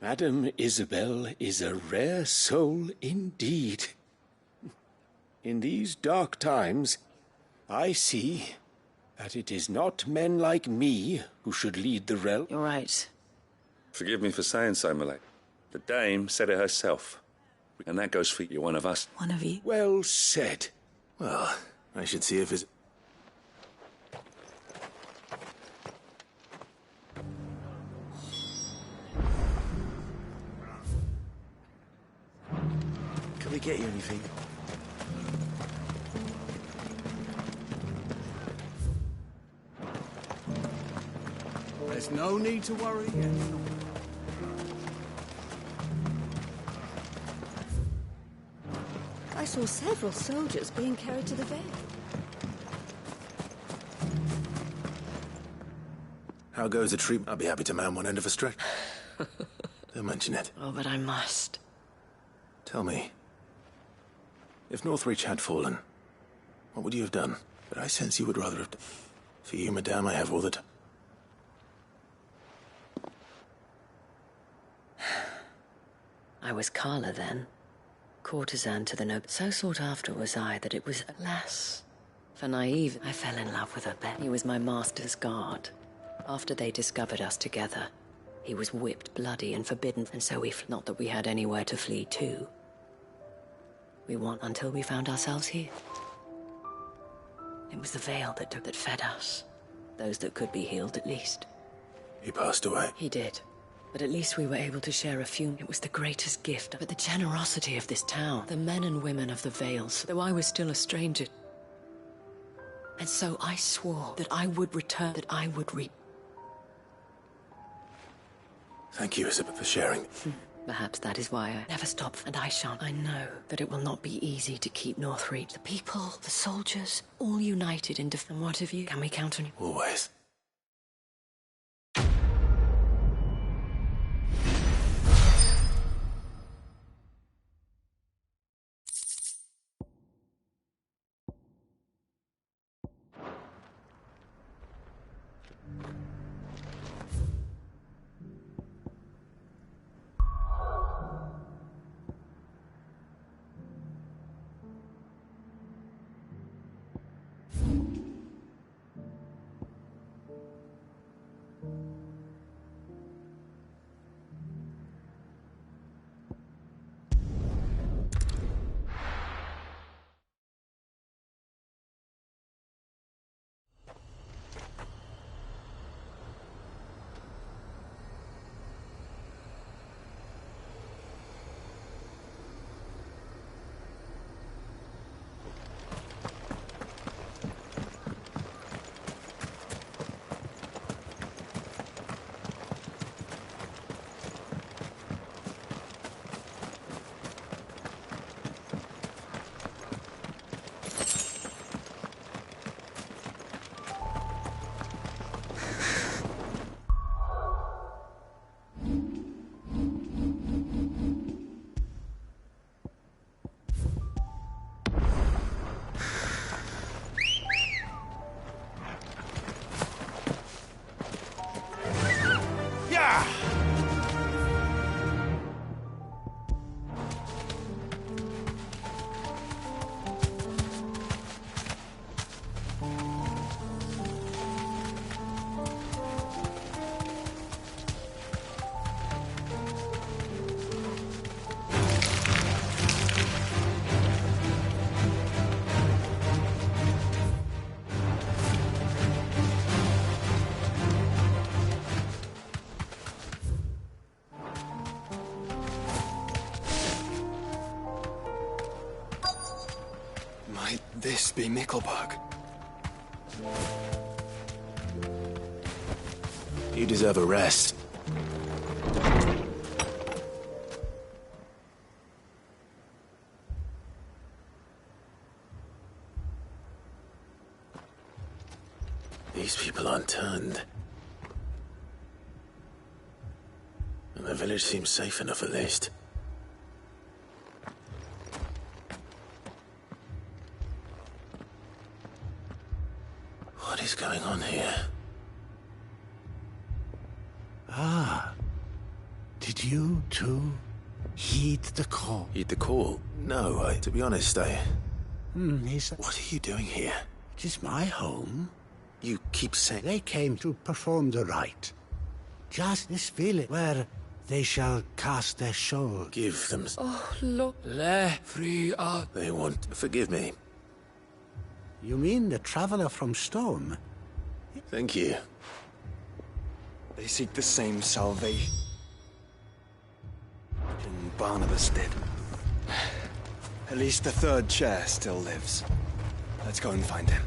Madame Isabel is a rare soul indeed. In these dark times, I see that it is not men like me who should lead the realm. You're right. Forgive me for saying so, my lady. The dame said it herself. And that goes for you, one of us. One of you? Well said. Well, I should see if his... Can we get you anything? There's no need to worry yet. I saw several soldiers being carried to the Vale. How goes the treatment? I'll be happy to man one end of a stretch. Don't mention it. Oh, but I must. Tell me, if Northreach had fallen, what would you have done? But I sense you would rather have... For you, madame, I have all the time. I was Carla then. Courtesan to the noble. So sought after was I that it was, alas, for naive. I fell in love with a bet. He was my master's guard. After they discovered us together, he was whipped bloody and forbidden, and so not that we had anywhere to flee to. We won until we found ourselves here. It was the Vale that fed us. Those that could be healed, at least. He passed away. He did. But at least we were able to share a few. It was the greatest gift. But the generosity of this town, the men and women of the Vales, though I was still a stranger. And so I swore that I would return, that I would reap. Thank you, Isabel, for sharing. Perhaps that is why I never stop, and I shan't. I know that it will not be easy to keep Northreach. The people, the soldiers, all united in defense. What of you? Can we count on you? Always. must be Mickelberg. You deserve a rest. These people aren't turned. And the village seems safe enough, at least. What is going on here? Ah. Did you, too, heed the call? Heed the call? No, to be honest, What are you doing here? It is my home. You keep saying... They came to perform the rite. Just this village, where they shall cast their soul. Give them... Oh, Lord. They want... Forgive me. You mean the traveler from Storm? Thank you. They seek the same salvation Barnabas did. At least the third chair still lives. Let's go and find him.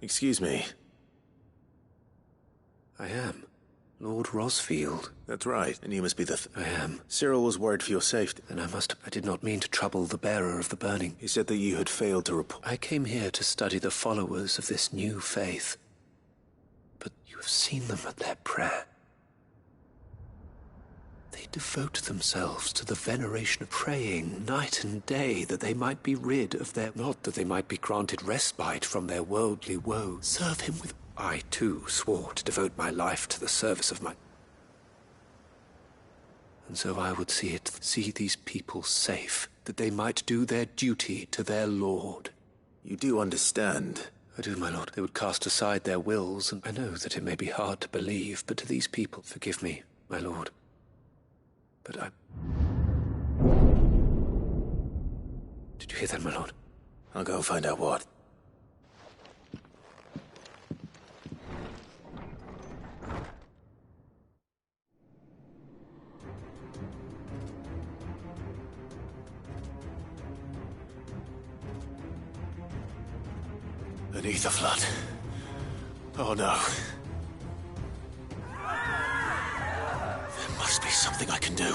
Excuse me. I am. Lord Rosfield. That's right, and you must be the... I am. Cyril was worried for your safety. Then I did not mean to trouble the bearer of the burning. He said that you had failed to report... I came here to study the followers of this new faith. But you have seen them at their prayer. They devote themselves to the veneration of praying night and day that they might be rid of their... Not that they might be granted respite from their worldly woes. Serve him with... I, too, swore to devote my life to the service of my... And so I would see these people safe, that they might do their duty to their lord. You do understand? I do, my lord. They would cast aside their wills, and I know that it may be hard to believe, but to these people, forgive me, my lord. But I... Did you hear that, my lord? I'll go and find out what. Beneath the flood. Oh no. There must be something I can do.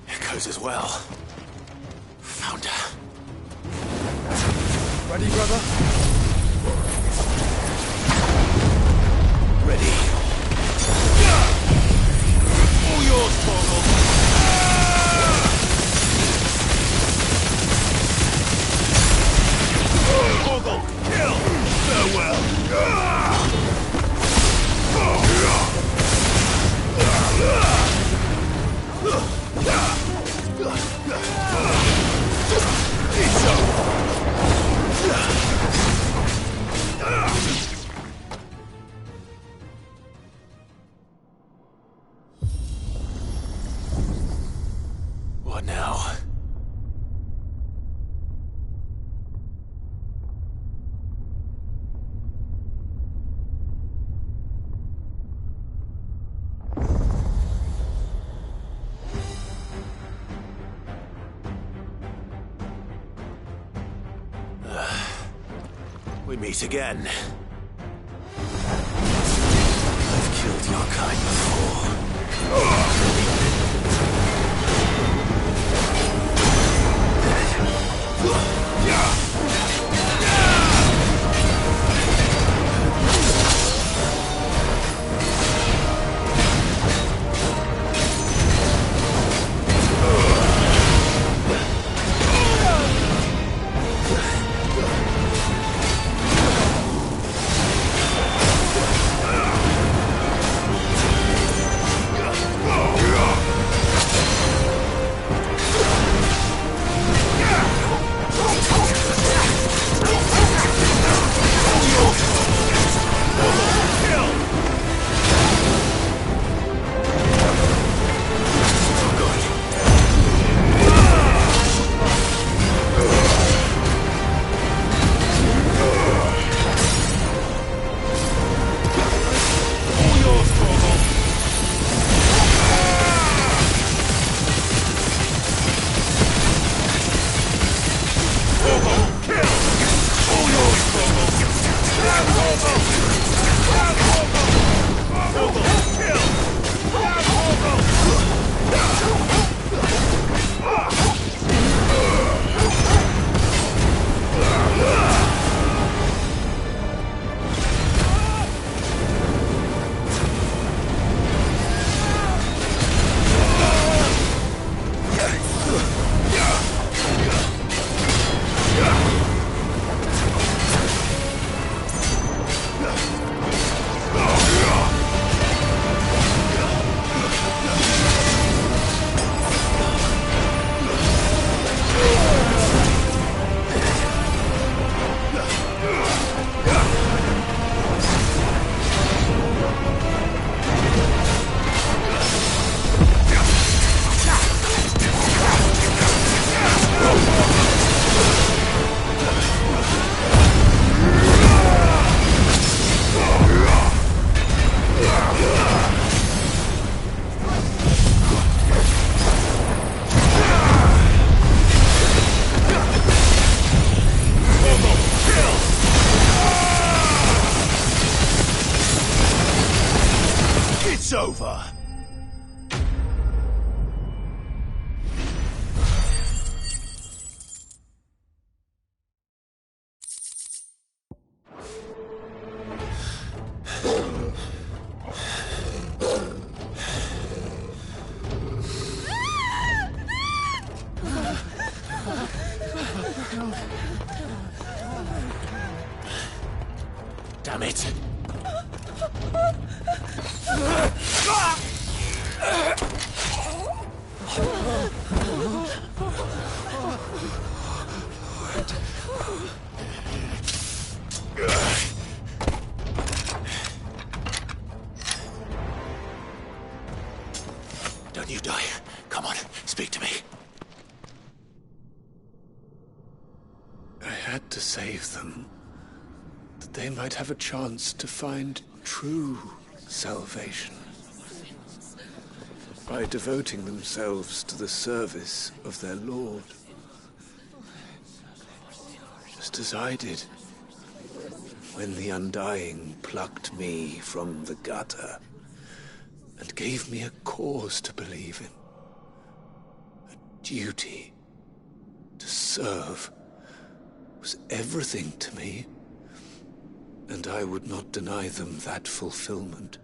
Echoes as well. Found her. Ready, brother? Ready. All yours, Torgal. Torgal, kill! Farewell. It's over. What now? We meet again. I've killed your kind before. It's over. Damn it. Don't you die. Come on, speak to me. I had to save them, that they might have a chance to find true salvation by devoting themselves to the service of their Lord. just as I did. When the Undying plucked me from the gutter and gave me a cause to believe in. A duty to serve was everything to me, and I would not deny them that fulfillment,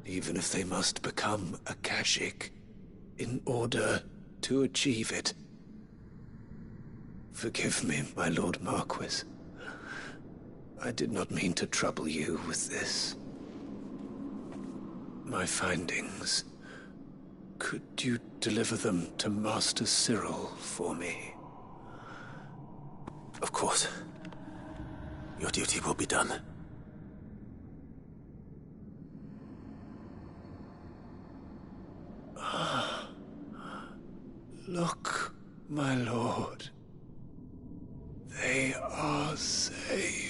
even if they must become Akashic in order to achieve it. Forgive me, my Lord Marquis. I did not mean to trouble you with this. My findings. Could you deliver them to Master Cyril for me? Of course. Your duty will be done. Look, my lord. They are saved.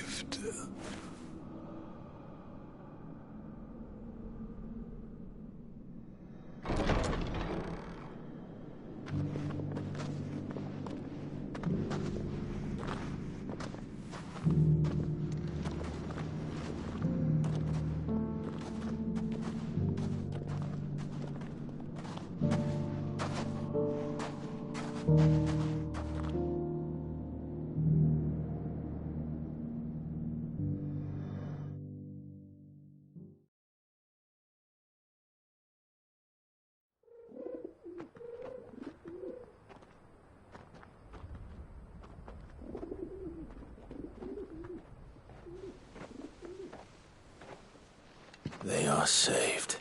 They are saved.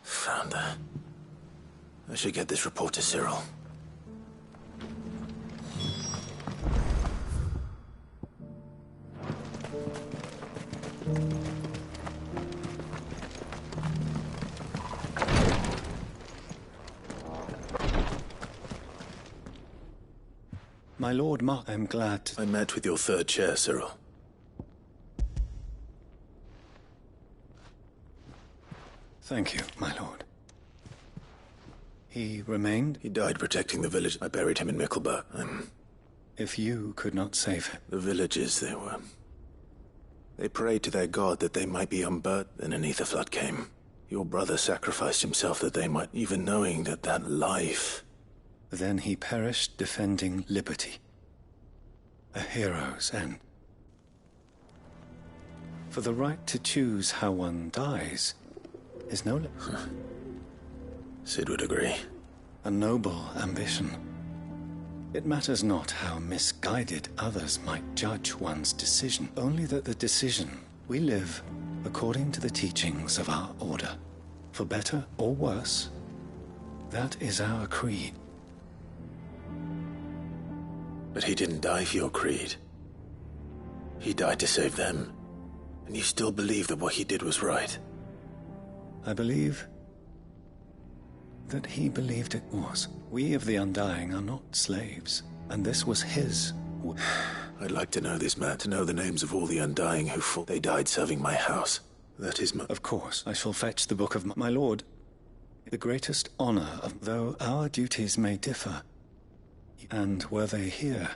Found her. I should get this report to Cyril. My Lord Mark, I'm glad I met with your third chair, Cyril. Thank you, my lord. He remained? He died protecting the village. I buried him in Mickelberg. If you could not save him. The villagers, they were. They prayed to their god that they might be unburdened. Then an ether flood came. Your brother sacrificed himself that they might, even knowing that life... Then he perished defending liberty. A hero's end. For the right to choose how one dies is no... Sid would agree. A noble ambition. It matters not how misguided others might judge one's decision, only that the decision we live according to the teachings of our order. For better or worse, that is our creed. But he didn't die for your creed. He died to save them. And you still believe that what he did was right? I believe that he believed it was. We of the Undying are not slaves, and this was his. I'd like to know this man, to know the names of all the Undying who fought. They died serving my house. That is my... Of course, I shall fetch the book of my lord. The greatest honor of... Though our duties may differ, and were they here...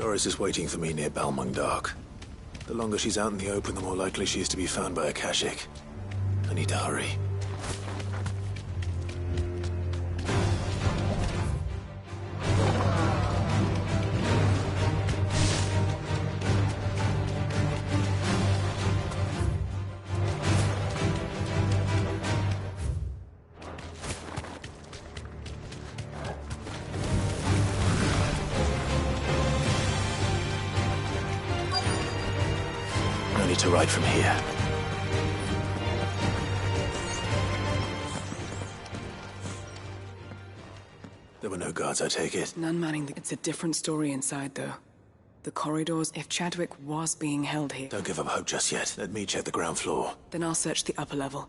Doris is waiting for me near Balmung Dock. The longer she's out in the open, the more likely she is to be found by Akashic. I need to hurry. No need to ride from here. There were no guards, I take it. None manning It's a different story inside, though. The corridors, if Chadwick was being held here... Don't give up hope just yet. Let me check the ground floor. Then I'll search the upper level.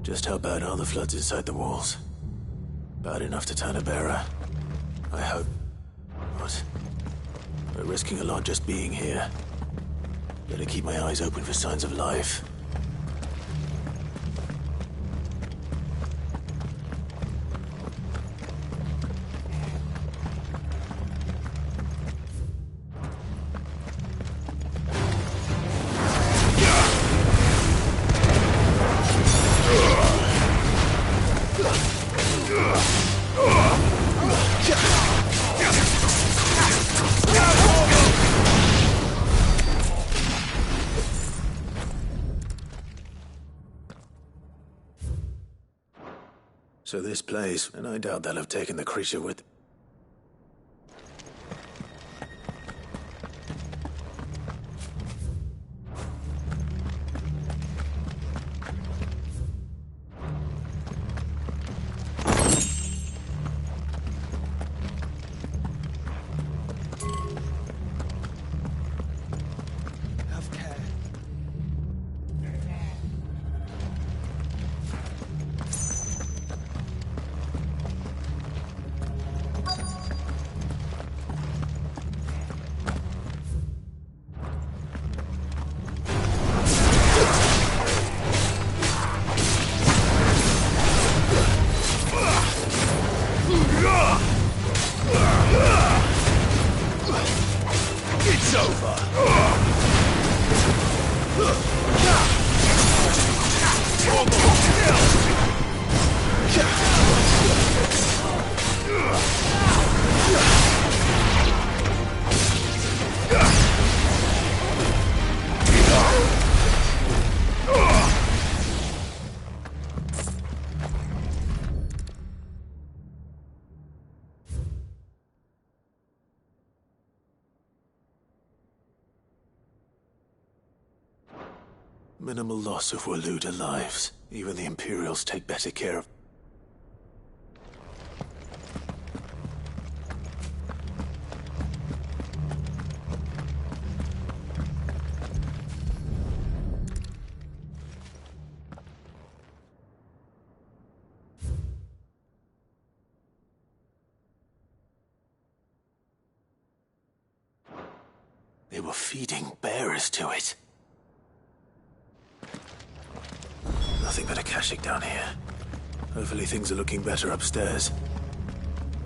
Just how bad are the floods inside the walls? Bad enough to turn a bearer. I hope. What? We're risking a lot just being here. Better keep my eyes open for signs of life. So this place, and I doubt they'll have taken the creature with... It's over! Minimal loss of Waluda lives. Even the Imperials take better care of... They were feeding bearers to it. Nothing but Akashic down here. Hopefully things are looking better upstairs.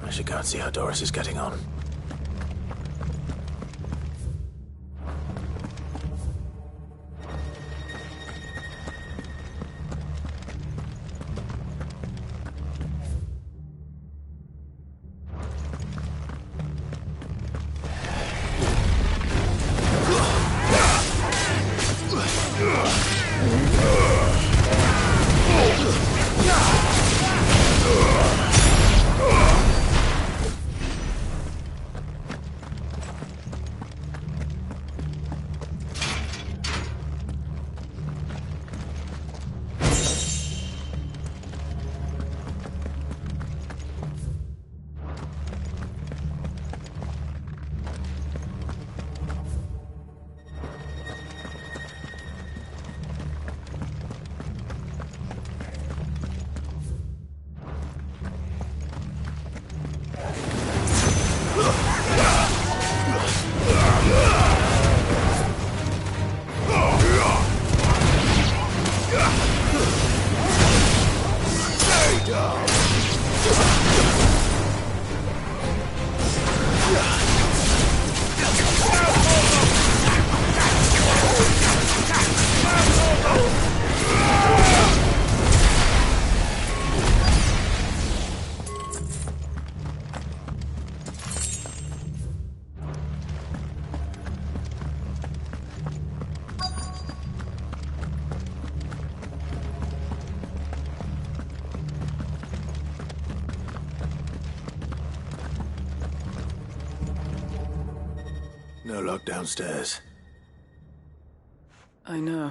I should go and see how Doris is getting on. No lock downstairs. I know.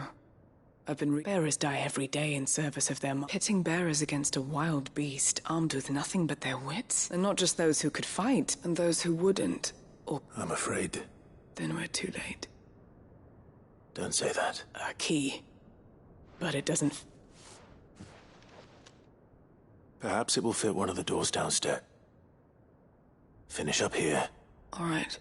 I've been bearers die every day in service of them. Pitting bearers against a wild beast armed with nothing but their wits. And not just those who could fight, and those who wouldn't. Or... I'm afraid. Then we're too late. Don't say that. A key. But it doesn't... Perhaps it will fit one of the doors downstairs. Finish up here. All right.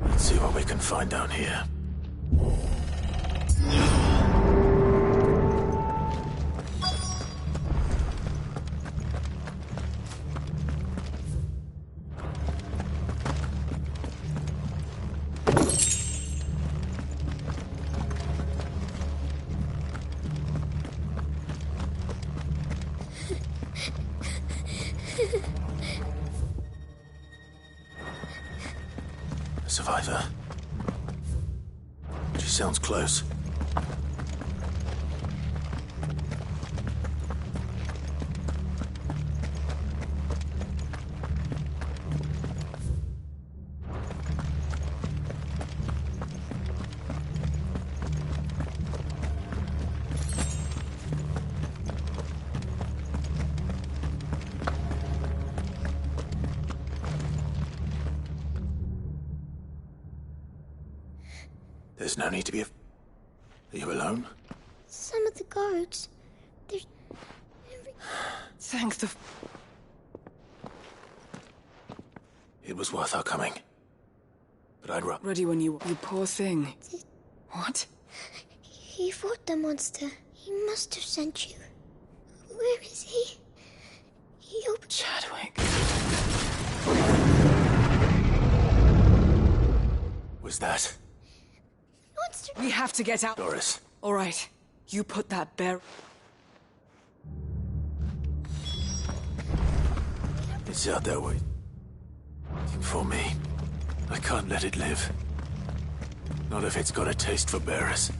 Let's see what we can find down here. Survivor. She sounds close. There's no need to be Are you alone? Some of the guards, they're... Thank the... It was worth our coming. But I'd rather... Ready when you poor thing. What? He fought the monster. He must have sent you. Where is he? He opened... Chadwick. Was that... Monster... We have to get out. Doris. All right. You put that bear... It's out there waiting for me. I can't let it live. Not if it's got a taste for bearers.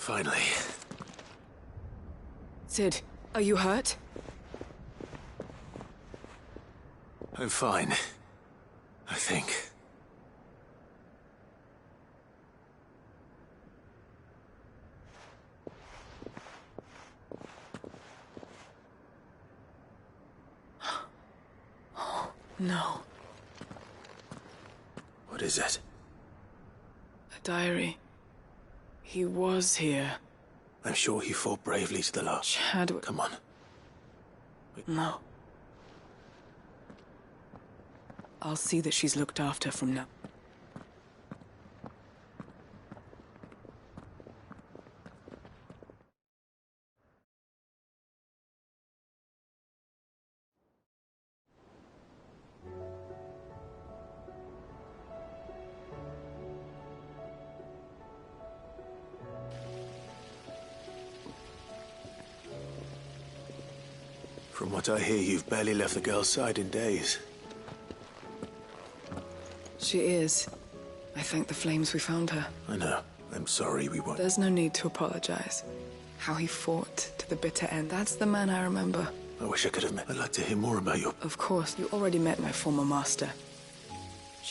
Finally. Sid, are you hurt? I'm fine. I think. No. What is it? A diary. He was here. I'm sure he fought bravely to the last. Chadwick. Come on. No. I'll see that she's looked after from now. From what I hear, you've barely left the girl's side in days. She is. I thank the flames we found her. I know. I'm sorry we won't. There's no need to apologize. How he fought to the bitter end. That's the man I remember. I wish I could have met. I'd like to hear more about you. Of course. You already met my former master.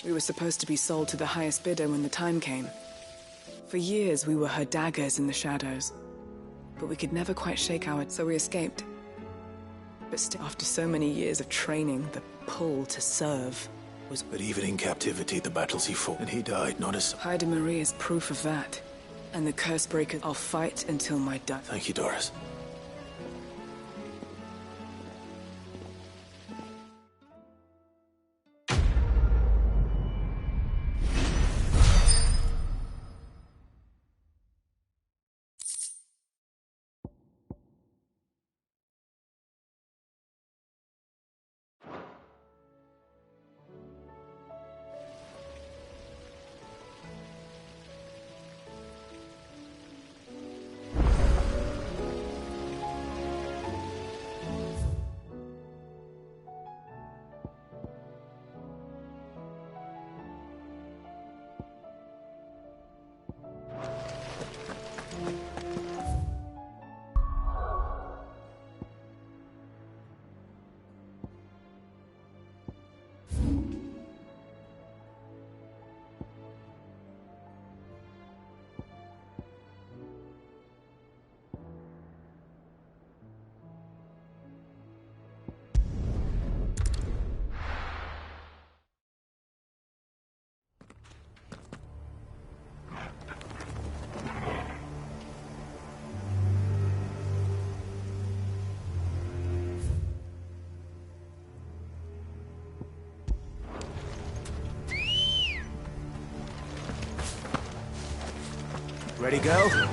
We were supposed to be sold to the highest bidder when the time came. For years, we were her daggers in the shadows. But we could never quite shake our... so we escaped. But still, after so many years of training, the pull to serve was... But even in captivity, the battles he fought, and he died, not as... Hyde Marie is proof of that. And the curse breaker, I'll fight until my death. Thank you, Doris. Ready, go?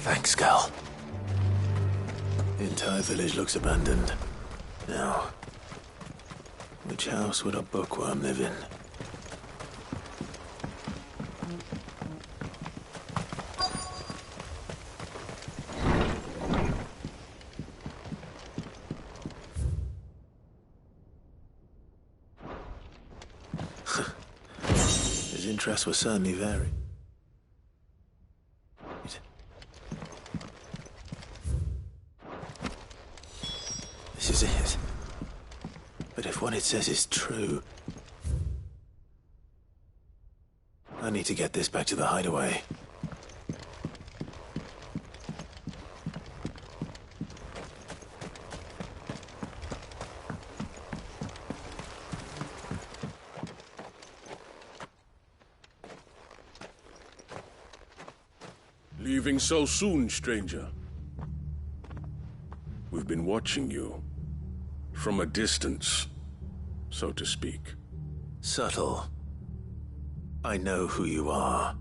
Thanks, Cal. The entire village looks abandoned. Now, which house would a bookworm live in? His interests were certainly varied. This is it. But if what it says is true, I need to get this back to the hideaway. Leaving so soon, stranger? We've been watching you. From a distance, so to speak. Subtle. I know who you are.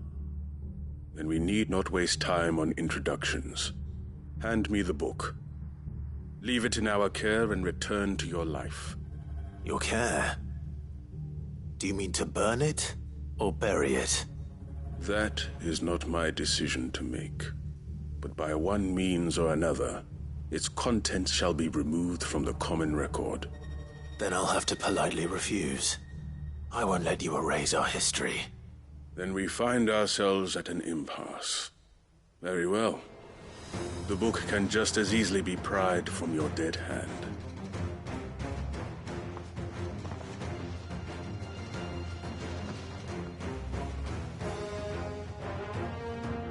Then we need not waste time on introductions. Hand me the book. Leave it in our care and return to your life. Your care? Do you mean to burn it or bury it? That is not my decision to make. But by one means or another, its contents shall be removed from the common record. Then I'll have to politely refuse. I won't let you erase our history. Then we find ourselves at an impasse. Very well. The book can just as easily be pried from your dead hand.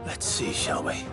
Let's see, shall we?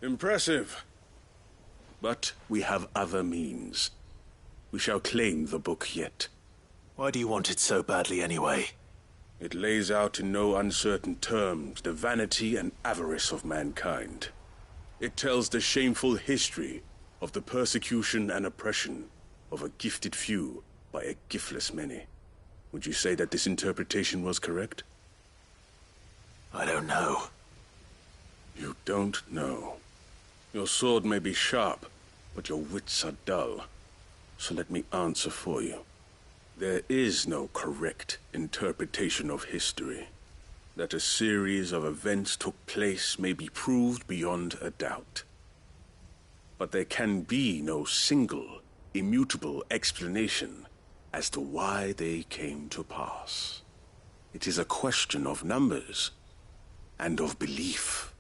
Impressive. But we have other means. We shall claim the book yet. Why do you want it so badly anyway? It lays out in no uncertain terms the vanity and avarice of mankind. It tells the shameful history of the persecution and oppression of a gifted few by a giftless many. Would you say that this interpretation was correct? I don't know. You don't know. Your sword may be sharp, but your wits are dull. So let me answer for you. There is no correct interpretation of history. That a series of events took place may be proved beyond a doubt. But there can be no single, immutable explanation as to why they came to pass. It is a question of numbers and of belief.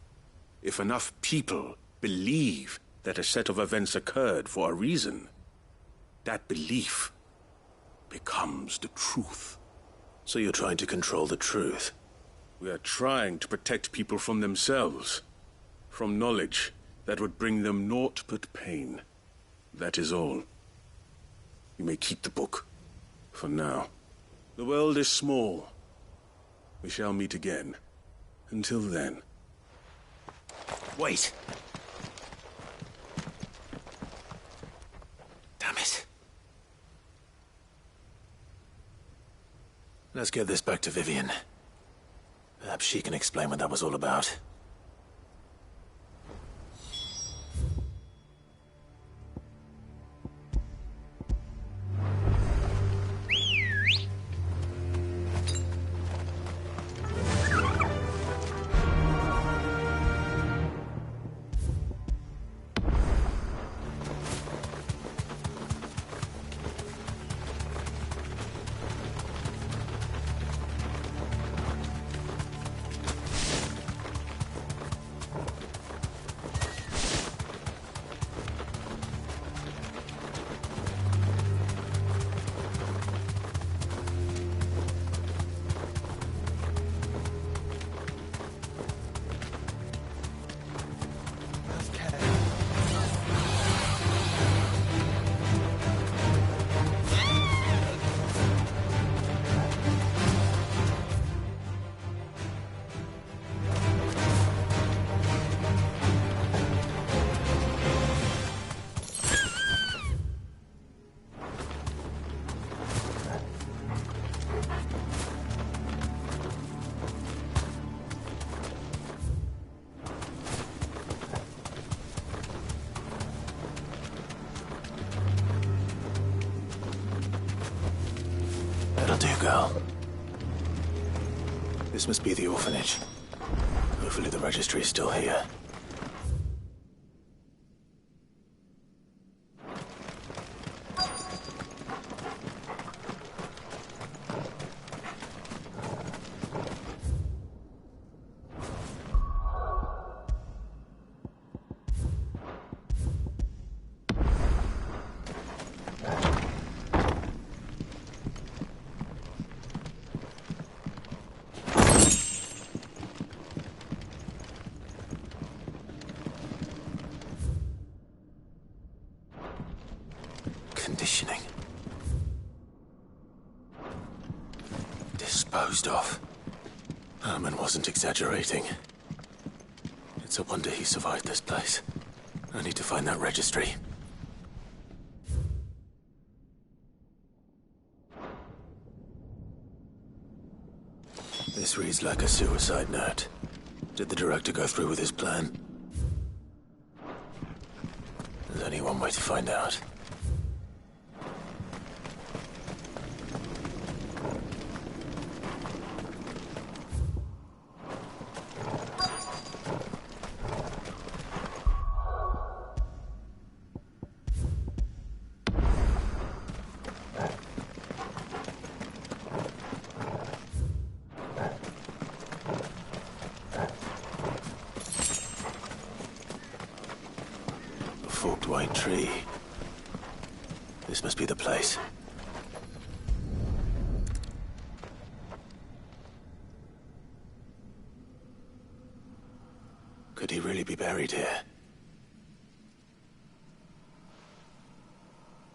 If enough people believe that a set of events occurred for a reason, that belief becomes the truth. So you're trying to control the truth? We are trying to protect people from themselves, from knowledge that would bring them naught but pain. That is all. You may keep the book, for now. The world is small. We shall meet again. Until then. Wait! Damn it. Let's get this back to Vivian. Perhaps she can explain what that was all about. This must be the orphanage. Hopefully the registry is still here. Conditioning. Disposed of. Herman wasn't exaggerating. It's a wonder he survived this place. I need to find that registry. This reads like a suicide note. Did the director go through with his plan? There's only one way to find out. Forked white tree. This must be the place. Could he really be buried here?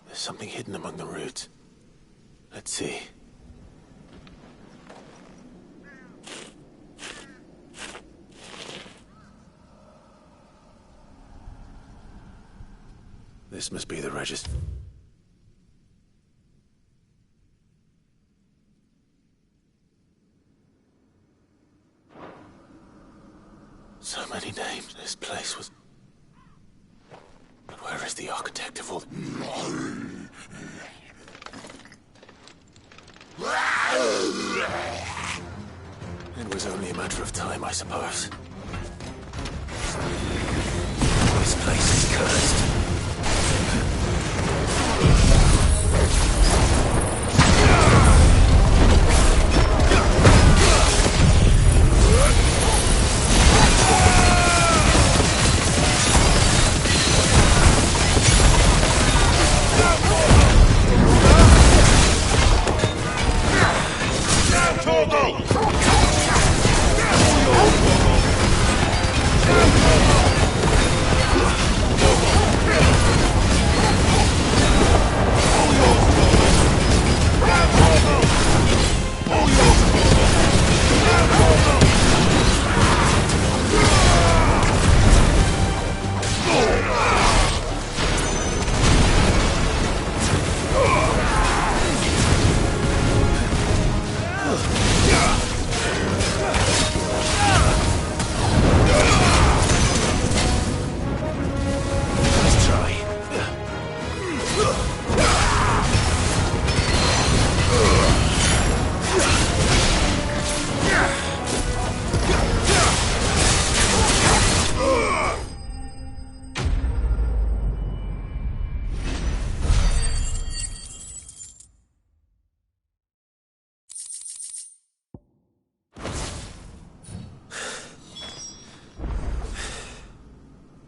There's something hidden among the roots. Let's see. This must be the register. So many names. This place was... But where is the architect of all... It was only a matter of time, I suppose. This place is cursed.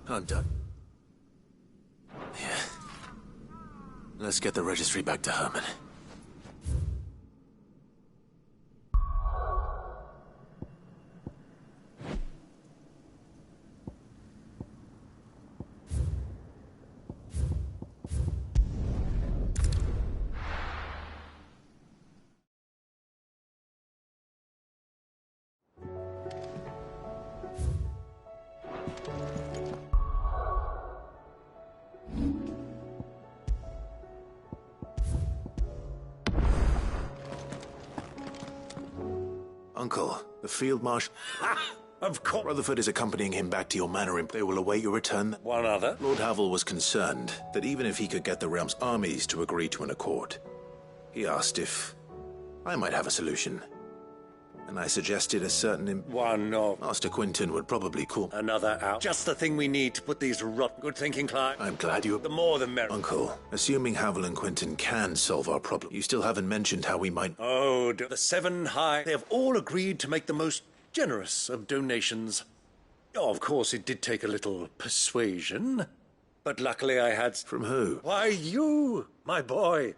I'm done. Yeah. Let's get the registry back to Herman. Uncle, the Field Marshal... Of course. Rutherford is accompanying him back to your manor. They will await your return. One other? Lord Havel was concerned that even if he could get the realm's armies to agree to an accord, he asked if I might have a solution. And I suggested a certain... One of... Master Quinton would probably call... Another out. Just the thing we need to put these rotten... Good thinking, Clive. I'm glad you... The more the merrier. Uncle, assuming Havel and Quinton can solve our problem, you still haven't mentioned how we might... Oh, the Seven High. They have all agreed to make the most generous of donations. Oh, of course, it did take a little persuasion. But luckily I had... From who? Why, you, my boy.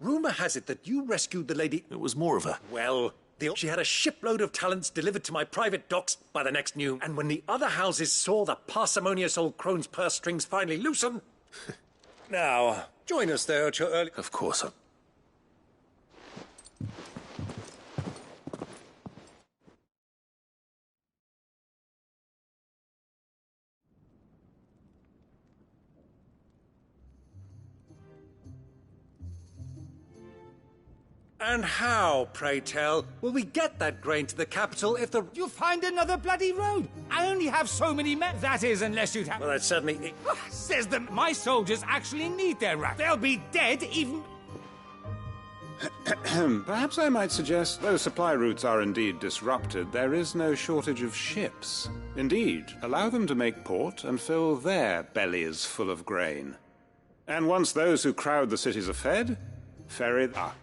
Rumor has it that you rescued the lady... It was more of a... Well... She had a shipload of talents delivered to my private docks by the next new. And when the other houses saw the parsimonious old crone's purse strings finally loosen... Now, join us there at your early... Of course, And how, pray tell, will we get that grain to the capital if the... You'll find another bloody road. I only have so many men. That is, unless you'd have... Well, that's certainly... Says that my soldiers actually need their raft. They'll be dead even... Perhaps I might suggest, though supply routes are indeed disrupted, there is no shortage of ships. Indeed, allow them to make port and fill their bellies full of grain. And once those who crowd the cities are fed...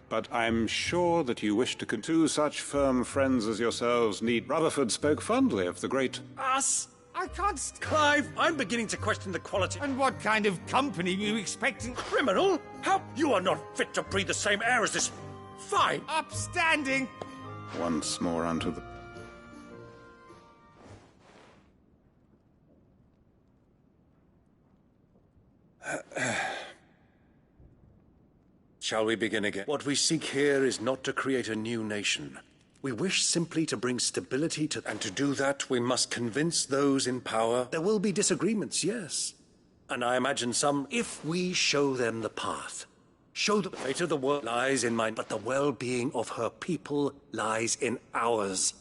but I'm sure that you wish to two such firm friends as yourselves need... Rutherford spoke fondly of the great... Us? I can't... Clive, I'm beginning to question the quality... And what kind of company are you expecting? Criminal? How? You are not fit to breathe the same air as this... Fine. Upstanding. Once more unto the... Shall we begin again? What we seek here is not to create a new nation. We wish simply to bring stability to... And to do that, we must convince those in power. There will be disagreements, yes. And I imagine some... If we show them the path, show them the fate of the world lies in mine, but the well-being of her people lies in ours.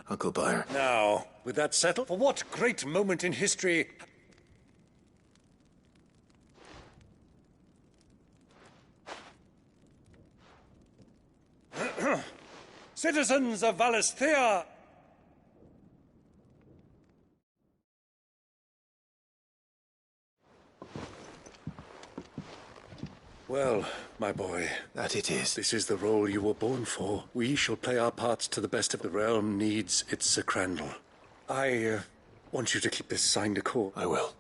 Uncle Byron. Now, with that settled, for what great moment in history... Citizens of Valisthea! Well, my boy. That it is. This is the role you were born for. We shall play our parts to the best of the realm needs its Sir Crandall. I want you to keep this signed to court. I will.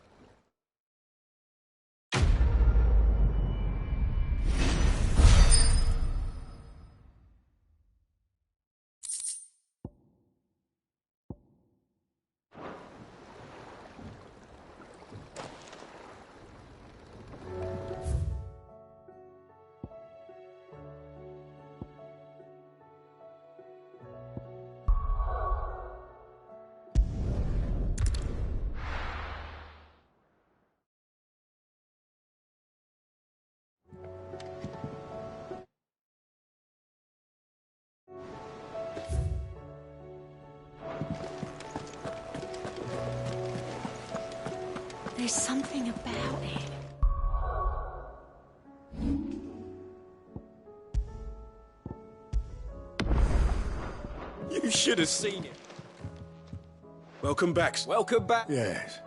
There's something about it. You should have seen it. Welcome back. Welcome back. Yes.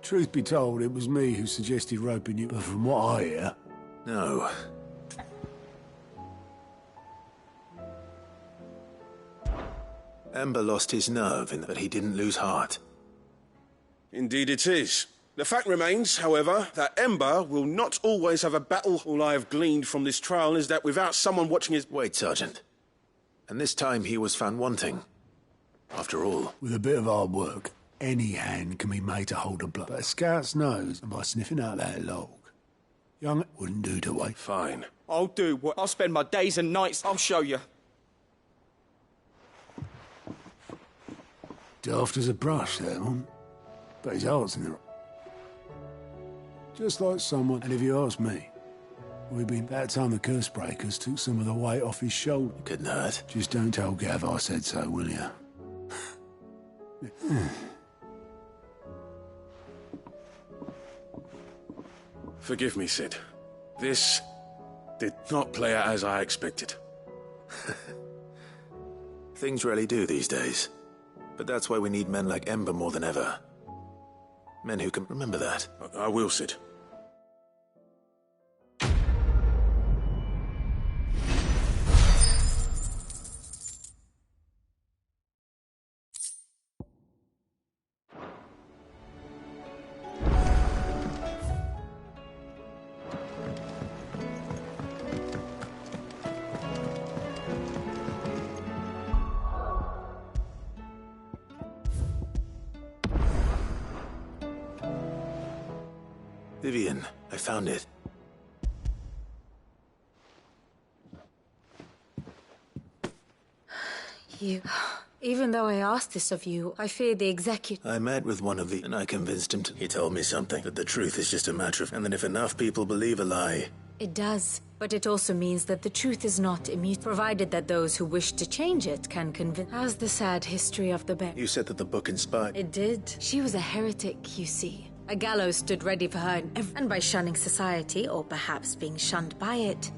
Truth be told, it was me who suggested roping you, but from what I hear... No. Ember lost his nerve, but he didn't lose heart. Indeed it is. The fact remains, however, that Ember will not always have a battle. All I have gleaned from this trial is that without someone watching his... Wait, Sergeant. And this time he was found wanting. After all... With a bit of hard work, any hand can be made to hold a blow. But a scout's nose, and by sniffing out that log, young wouldn't do to wait. Fine. I'll do what... I'll spend my days and nights... I'll show you. Daft as a brush, that one. But his heart's in the... Just like someone, and if you ask me, we've been that time the curse breakers took some of the weight off his shoulder. Couldn't hurt. Just don't tell Gav I said so, will you? Forgive me, Sid. This did not play out as I expected. Things rarely do these days. But that's why we need men like Ember more than ever. Men who can remember that. I will, Sid. Vivian, I found it. Even though I asked this of you, I fear the executive... I met with one of the... and I convinced him to... He told me something, that the truth is just a matter of... and that if enough people believe a lie... It does, but it also means that the truth is not immutable, provided that those who wish to change it can convince... How's the sad history of the bear? You said that the book inspired... It did. She was a heretic, you see. A gallows stood ready for her, and by shunning society, or perhaps being shunned by it,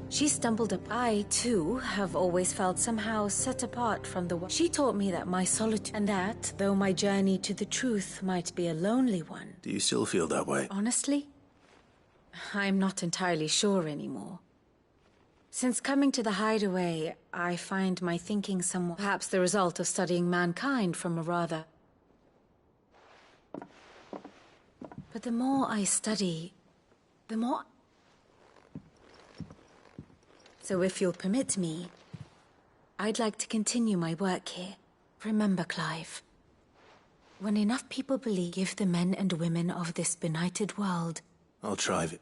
she stumbled up. I, too, have always felt somehow set apart from the world. She taught me that my solitude, and that, though my journey to the truth might be a lonely one... Do you still feel that way? Honestly, I'm not entirely sure anymore. Since coming to the Hideaway, I find my thinking somewhat... perhaps the result of studying mankind from a rather... But the more I study, the more... So if you'll permit me, I'd like to continue my work here. Remember, Clive, when enough people believe, give the men and women of this benighted world... I'll try it.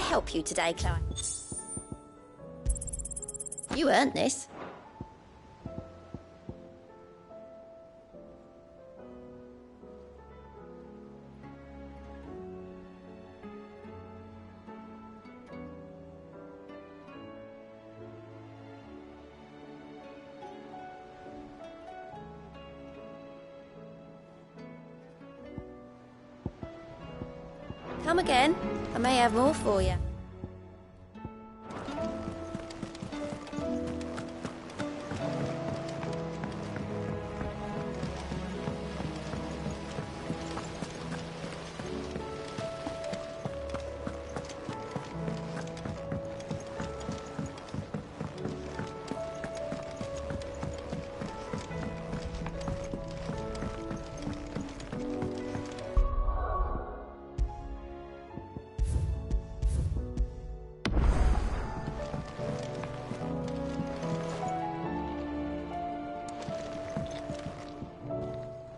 Help you today, Clive? You earned this. Come again. I may have more for you.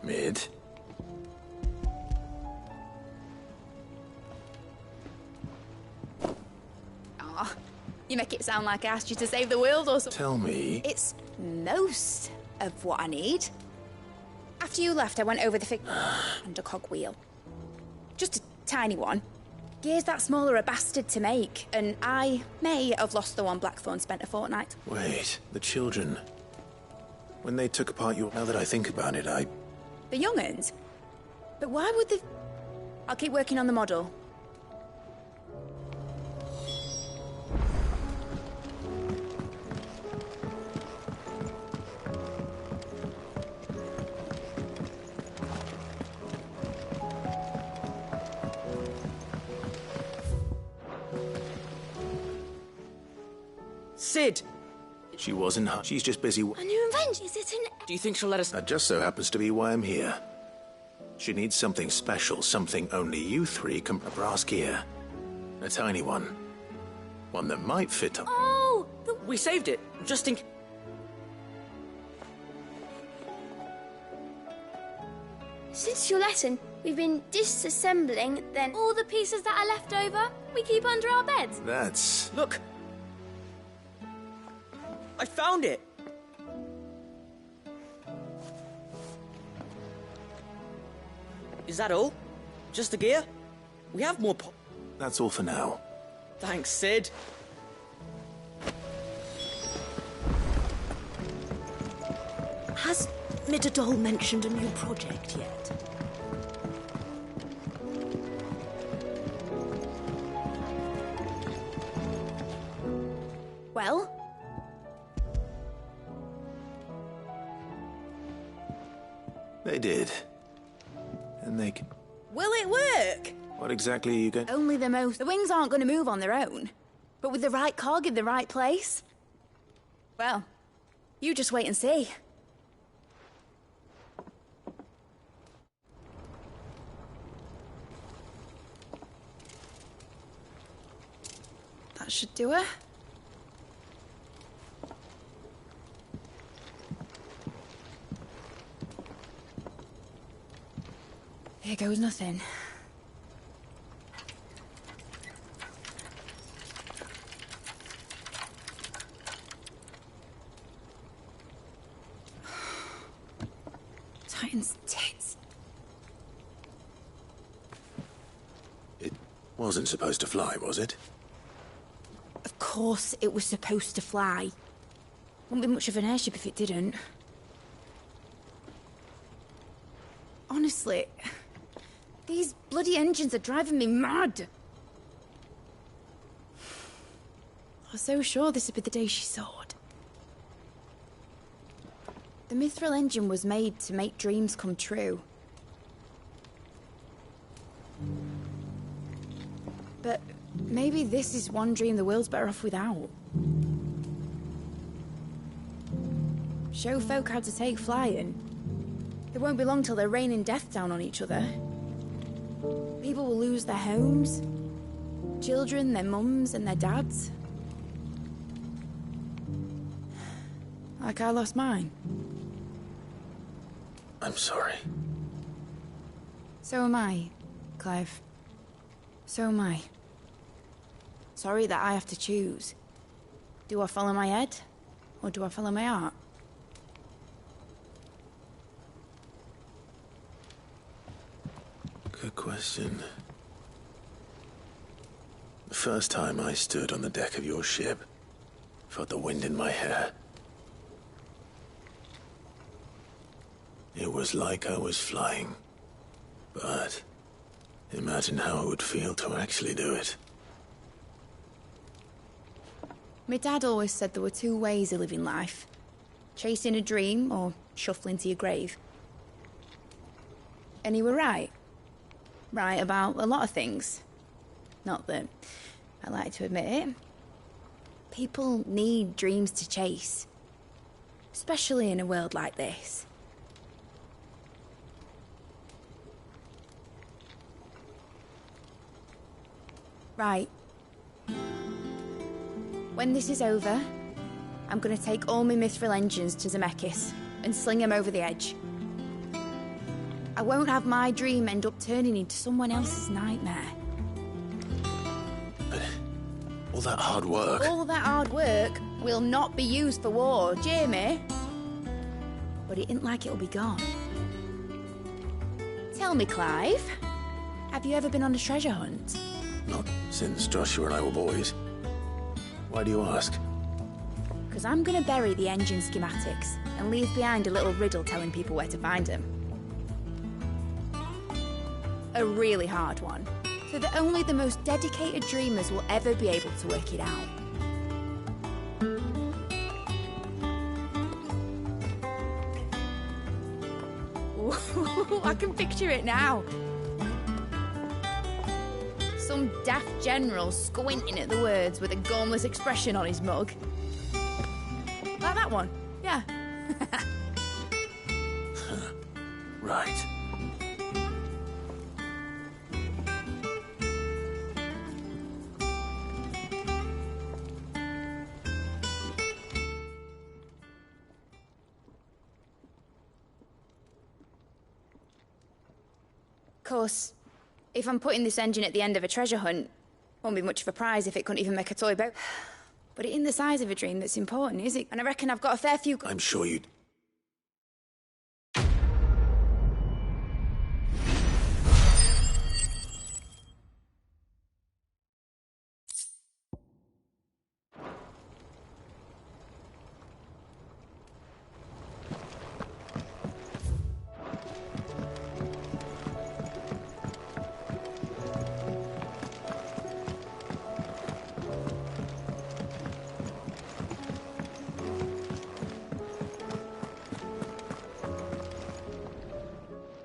Mid. Aw, you make it sound like I asked you to save the world or something. Tell me. It's most of what I need. After you left, I went over the fig and a cogwheel. Just a tiny one. Gears that small are a bastard to make, and I may have lost the one Blackthorn spent a fortnight. Wait, the children. When they took apart your... Now that I think about it, The young'uns? But why would they... I'll keep working on the model. Sid! She wasn't... She's just busy... A new invention? Is it an... Do you think she'll let us... That just so happens to be why I'm here. She needs something special, something only you three can... A brass gear. A tiny one. One that might fit... Oh! We saved it, just in... Since your lesson, we've been disassembling, then all the pieces that are left over, we keep under our beds. That's... Look! I found it! Is that all? Just the gear? We have more That's all for now. Thanks, Sid. Has Midadol mentioned a new project yet? Well? They did. And they can... Will it work? What exactly are you going... Only the most. The wings aren't going to move on their own. But with the right cog in the right place... Well, you just wait and see. That should do it. Here goes nothing. Titan's tits. It wasn't supposed to fly, was it? Of course it was supposed to fly. Wouldn't be much of an airship if it didn't. Honestly, these bloody engines are driving me mad. I was so sure this would be the day she soared. The Mithril engine was made to make dreams come true. But maybe this is one dream the world's better off without. Show folk how to take flying. It won't be long till they're raining death down on each other. People will lose their homes. Children, their mums and their dads. Like I lost mine. I'm sorry. So am I, Clive. So am I. Sorry that I have to choose. Do I follow my head, or do I follow my heart? Good question. The first time I stood on the deck of your ship, felt the wind in my hair. It was like I was flying. But imagine how it would feel to actually do it. My dad always said there were two ways of living life. Chasing a dream or shuffling to your grave. And he were right. Right about a lot of things. Not that I like to admit it. People need dreams to chase. Especially in a world like this. Right. When this is over, I'm gonna take all my Mithril engines to Zemeckis and sling them over the edge. I won't have my dream end up turning into someone else's nightmare. But all that hard work... All that hard work will not be used for war, Jamie. But it isn't like it'll be gone. Tell me, Clive, have you ever been on a treasure hunt? Not since Joshua and I were boys. Why do you ask? Because I'm going to bury the engine schematics and leave behind a little riddle telling people where to find them. A really hard one, so that only the most dedicated dreamers will ever be able to work it out. Ooh, I can picture it now. Some daft general squinting at the words with a gormless expression on his mug. Like that one, yeah. Right. course, if I'm putting this engine at the end of a treasure hunt, won't be much of a prize if it couldn't even make a toy boat. But it ain't the size of a dream that's important, is it? And I reckon I've got a fair few... I'm sure you'd...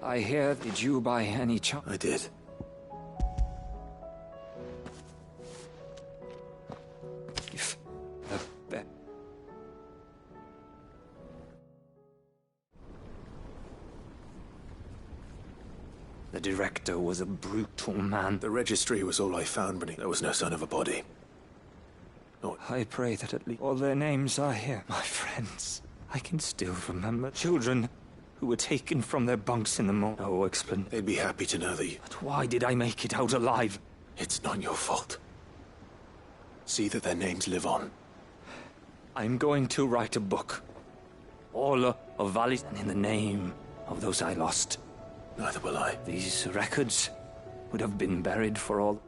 I hear, did you by any chance? I did. If the director was a brutal man. The registry was all I found, but there was no sign of a body. Oh. I pray that at least all their names are here, my friends. I can still remember children who were taken from their bunks in the morning. No explanation. They'd be happy to know that you... But why did I make it out alive? It's not your fault. See that their names live on. I'm going to write a book. All of valleys, and in the name of those I lost. Neither will I. These records would have been buried for all...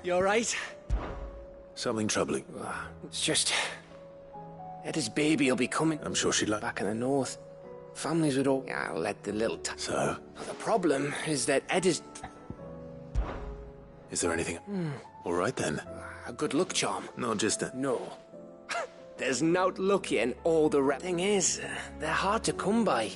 You alright? Something troubling. It's just... Eda's baby will be coming. I'm sure she'd like... Back in the north. Families would all... Yeah, I'll let the little... So? The problem is that Eda's... Is there anything... All right, then. A good luck charm. Not just a... No. There's not lucky and all the thing is, they're hard to come by.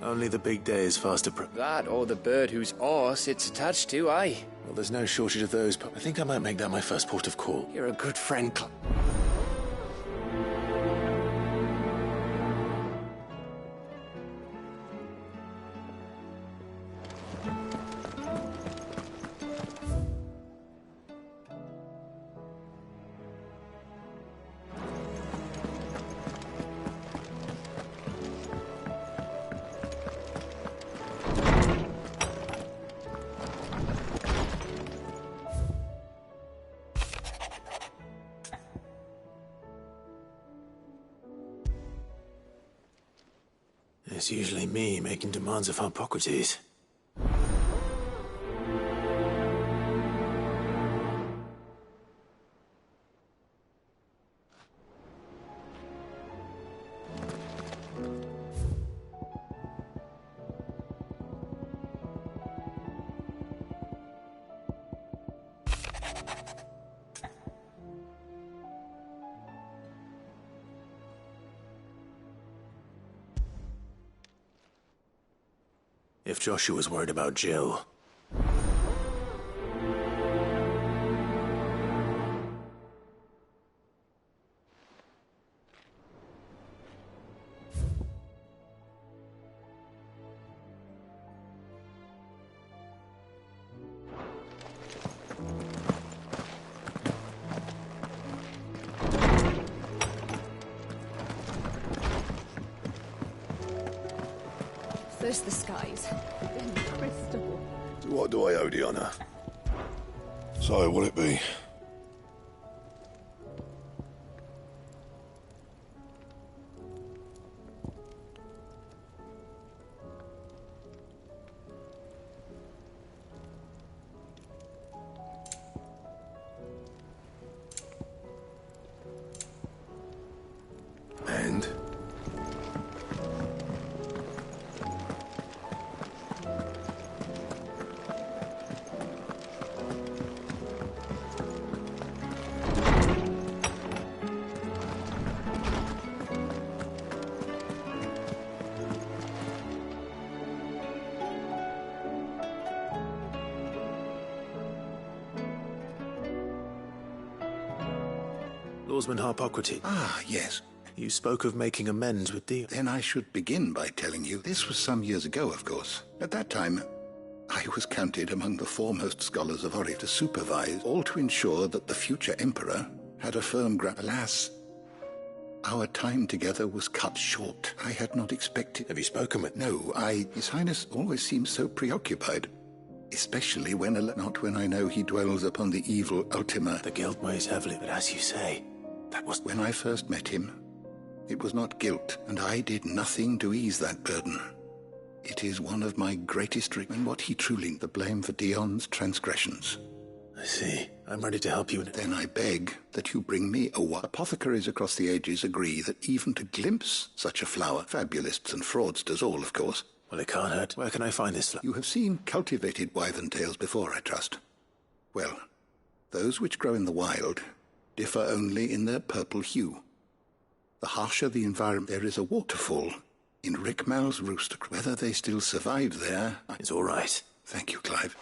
Only the big day is fast approaching. That or the bird whose horse it's attached to, aye. Well, there's no shortage of those, but I think I might make that my first port of call. You're a good friend, It's usually me making demands of Hippocrates. If Joshua's worried about Jill... First the skies, then the crystal. To what do I owe the honour? So, will it be? Lawsman Harpocrates. Ah, yes. You spoke of making amends with Dion. Then I should begin by telling you this was some years ago, of course. At that time, I was counted among the foremost scholars of Ori to supervise, all to ensure that the future emperor had a firm grasp. Alas, our time together was cut short. I had not expected... Have you spoken with... No, His Highness always seems so preoccupied. Especially not when I know he dwells upon the evil Ultima. The guilt weighs heavily, but as you say, that was... When I first met him, it was not guilt, and I did nothing to ease that burden. It is one of my greatest and what he truly... the blame for Dion's transgressions. I see. I'm ready to help you. Then I beg that you bring me a what? Apothecaries across the ages agree that even to glimpse such a flower, fabulists and fraudsters all, of course. Well, it can't hurt. Where can I find this flower? You have seen cultivated wyvern tails before, I trust. Well, those which grow in the wild differ only in their purple hue. The harsher the environment, there is a waterfall in Rickmal's roost. Whether they still survive there... It's all right. Thank you, Clive.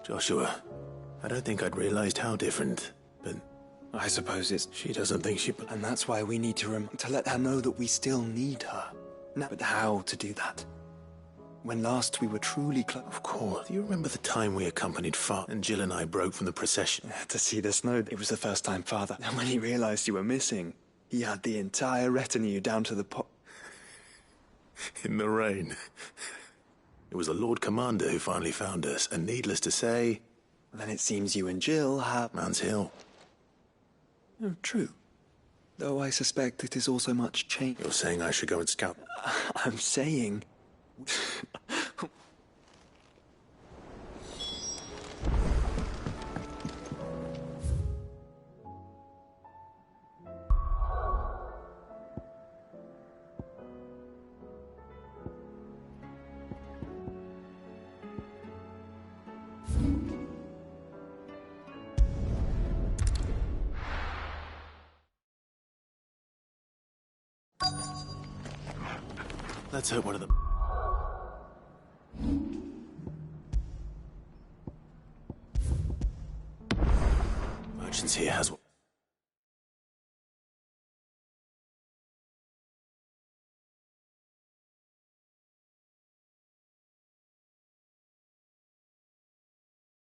Joshua, I don't think I'd realized how different, but... I suppose it's... She doesn't think she... And that's why we need to let her know that we still need her. Now, but how to do that? When last we were truly close... Of course. Do you remember the time we accompanied Father and Jill and I broke from the procession? To see the snow. It was the first time, Father. And when he realized you were missing, he had the entire retinue down to the In the rain. It was the Lord Commander who finally found us, and needless to say... Then it seems you and Jill have... Man's Hill. Oh, true. Though I suspect it is also much changed. You're saying I should go and scout? I'm saying... Let's hope one of them... Merchants here has...